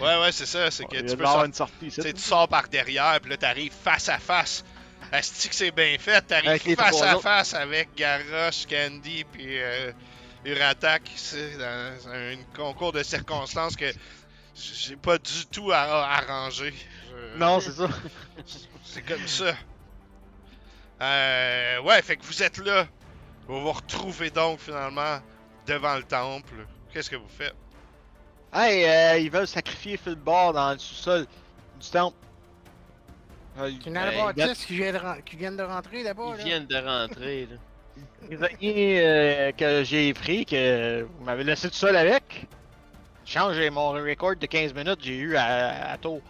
Speaker 1: Ouais, c'est ça. C'est que
Speaker 3: Il y a
Speaker 1: tu
Speaker 3: de
Speaker 1: peux
Speaker 3: l'air
Speaker 1: sortir.
Speaker 3: une sortie ici.
Speaker 1: Tu sais, tu sors par derrière, puis là, t'arrives face à face. Asti que c'est bien fait,
Speaker 3: Avec
Speaker 1: t'arrives
Speaker 3: les
Speaker 1: face
Speaker 3: trois
Speaker 1: à
Speaker 3: autres.
Speaker 1: face avec Garrosh, Candy, puis Uratak. C'est dans un concours de circonstances que j'ai pas du tout arrangé.
Speaker 3: Non, c'est ça.
Speaker 1: C'est comme ça. Ouais, fait que vous êtes là. Vous vous retrouvez donc finalement devant le temple. Qu'est-ce que vous faites?
Speaker 3: Hey, ils veulent sacrifier Philbard dans le sous-sol du temple.
Speaker 2: Tu n'en as pas 10 qui viennent de rentrer là-bas,
Speaker 4: Ils
Speaker 2: là?
Speaker 4: viennent de rentrer, là.
Speaker 3: prisonniers que j'ai pris, que vous m'avez laissé tout seul avec. Change mon record de 15 minutes, j'ai eu à tour.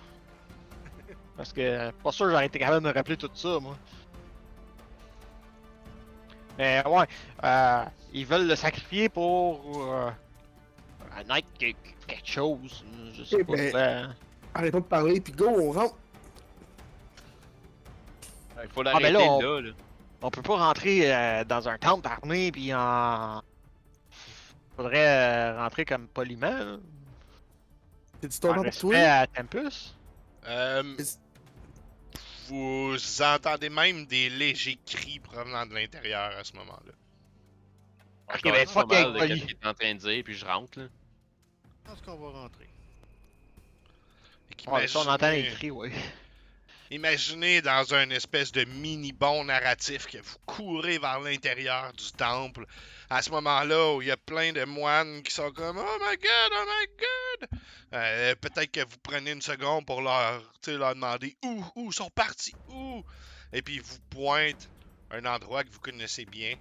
Speaker 3: Parce que pas sûr j'aurais été capable de me rappeler tout ça, moi. Mais ouais, ils veulent le sacrifier pour un être quelque chose. Je sais
Speaker 5: Eh
Speaker 3: pas
Speaker 5: ben,
Speaker 3: quoi.
Speaker 5: Arrête pas de parler, puis go, on rentre.
Speaker 4: Il faut
Speaker 3: ben
Speaker 4: l'arrêter
Speaker 3: là,
Speaker 4: là, là.
Speaker 3: On peut pas rentrer dans un temple armé puis en. Faudrait rentrer comme poliment. Là.
Speaker 5: C'est-tu ton
Speaker 3: En
Speaker 5: nom pour
Speaker 3: respect
Speaker 5: toi?
Speaker 3: à Tempus.
Speaker 1: Vous entendez même des légers cris provenant de l'intérieur à ce moment-là.
Speaker 3: Ok,
Speaker 4: Encore
Speaker 3: ben,
Speaker 4: une
Speaker 3: fuck
Speaker 4: fois
Speaker 3: avec
Speaker 4: mal de
Speaker 3: Polly.
Speaker 4: qu'est-ce qu'il est en train de dire, puis je rentre, là.
Speaker 2: Je pense qu'on va rentrer.
Speaker 1: Fait
Speaker 3: Ouais, ça, on entend les
Speaker 1: qu'imaginez-
Speaker 3: cris, ouais.
Speaker 1: Imaginez dans un espèce de mini-bon narratif que vous courez vers l'intérieur du temple. À ce moment-là, où il y a plein de moines qui sont comme Oh my god, oh my god! Peut-être que vous prenez une seconde pour leur demander où sont partis, où? Et puis ils vous pointent un endroit que vous connaissez bien,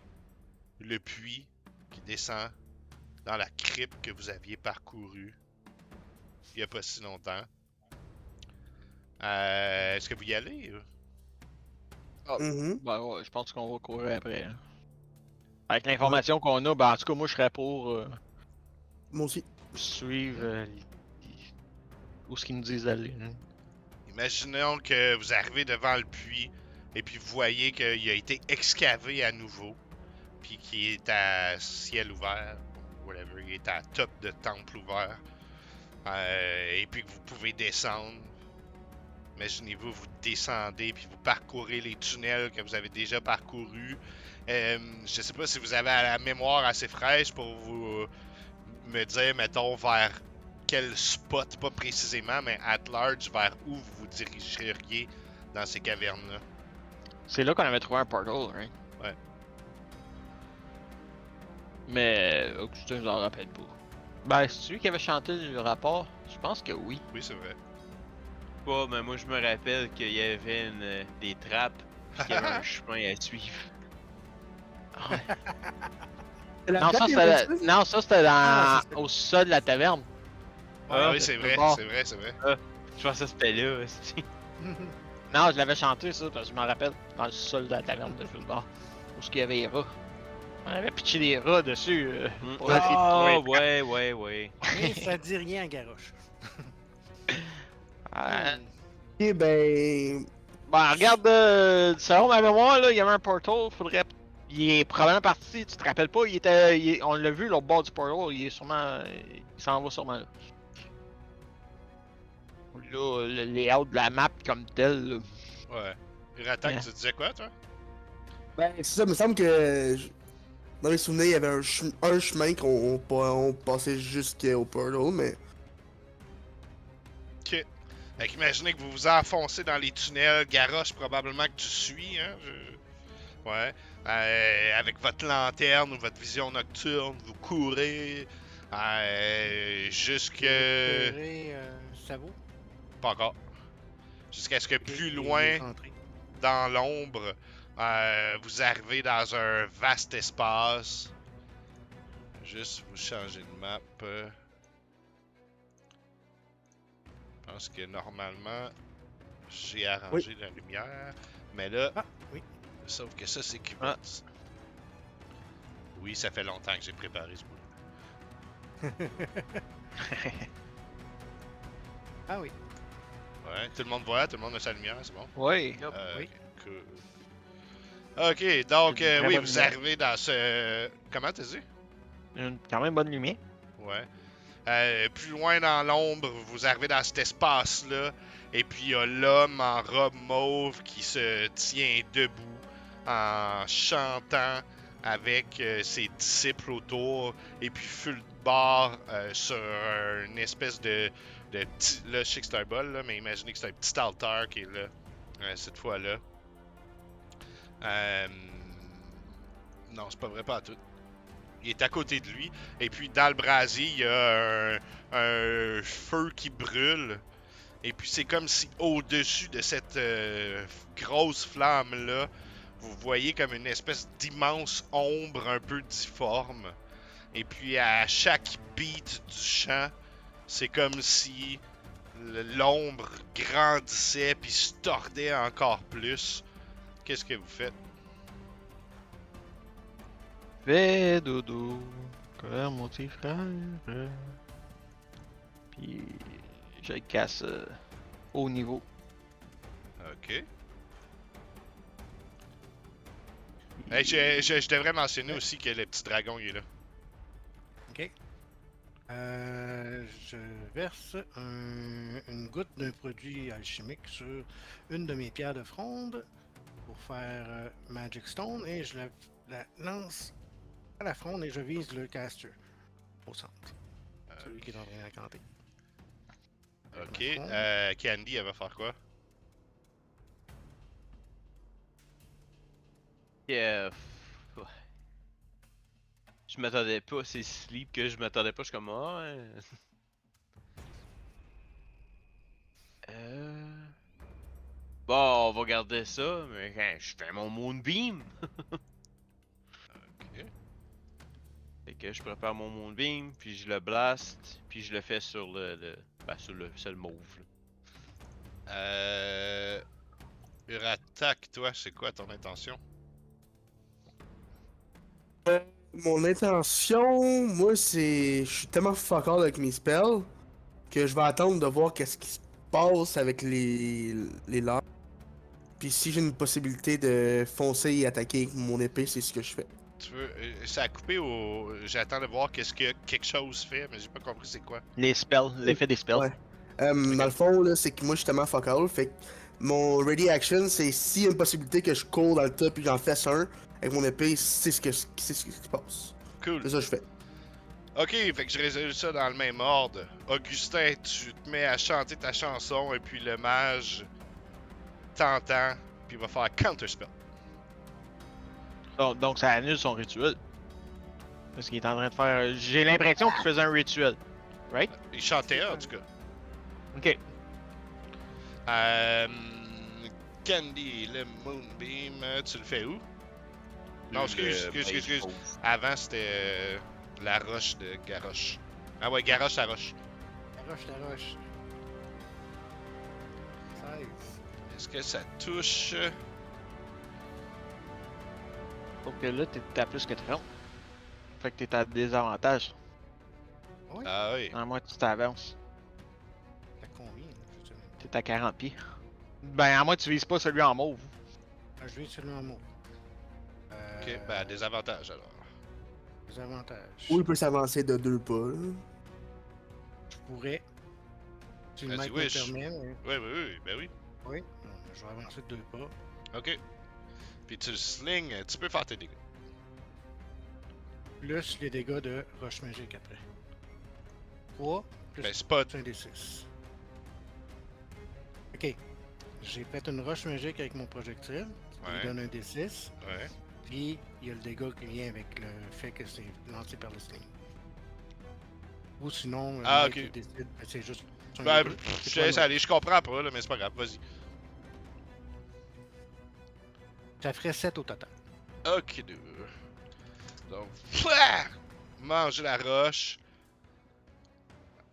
Speaker 1: le puits qui descend dans la crypte que vous aviez parcourue il n'y a pas si longtemps. Est-ce que vous y allez?
Speaker 5: Mhm.
Speaker 3: Ben ouais, je pense qu'on va courir après. Hein. Avec l'information qu'on a, ben en tout cas, moi je serais pour
Speaker 5: Moi aussi.
Speaker 3: suivre où ce qu'ils nous disent d'aller. Hein.
Speaker 1: Imaginons que vous arrivez devant le puits et puis vous voyez qu'il a été excavé à nouveau, puis qu'il est à ciel ouvert, whatever, il est à top de temple ouvert, et puis que vous pouvez descendre. Imaginez-vous, vous descendez puis vous parcourez les tunnels que vous avez déjà parcourus. Je sais pas si vous avez la mémoire assez fraîche pour vous me dire, mettons, vers quel spot, pas précisément, mais at large, vers où vous vous dirigeriez dans ces cavernes-là.
Speaker 3: C'est là qu'on avait trouvé un portal, right?
Speaker 1: Ouais.
Speaker 3: Mais Augustin nous en rappelle pas. Ben, c'est lui qui avait chanté le rapport? Je pense que oui.
Speaker 1: Oui, c'est vrai.
Speaker 4: Pas, mais moi je me rappelle qu'il y avait des trappes, pis qu'il y avait un chemin à suivre.
Speaker 3: Non, ça c'était
Speaker 2: Ah, ça,
Speaker 3: au sol de la taverne.
Speaker 1: Ah
Speaker 4: Ah,
Speaker 1: oui, c'est vrai,
Speaker 3: bon.
Speaker 1: c'est vrai, c'est vrai.
Speaker 4: Je pensais que c'était là. esti.
Speaker 3: Non, je l'avais chanté ça, parce que je m'en rappelle, dans le sol de la taverne de Fulbar. Où ce qu'il y avait les rats. On avait pitché des rats dessus pour essayer de
Speaker 4: Ah,
Speaker 3: trouver.
Speaker 4: ouais.
Speaker 2: Mais ça dit rien, Garoche.
Speaker 5: Ok, ben.
Speaker 3: Ben, regarde, selon ma mémoire, là, il y avait un portal, faudrait. Il est probablement parti, tu te rappelles pas, on l'a vu, l'autre bord du portal, il est sûrement. Il s'en va sûrement là. Là, le layout de la map comme tel, là.
Speaker 1: Ouais. Ratak,
Speaker 3: Yeah.
Speaker 1: tu disais quoi, toi?
Speaker 5: Ben, c'est ça, il me semble que. Dans mes souvenirs, il y avait un chemin on passait jusqu'au portal, mais.
Speaker 1: Ok. Fait qu'imaginez que vous vous enfoncez dans les tunnels, Garrosh, probablement que tu suis, hein? Ouais. Avec votre lanterne ou votre vision nocturne, vous courez jusque...
Speaker 2: Ça vaut.
Speaker 1: Pas encore. Jusqu'à ce que plus
Speaker 2: Et
Speaker 1: loin,
Speaker 2: rentrer.
Speaker 1: dans l'ombre, vous arrivez dans un vaste espace. Juste vous changer de map. Je pense que normalement, j'ai arrangé la lumière. Mais là,
Speaker 2: Ah, oui.
Speaker 1: sauf que ça, c'est Cubits. Oui, ça fait longtemps que j'ai préparé ce bout.
Speaker 2: Ah oui.
Speaker 1: Ouais, tout le monde voit, tout le monde a sa lumière, c'est bon?
Speaker 3: Oui.
Speaker 2: Oui.
Speaker 1: Cool. Ok, donc,
Speaker 3: Une très
Speaker 1: oui,
Speaker 3: bonne
Speaker 1: vous
Speaker 3: lumière.
Speaker 1: arrivez dans ce... Comment t'as dit?
Speaker 3: Une quand même bonne lumière.
Speaker 1: Ouais. Plus loin dans l'ombre, vous arrivez dans cet espace-là, et puis il y a l'homme en robe mauve qui se tient debout en chantant avec ses disciples autour, et puis Fulbar sur une espèce de petit... Là, je sais que c'est un bol, là, mais imaginez que c'est un petit altar qui est là, cette fois-là. Non, c'est pas vrai, pas à tout. Il est à côté de lui. Et puis, dans le brasier, il y a un feu qui brûle. Et puis, c'est comme si au-dessus de cette grosse flamme-là, vous voyez comme une espèce d'immense ombre un peu difforme. Et puis, à chaque beat du chant, c'est comme si l'ombre grandissait puis se tordait encore plus. Qu'est-ce que vous faites?
Speaker 3: Fais dodo, comme mon petit frère. Puis je le casse au niveau.
Speaker 1: Ok. Hey, je devrais mentionner aussi que le petit dragon il est là.
Speaker 2: Ok. Je verse une goutte d'un produit alchimique sur une de mes pierres de fronde pour faire Magic Stone et je la lance à la fronde et je vise le caster au centre. Celui qui est en train d'incanter.
Speaker 1: Ok. Candy, elle va faire quoi?
Speaker 4: Ouais. Je m'attendais pas, c'est sleep que je m'attendais pas, je suis comme ah ouais. Bon, on va garder ça, mais quand je fais mon Moonbeam.
Speaker 1: Ok.
Speaker 4: Fait que je prépare mon Moonbeam, puis je le blast, puis je le fais sur sur le seul mauve. Là.
Speaker 1: Uratak, toi, c'est quoi ton intention?
Speaker 5: Mon intention, moi, c'est. Je suis tellement fuck all avec mes spells que je vais attendre de voir qu'est-ce qui se passe avec les leurs. Puis si j'ai une possibilité de foncer et attaquer avec mon épée, c'est ce que je fais.
Speaker 1: Tu veux. Ça a coupé au. J'attends de voir qu'est-ce que quelque chose fait, mais j'ai pas compris c'est quoi.
Speaker 3: Les spells, l'effet des spells.
Speaker 5: Ouais. Dans le fond, là, c'est que moi, je suis tellement fuck all. Fait que mon ready action, c'est s'il y a une possibilité que je cours dans le tas puis j'en fesse un avec mon épée, c'est ce qui se passe.
Speaker 1: Cool.
Speaker 5: C'est ça que je fais.
Speaker 1: Ok, fait que je résolu ça dans le même ordre. Augustin, tu te mets à chanter ta chanson et puis le mage t'entend, puis il va faire counterspell.
Speaker 3: Donc ça annule son rituel. Parce qu'il est en train de faire. J'ai l'impression qu'il faisait un rituel. Right?
Speaker 1: Il chantait en tout cas.
Speaker 3: Ok.
Speaker 1: Candy, le Moonbeam, tu le fais où? Non, excuse.
Speaker 4: Mauve.
Speaker 1: Avant, c'était la roche de Garrosh. Ah ouais, Garrosh, la roche.
Speaker 2: La roche. 16.
Speaker 1: Est-ce que ça touche?
Speaker 3: Donc là, t'es à plus que 30. Fait que t'es à désavantage.
Speaker 2: Oui.
Speaker 1: Ah oui.
Speaker 3: À moins que tu t'avances.
Speaker 2: T'as combien? Je sais même pas.
Speaker 3: T'es à 40 pieds. Ben, à moins que tu vises pas celui en mauve.
Speaker 2: Ah, je vais seulement un mot.
Speaker 1: Ok, ben désavantage alors.
Speaker 2: Des avantages.
Speaker 5: Ou il peut s'avancer de 2 pas. Là.
Speaker 2: Je pourrais. Si le
Speaker 1: Vas-y,
Speaker 2: mec me
Speaker 1: wish.
Speaker 2: permet, oui.
Speaker 1: Ben oui.
Speaker 2: Oui. Je vais avancer de 2 pas.
Speaker 1: Ok. Puis tu le slings, tu peux faire tes dégâts.
Speaker 2: Plus les dégâts de roche magique après. 3 plus
Speaker 1: Ben c'est pas.
Speaker 2: un des 6. Ok. J'ai fait une roche magique avec mon projectile. Ça lui
Speaker 1: Ouais.
Speaker 2: donne un des 6.
Speaker 1: Ouais.
Speaker 2: Puis il y a le dégât qui vient avec le fait que c'est lancé par le sling. Ou sinon,
Speaker 1: Ah,
Speaker 2: le mec,
Speaker 1: ok.
Speaker 2: il décide, c'est juste. un
Speaker 1: Ben,
Speaker 2: des deux.
Speaker 1: je
Speaker 2: C'est
Speaker 1: te
Speaker 2: pas
Speaker 1: laisse
Speaker 2: long.
Speaker 1: aller, je comprends pas là, mais c'est pas grave, vas-y.
Speaker 2: Ça ferait 7 au total.
Speaker 1: Ok, deux. Donc, pouah! Manger la roche.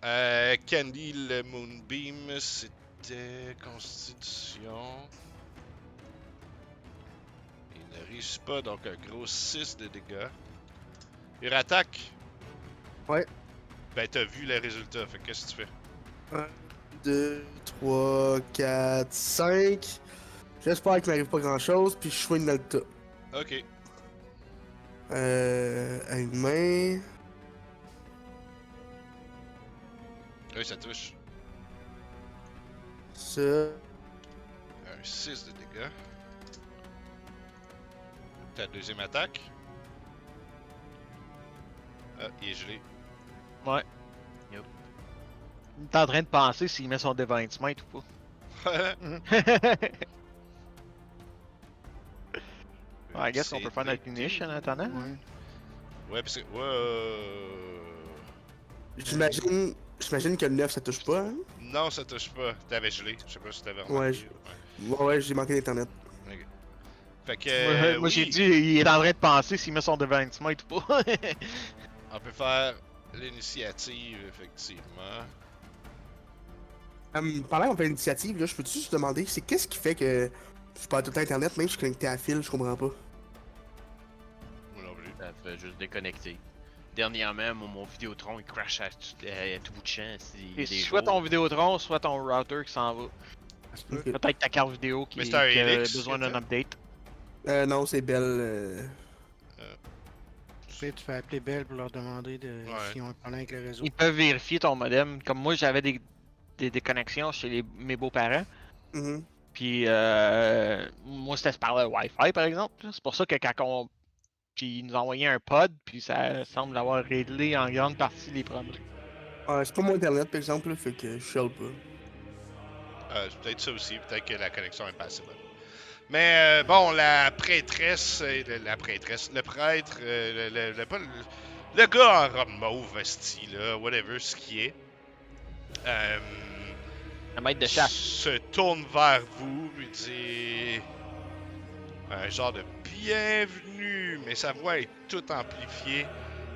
Speaker 1: Candy, le Moonbeam, c'était Constitution. Il ne réussit pas, donc un gros 6 de dégâts. Il attaque.
Speaker 5: Ouais.
Speaker 1: Ben, t'as vu les résultats, fait que qu'est-ce que tu fais?
Speaker 5: 1, 2, 3, 4, 5. J'espère qu'il m'arrive pas grand chose, puis je swing dans le tas.
Speaker 1: Ok.
Speaker 5: À une main.
Speaker 1: Oui, ça touche.
Speaker 5: Ça.
Speaker 1: Un 6 de dégâts. Ta deuxième attaque. Ah, il est gelé.
Speaker 3: Ouais. Il est en train de penser s'il met son Divine Smite ou pas. I guess on peut faire notre finish en attendant.
Speaker 2: Ouais.
Speaker 1: Ouais, parce que.
Speaker 5: J'imagine que le 9 ça touche pas. Hein?
Speaker 1: Non, ça touche pas. T'avais gelé. Je sais pas si t'avais
Speaker 5: Ouais,
Speaker 1: remarqué.
Speaker 5: Ouais, j'ai manqué d'internet.
Speaker 1: Ok. Fait que.
Speaker 3: Moi
Speaker 1: oui,
Speaker 3: j'ai dit, il est en train de penser s'il met son Divine Smite ou pas.
Speaker 1: On peut faire l'initiative, effectivement.
Speaker 5: Pendant qu'on fait l'initiative, là, je peux-tu juste demander, c'est qu'est-ce qui fait que je parle tout le temps internet, même si je suis connecté à fil, je comprends pas.
Speaker 1: Moi non plus.
Speaker 4: Ça fait juste déconnecter. Dernièrement, mon Vidéotron il crash à tout bout de champ.
Speaker 3: Et soit ton Vidéotron, soit ton router qui s'en va.
Speaker 2: Ça se peut.
Speaker 5: Ok.
Speaker 3: Peut-être ta carte vidéo
Speaker 1: Mais
Speaker 3: qui,
Speaker 1: c'est un
Speaker 3: qui a
Speaker 1: Helix,
Speaker 3: besoin
Speaker 1: que
Speaker 3: d'un
Speaker 1: t'as?
Speaker 3: update.
Speaker 5: Non, c'est belle.
Speaker 2: Tu sais, tu fais appeler Bell pour leur demander
Speaker 1: Ouais.
Speaker 2: s'ils ont un problème avec le réseau.
Speaker 3: Ils peuvent vérifier ton modem. Comme moi, j'avais des connexions chez mes beaux-parents.
Speaker 5: Mhm.
Speaker 3: Puis moi, c'était par le Wi-Fi, par exemple. C'est pour ça que quand on. Puis ils nous ont envoyé un pod, puis ça semble avoir réglé en grande partie les problèmes.
Speaker 5: C'est pas mon internet, par exemple, là, fait que je shell pas.
Speaker 1: C'est peut-être ça aussi. Peut-être que la connexion est pas assez bonne. Mais bon, la prêtresse, la prêtresse, le prêtre, le gars en robe mauve, esti, là, whatever ce qui est, euh,
Speaker 3: Un maître de chasse.
Speaker 1: se tourne vers vous et dit un genre de bienvenue, mais sa voix est toute amplifiée.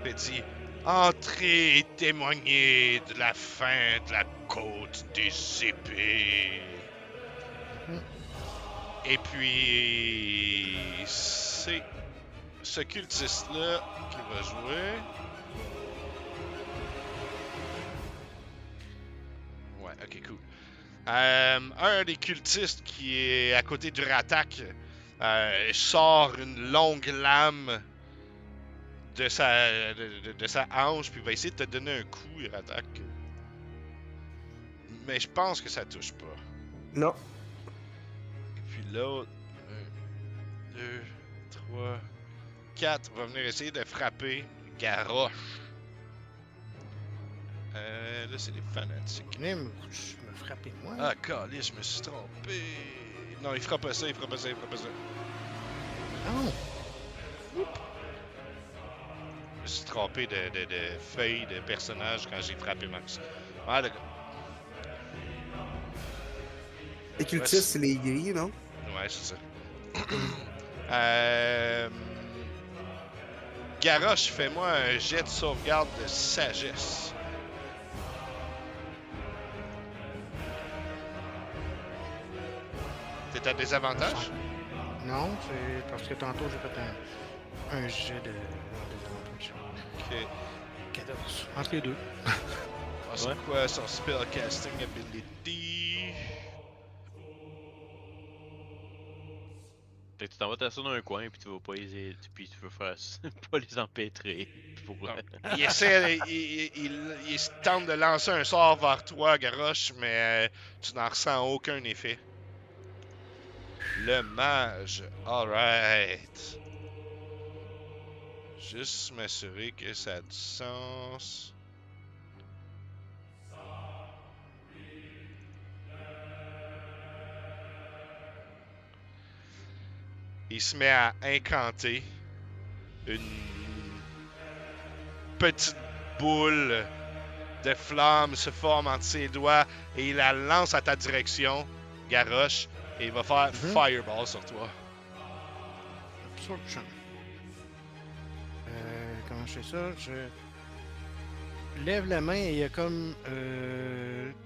Speaker 1: Il dit entrez et témoignez de la fin de la côte des épées. Et puis c'est ce cultiste-là qui va jouer. Ouais, ok, cool. Un des cultistes qui est à côté du Ratak sort une longue lame de sa hanche, puis va essayer de te donner un coup, Ratak. Mais je pense que ça touche pas.
Speaker 5: Non.
Speaker 1: Et puis l'autre, 1, 2, 3, 4 va venir essayer de frapper Garrosh. Là, c'est des fanatiques.
Speaker 2: Venez me frapper, moi.
Speaker 1: Ah, calice, je me suis trompé. Non, il fera pas ça, il fera pas ça, il fera pas ça.
Speaker 2: Oh!
Speaker 1: Je me suis trompé de feuille de personnage quand j'ai frappé Max. Ah, d'accord.
Speaker 5: Les cultistes, c'est les gris, non?
Speaker 1: Ouais, c'est ça. Garrosh, fais-moi un jet de sauvegarde de sagesse. T'es à désavantage?
Speaker 2: Non, c'est parce que tantôt j'ai fait un jet de désavantage.
Speaker 1: Ok.
Speaker 2: 14. Entre les deux.
Speaker 1: Ah, c'est quoi son spellcasting ability?
Speaker 4: Fait que tu t'en vas t'asseoir dans un coin, puis tu vas pas les, puis tu veux faire pas les empêtrer. Pour...
Speaker 1: Il essaie, il tente de lancer un sort vers toi, Garrosh, mais tu n'en ressens aucun effet. Le mage, alright. Juste m'assurer que ça a du sens. Il se met à incanter une petite boule de flamme se forme entre ses doigts et il la lance à ta direction, Garrosh, et il va faire Fireball sur toi.
Speaker 2: Absorption. Comment je fais ça? Je lève la main et il y a comme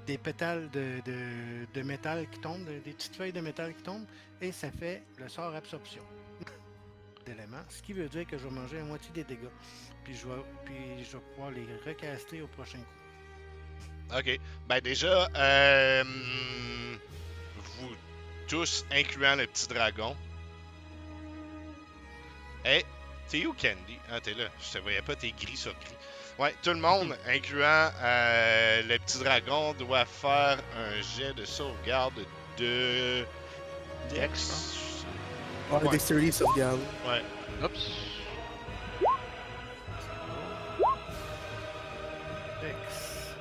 Speaker 2: des pétales de métal qui tombent, des petites feuilles de métal qui tombent, et ça fait le sort absorption d'éléments, ce qui veut dire que je vais manger la moitié des dégâts. Puis je vais pouvoir les recaster au prochain coup.
Speaker 1: Ok. Ben déjà, vous tous, incluant le petit dragon. Hey, t'es où, Candy? Ah, t'es là. Je te voyais pas, t'es gris sur gris. Ouais, tout le monde, incluant le petit dragon, doit faire un jet de sauvegarde de Dex.
Speaker 5: Ouais, Dexterity sauvegarde.
Speaker 1: Ouais.
Speaker 3: Oups.
Speaker 2: Dex.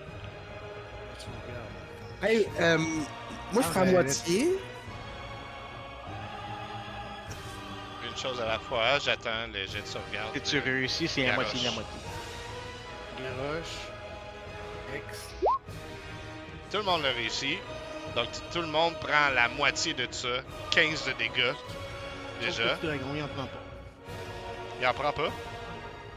Speaker 2: Sauvegarde.
Speaker 5: Hey, moi je prends
Speaker 2: ben,
Speaker 5: moitié.
Speaker 1: Une chose à la fois, j'attends le jet de sauvegarde.
Speaker 3: Si tu réussis, c'est la moitié de la
Speaker 1: Garrosh.
Speaker 3: moitié.
Speaker 2: Garrosh. Dex.
Speaker 1: Tout le monde l'a réussi. Donc tout le monde prend la moitié de ça, 15 de dégâts.
Speaker 2: Sauf
Speaker 1: Déjà.
Speaker 2: que le petit dragon, il en prend pas.
Speaker 1: Il en prend pas?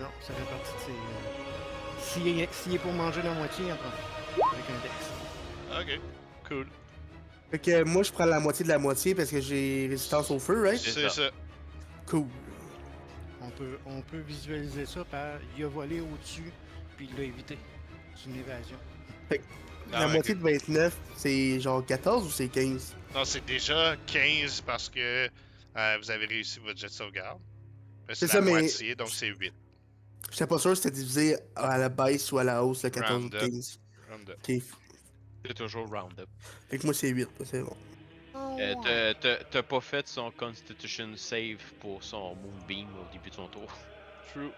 Speaker 2: Non, ça fait partie de ses... S'il est pour manger la moitié, il en prend pas. Avec un Dex.
Speaker 1: Ok, cool.
Speaker 5: Fait que moi je prends la moitié de la moitié parce que j'ai résistance au feu, right?
Speaker 4: C'est
Speaker 1: C'est
Speaker 4: ça.
Speaker 1: ça.
Speaker 5: Cool.
Speaker 2: On peut visualiser ça par il a volé au-dessus, puis il l'a évité. C'est une évasion.
Speaker 1: Non,
Speaker 5: La
Speaker 1: mais-
Speaker 5: moitié de 29, c'est genre 14 ou c'est 15?
Speaker 1: Non, c'est déjà 15 parce que vous avez réussi votre jet de sauvegarde. C'est
Speaker 5: C'est
Speaker 1: la
Speaker 5: ça, mais-
Speaker 1: moitié, donc c'est 8.
Speaker 5: J'étais pas sûr si c'était divisé à la baisse ou à la hausse, le 14 ou
Speaker 1: Round up.
Speaker 5: 15.
Speaker 1: Round up.
Speaker 5: Ok.
Speaker 4: C'est toujours round-up.
Speaker 5: Fait que moi c'est 8, c'est bon.
Speaker 4: T'as pas fait son Constitution save pour son Moonbeam au début de son tour.
Speaker 1: True.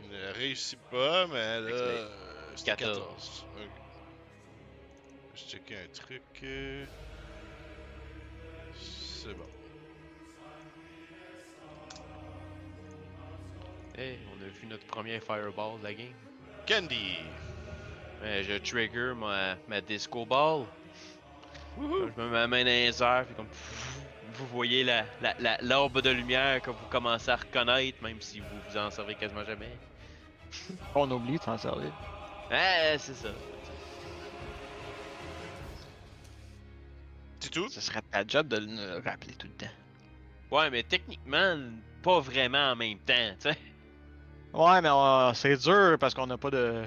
Speaker 1: Il ne réussit pas, mais là,
Speaker 4: Fait que
Speaker 1: c'est 14.
Speaker 4: 14.
Speaker 1: Ok. Je checker un truc. C'est bon.
Speaker 4: Hey, on a vu notre premier fireball de la game.
Speaker 1: Candy!
Speaker 4: Je trigger ma disco ball. Je mets ma main dans les airs, puis comme vous voyez l'orbe de lumière que vous commencez à reconnaître, même si vous vous en servez quasiment jamais.
Speaker 3: On oublie de s'en servir.
Speaker 4: C'est ça.
Speaker 1: C'est tout?
Speaker 3: Ce serait ta job de le rappeler tout le temps.
Speaker 4: Ouais, mais techniquement, pas vraiment en même temps, tu sais.
Speaker 3: Ouais, mais c'est dur parce qu'on n'a pas de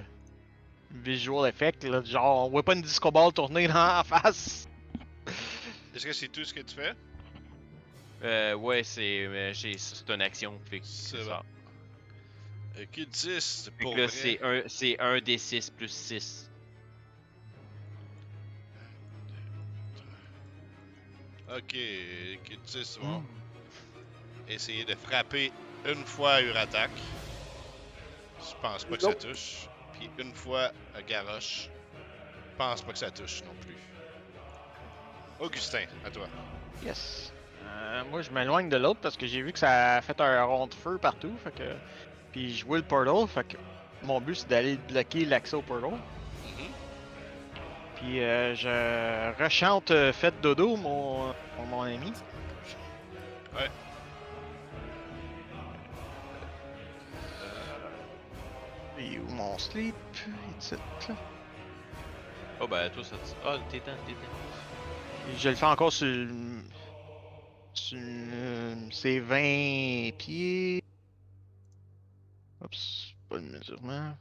Speaker 3: visual effect. Là. Genre, on voit pas une disco ball tourner dans en face.
Speaker 1: Est-ce que c'est tout ce que tu fais?
Speaker 4: Ouais, c'est une action, fait que
Speaker 1: C'est
Speaker 4: c'est
Speaker 1: bon.
Speaker 4: ça.
Speaker 1: Ok, 10,
Speaker 4: Fait
Speaker 1: pour
Speaker 4: que là,
Speaker 1: vrai.
Speaker 4: c'est un des 6 plus 6.
Speaker 1: Ok, 10, c'est bon. Essayez de frapper une fois à Uratak. Je pense pas que ça touche. Puis une fois à Garrosh. Je pense pas que ça touche non plus. Augustin, à toi.
Speaker 3: Yes. Moi, je m'éloigne de l'autre parce que j'ai vu que ça a fait un rond de feu partout. Fait que... Puis je vois le portal. Fait que mon but, c'est d'aller bloquer l'accès au portal.
Speaker 1: Mhm.
Speaker 3: Puis je rechante Faites dodo, mon ami.
Speaker 1: Ouais.
Speaker 3: Et où mon sleep? Ici, là.
Speaker 4: Oh, ben, toi, ça te. Ah, t'es temps.
Speaker 3: Et je le fais encore sur. C'est 20 pieds. Oups, pas le mesurement.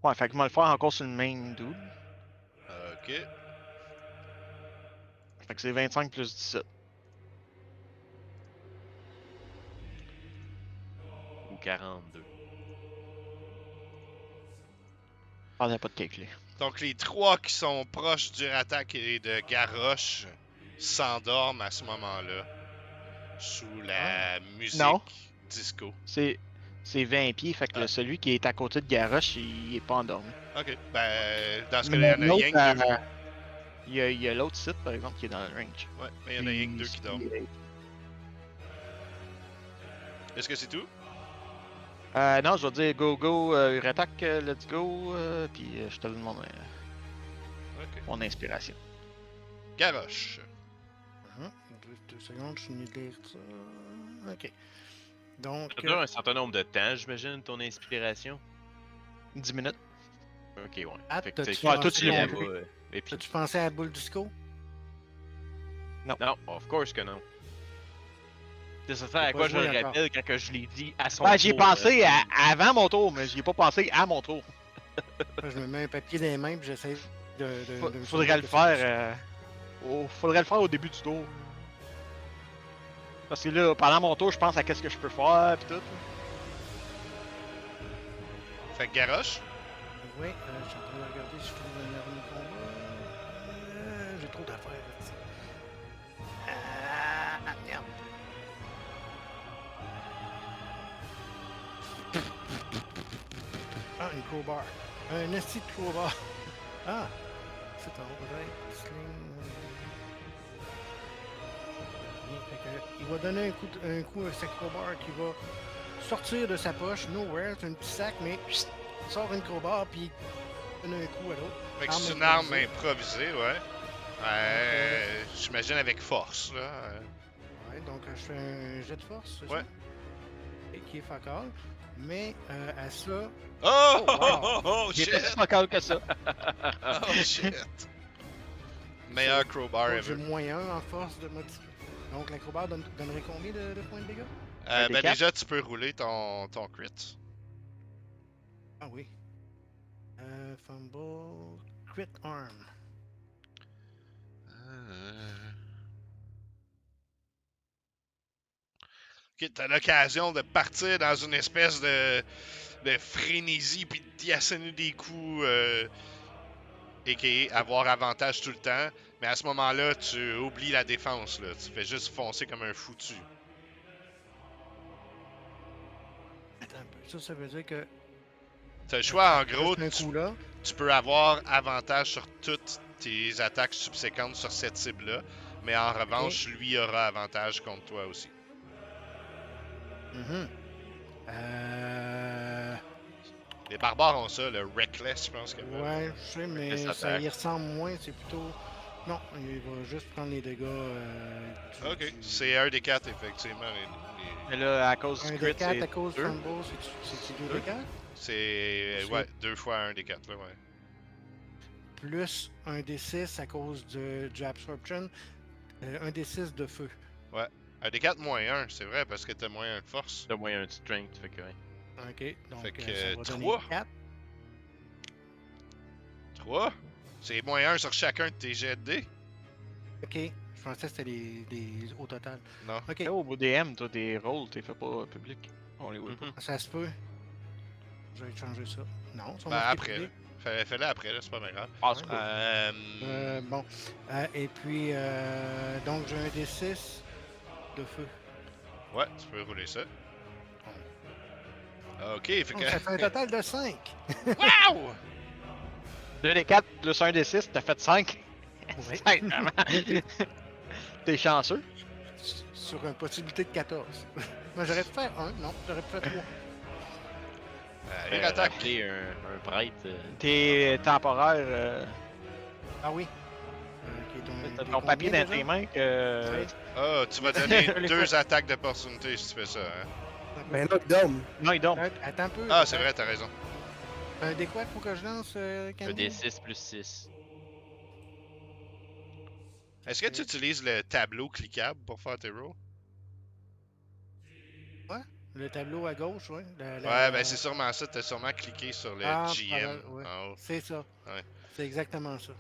Speaker 3: Ouais, fait que je vais le faire encore sur le main dude.
Speaker 1: Ok.
Speaker 3: Fait que c'est 25 plus 17.
Speaker 4: Ou 42.
Speaker 3: Pardon, pas de calculer.
Speaker 1: Donc les trois qui sont proches d'Uratak et de Garrosh s'endorment à ce moment-là. Sous la musique
Speaker 3: Non.
Speaker 1: disco.
Speaker 3: C'est 20 pieds, fait que
Speaker 1: Ah.
Speaker 3: celui qui est à côté de Garrosh, il est pas endormi.
Speaker 1: Ok. Ben, dans ce
Speaker 3: Mais
Speaker 1: cas-là, il y en a
Speaker 3: l'autre,
Speaker 1: rien que deux.
Speaker 3: il y a l'autre site, par exemple, qui est dans le range.
Speaker 1: Ouais, mais il y en a rien que deux qui dorment. Est-ce que c'est tout?
Speaker 3: Non, je vais dire go go, Uratak, let's go, puis je te donne
Speaker 1: Ok.
Speaker 3: mon inspiration.
Speaker 1: Garrosh.
Speaker 2: Deux secondes, je finis de lire ça. Ok. Donc,
Speaker 4: Ça dure un certain nombre de temps, j'imagine, ton inspiration.
Speaker 3: 10 minutes.
Speaker 4: Ok, ouais.
Speaker 2: Ah,
Speaker 4: Fait que
Speaker 2: t'as-tu
Speaker 4: tu sais,
Speaker 3: Ouais, toi, tu
Speaker 4: tu
Speaker 3: l'as
Speaker 4: là-bas,
Speaker 3: compris.
Speaker 4: et puis.
Speaker 2: as-tu pensé à la boule disco?
Speaker 4: Non, of course que non. C'est ça
Speaker 2: J'ai
Speaker 4: à
Speaker 2: pas
Speaker 4: quoi je
Speaker 2: joué
Speaker 4: le
Speaker 2: encore.
Speaker 4: rappelle quand que je l'ai dit à son
Speaker 3: Ben, j'y ai
Speaker 4: tour,
Speaker 3: pensé avant mon tour, mais j'y ai pas pensé à mon tour.
Speaker 2: Là, je me mets un papier dans les mains puis j'essaie de me
Speaker 3: Faudrait
Speaker 2: souvenir
Speaker 3: le
Speaker 2: que c'est
Speaker 3: faire. Faudrait le faire au début du tour. Parce que là, pendant mon tour, je pense à qu'est-ce que je peux faire pis tout.
Speaker 1: Fait que Garrosh.
Speaker 2: Oui, je suis en train de regarder si je trouve un arme de combat. J'ai trop d'affaires. Là, merde. Ah, une crowbar. Un esti de crowbar. Ah, c'est un peut-être. Sling. Bien, fait que, il va donner un coup à sa crowbar qui va sortir de sa poche. Nowhere, c'est un petit sac, mais il sort une crowbar puis il donne un coup à l'autre.
Speaker 1: Fait que
Speaker 2: Arme
Speaker 1: c'est une arme
Speaker 2: improvisée.
Speaker 1: improvisée, ouais. J'imagine avec force, là.
Speaker 2: Ouais, donc je fais un jet de force, c'est
Speaker 1: Ouais.
Speaker 2: ça? Et qui est fuck all. Mais à ça,
Speaker 1: Oh!
Speaker 2: Oh, wow.
Speaker 1: Oh,
Speaker 3: J'ai
Speaker 1: shit!
Speaker 3: pas si focal que ça.
Speaker 1: Oh, shit! Meilleur crowbar
Speaker 2: j'ai
Speaker 1: ever.
Speaker 2: moins 1 en force de modifier. Donc la crowbar donnerait combien de points de dégâts?
Speaker 3: Un
Speaker 1: Ben
Speaker 3: D4.
Speaker 1: déjà, tu peux rouler ton crit.
Speaker 2: Ah oui. Fumble, crit arm.
Speaker 1: Ok, t'as l'occasion de partir dans une espèce de frénésie puis d'y asséner des coups et avoir avantage tout le temps. Mais à ce moment-là, tu oublies la défense, là. Tu fais juste foncer comme un foutu.
Speaker 2: Attends un peu. Ça veut dire que
Speaker 1: T'as le choix, en gros,
Speaker 2: juste un coup là.
Speaker 1: tu peux avoir avantage sur toutes tes attaques subséquentes sur cette cible-là. Mais en revanche, lui aura avantage contre toi aussi.
Speaker 2: Mhm.
Speaker 1: Les barbares ont ça, le Reckless, je pense que.
Speaker 2: Ouais, je sais, mais
Speaker 4: Reckless
Speaker 2: ça
Speaker 4: attack.
Speaker 2: y ressemble moins. C'est plutôt. Non, il va juste prendre les dégâts.
Speaker 1: Ok, c'est un des 4, effectivement.
Speaker 3: Mais là, à cause
Speaker 2: Un
Speaker 3: du
Speaker 2: des
Speaker 3: crit,
Speaker 2: 4 à
Speaker 3: c'est
Speaker 2: cause du
Speaker 3: 2.
Speaker 2: Fumble, c'est-tu 2
Speaker 1: Deux.
Speaker 2: des 4?
Speaker 1: C'est.
Speaker 2: C'est-
Speaker 1: Ouais, 2 fois un des 4, là, ouais.
Speaker 2: Plus un des 6 à cause de Absorption. Un des 6 de feu.
Speaker 1: Un des 4 moins 1, c'est vrai, parce que t'as moins 1 de force.
Speaker 4: T'as moyen de strength, fait que ouais.
Speaker 2: Ok, donc
Speaker 1: Fait que,
Speaker 2: ça va donner
Speaker 1: 3.
Speaker 2: 4.
Speaker 1: 3. C'est moins 1 sur chacun de tes jets de dés.
Speaker 2: Ok, je pensais que c'était les au total.
Speaker 1: Non.
Speaker 2: Ok,
Speaker 3: Là, au DM, toi, des rôles, t'es fait pas public. On les voit pas.
Speaker 4: Mhm.
Speaker 2: ça se peut. Je vais changer ça. Non, sont
Speaker 1: Ben
Speaker 2: marqués
Speaker 1: après, là.
Speaker 2: public.
Speaker 1: Fais-le après, là, c'est pas bien grave.
Speaker 3: Ah, c'est cool.
Speaker 2: Bon. Et puis, donc j'ai un des 6 de feu.
Speaker 1: Ouais, tu peux rouler ça. Ok, fait
Speaker 2: Donc, ça
Speaker 1: que.
Speaker 2: fait un total de 5.
Speaker 1: Wow!
Speaker 3: 2 des 4 plus 1 des 6, t'as fait 5.
Speaker 2: Oui.
Speaker 3: T'es chanceux.
Speaker 2: Sur une possibilité de 14. Moi, j'aurais pu faire 1, non, j'aurais pu faire 3.
Speaker 1: Il attaque.
Speaker 4: Rappeler un prêtre.
Speaker 3: T'es temporaire.
Speaker 2: Ah oui.
Speaker 3: T'as ton papier dans tes mains que.
Speaker 2: Ouais.
Speaker 1: Ah, tu vas donner
Speaker 2: Je l'ai
Speaker 1: 2
Speaker 2: fait.
Speaker 1: attaques d'opportunité si tu fais ça, hein.
Speaker 5: Ben là, Dom,
Speaker 3: Non, il dort.
Speaker 2: Attends un peu.
Speaker 1: Ah, c'est vrai, t'as raison.
Speaker 2: Un des quoi faut que je lance,
Speaker 4: Un
Speaker 2: Candy?
Speaker 4: des 6 plus 6.
Speaker 1: Est-ce que tu utilises le tableau cliquable pour faire tes rolls?
Speaker 2: Le tableau à gauche, oui.
Speaker 1: Ouais, ben c'est sûrement ça. T'as sûrement cliqué sur le GM
Speaker 2: ouais.
Speaker 1: en haut.
Speaker 2: C'est ça.
Speaker 1: Ouais.
Speaker 2: C'est exactement ça.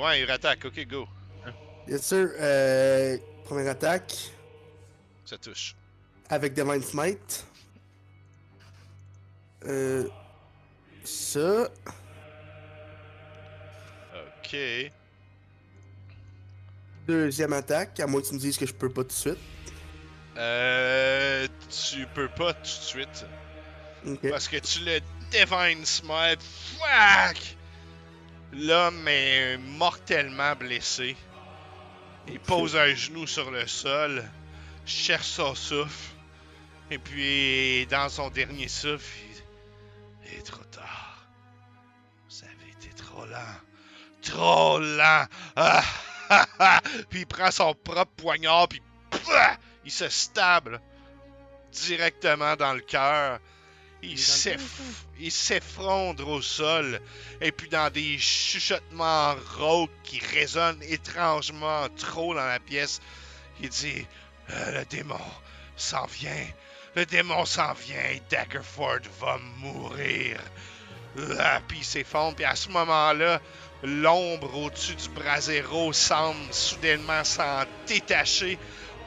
Speaker 1: Ouais, il attaque. Ok, go.
Speaker 5: bien sûr, première attaque
Speaker 1: Ça touche.
Speaker 5: avec Divine Smite. Ça.
Speaker 1: Ok.
Speaker 5: Deuxième attaque, à moins que tu me dises que je peux pas tout de suite.
Speaker 1: Tu peux pas tout de suite.
Speaker 5: Ok.
Speaker 1: Parce que tu le Divine Smite. Fuck! L'homme est mortellement blessé. Il pose un genou sur le sol, cherche son souffle, et puis dans son dernier souffle, il est trop tard. Vous avez été trop lent. Trop lent! Ah, ah, ah. Puis il prend son propre poignard, puis pah, il se stable directement dans le cœur. Il s'effondre au sol, et puis dans des chuchotements rauques qui résonnent étrangement trop dans la pièce, il dit le démon s'en vient, le démon s'en vient, et Daggerford va mourir. Puis il s'effondre, puis à ce moment-là, l'ombre au-dessus du brasero semble soudainement s'en détacher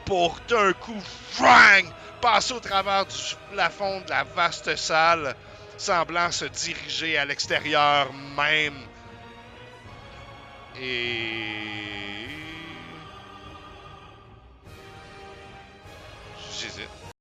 Speaker 1: pour d'un coup, frang, passer au travers du plafond de la vaste salle, semblant se diriger à l'extérieur même. Et... J'hésite.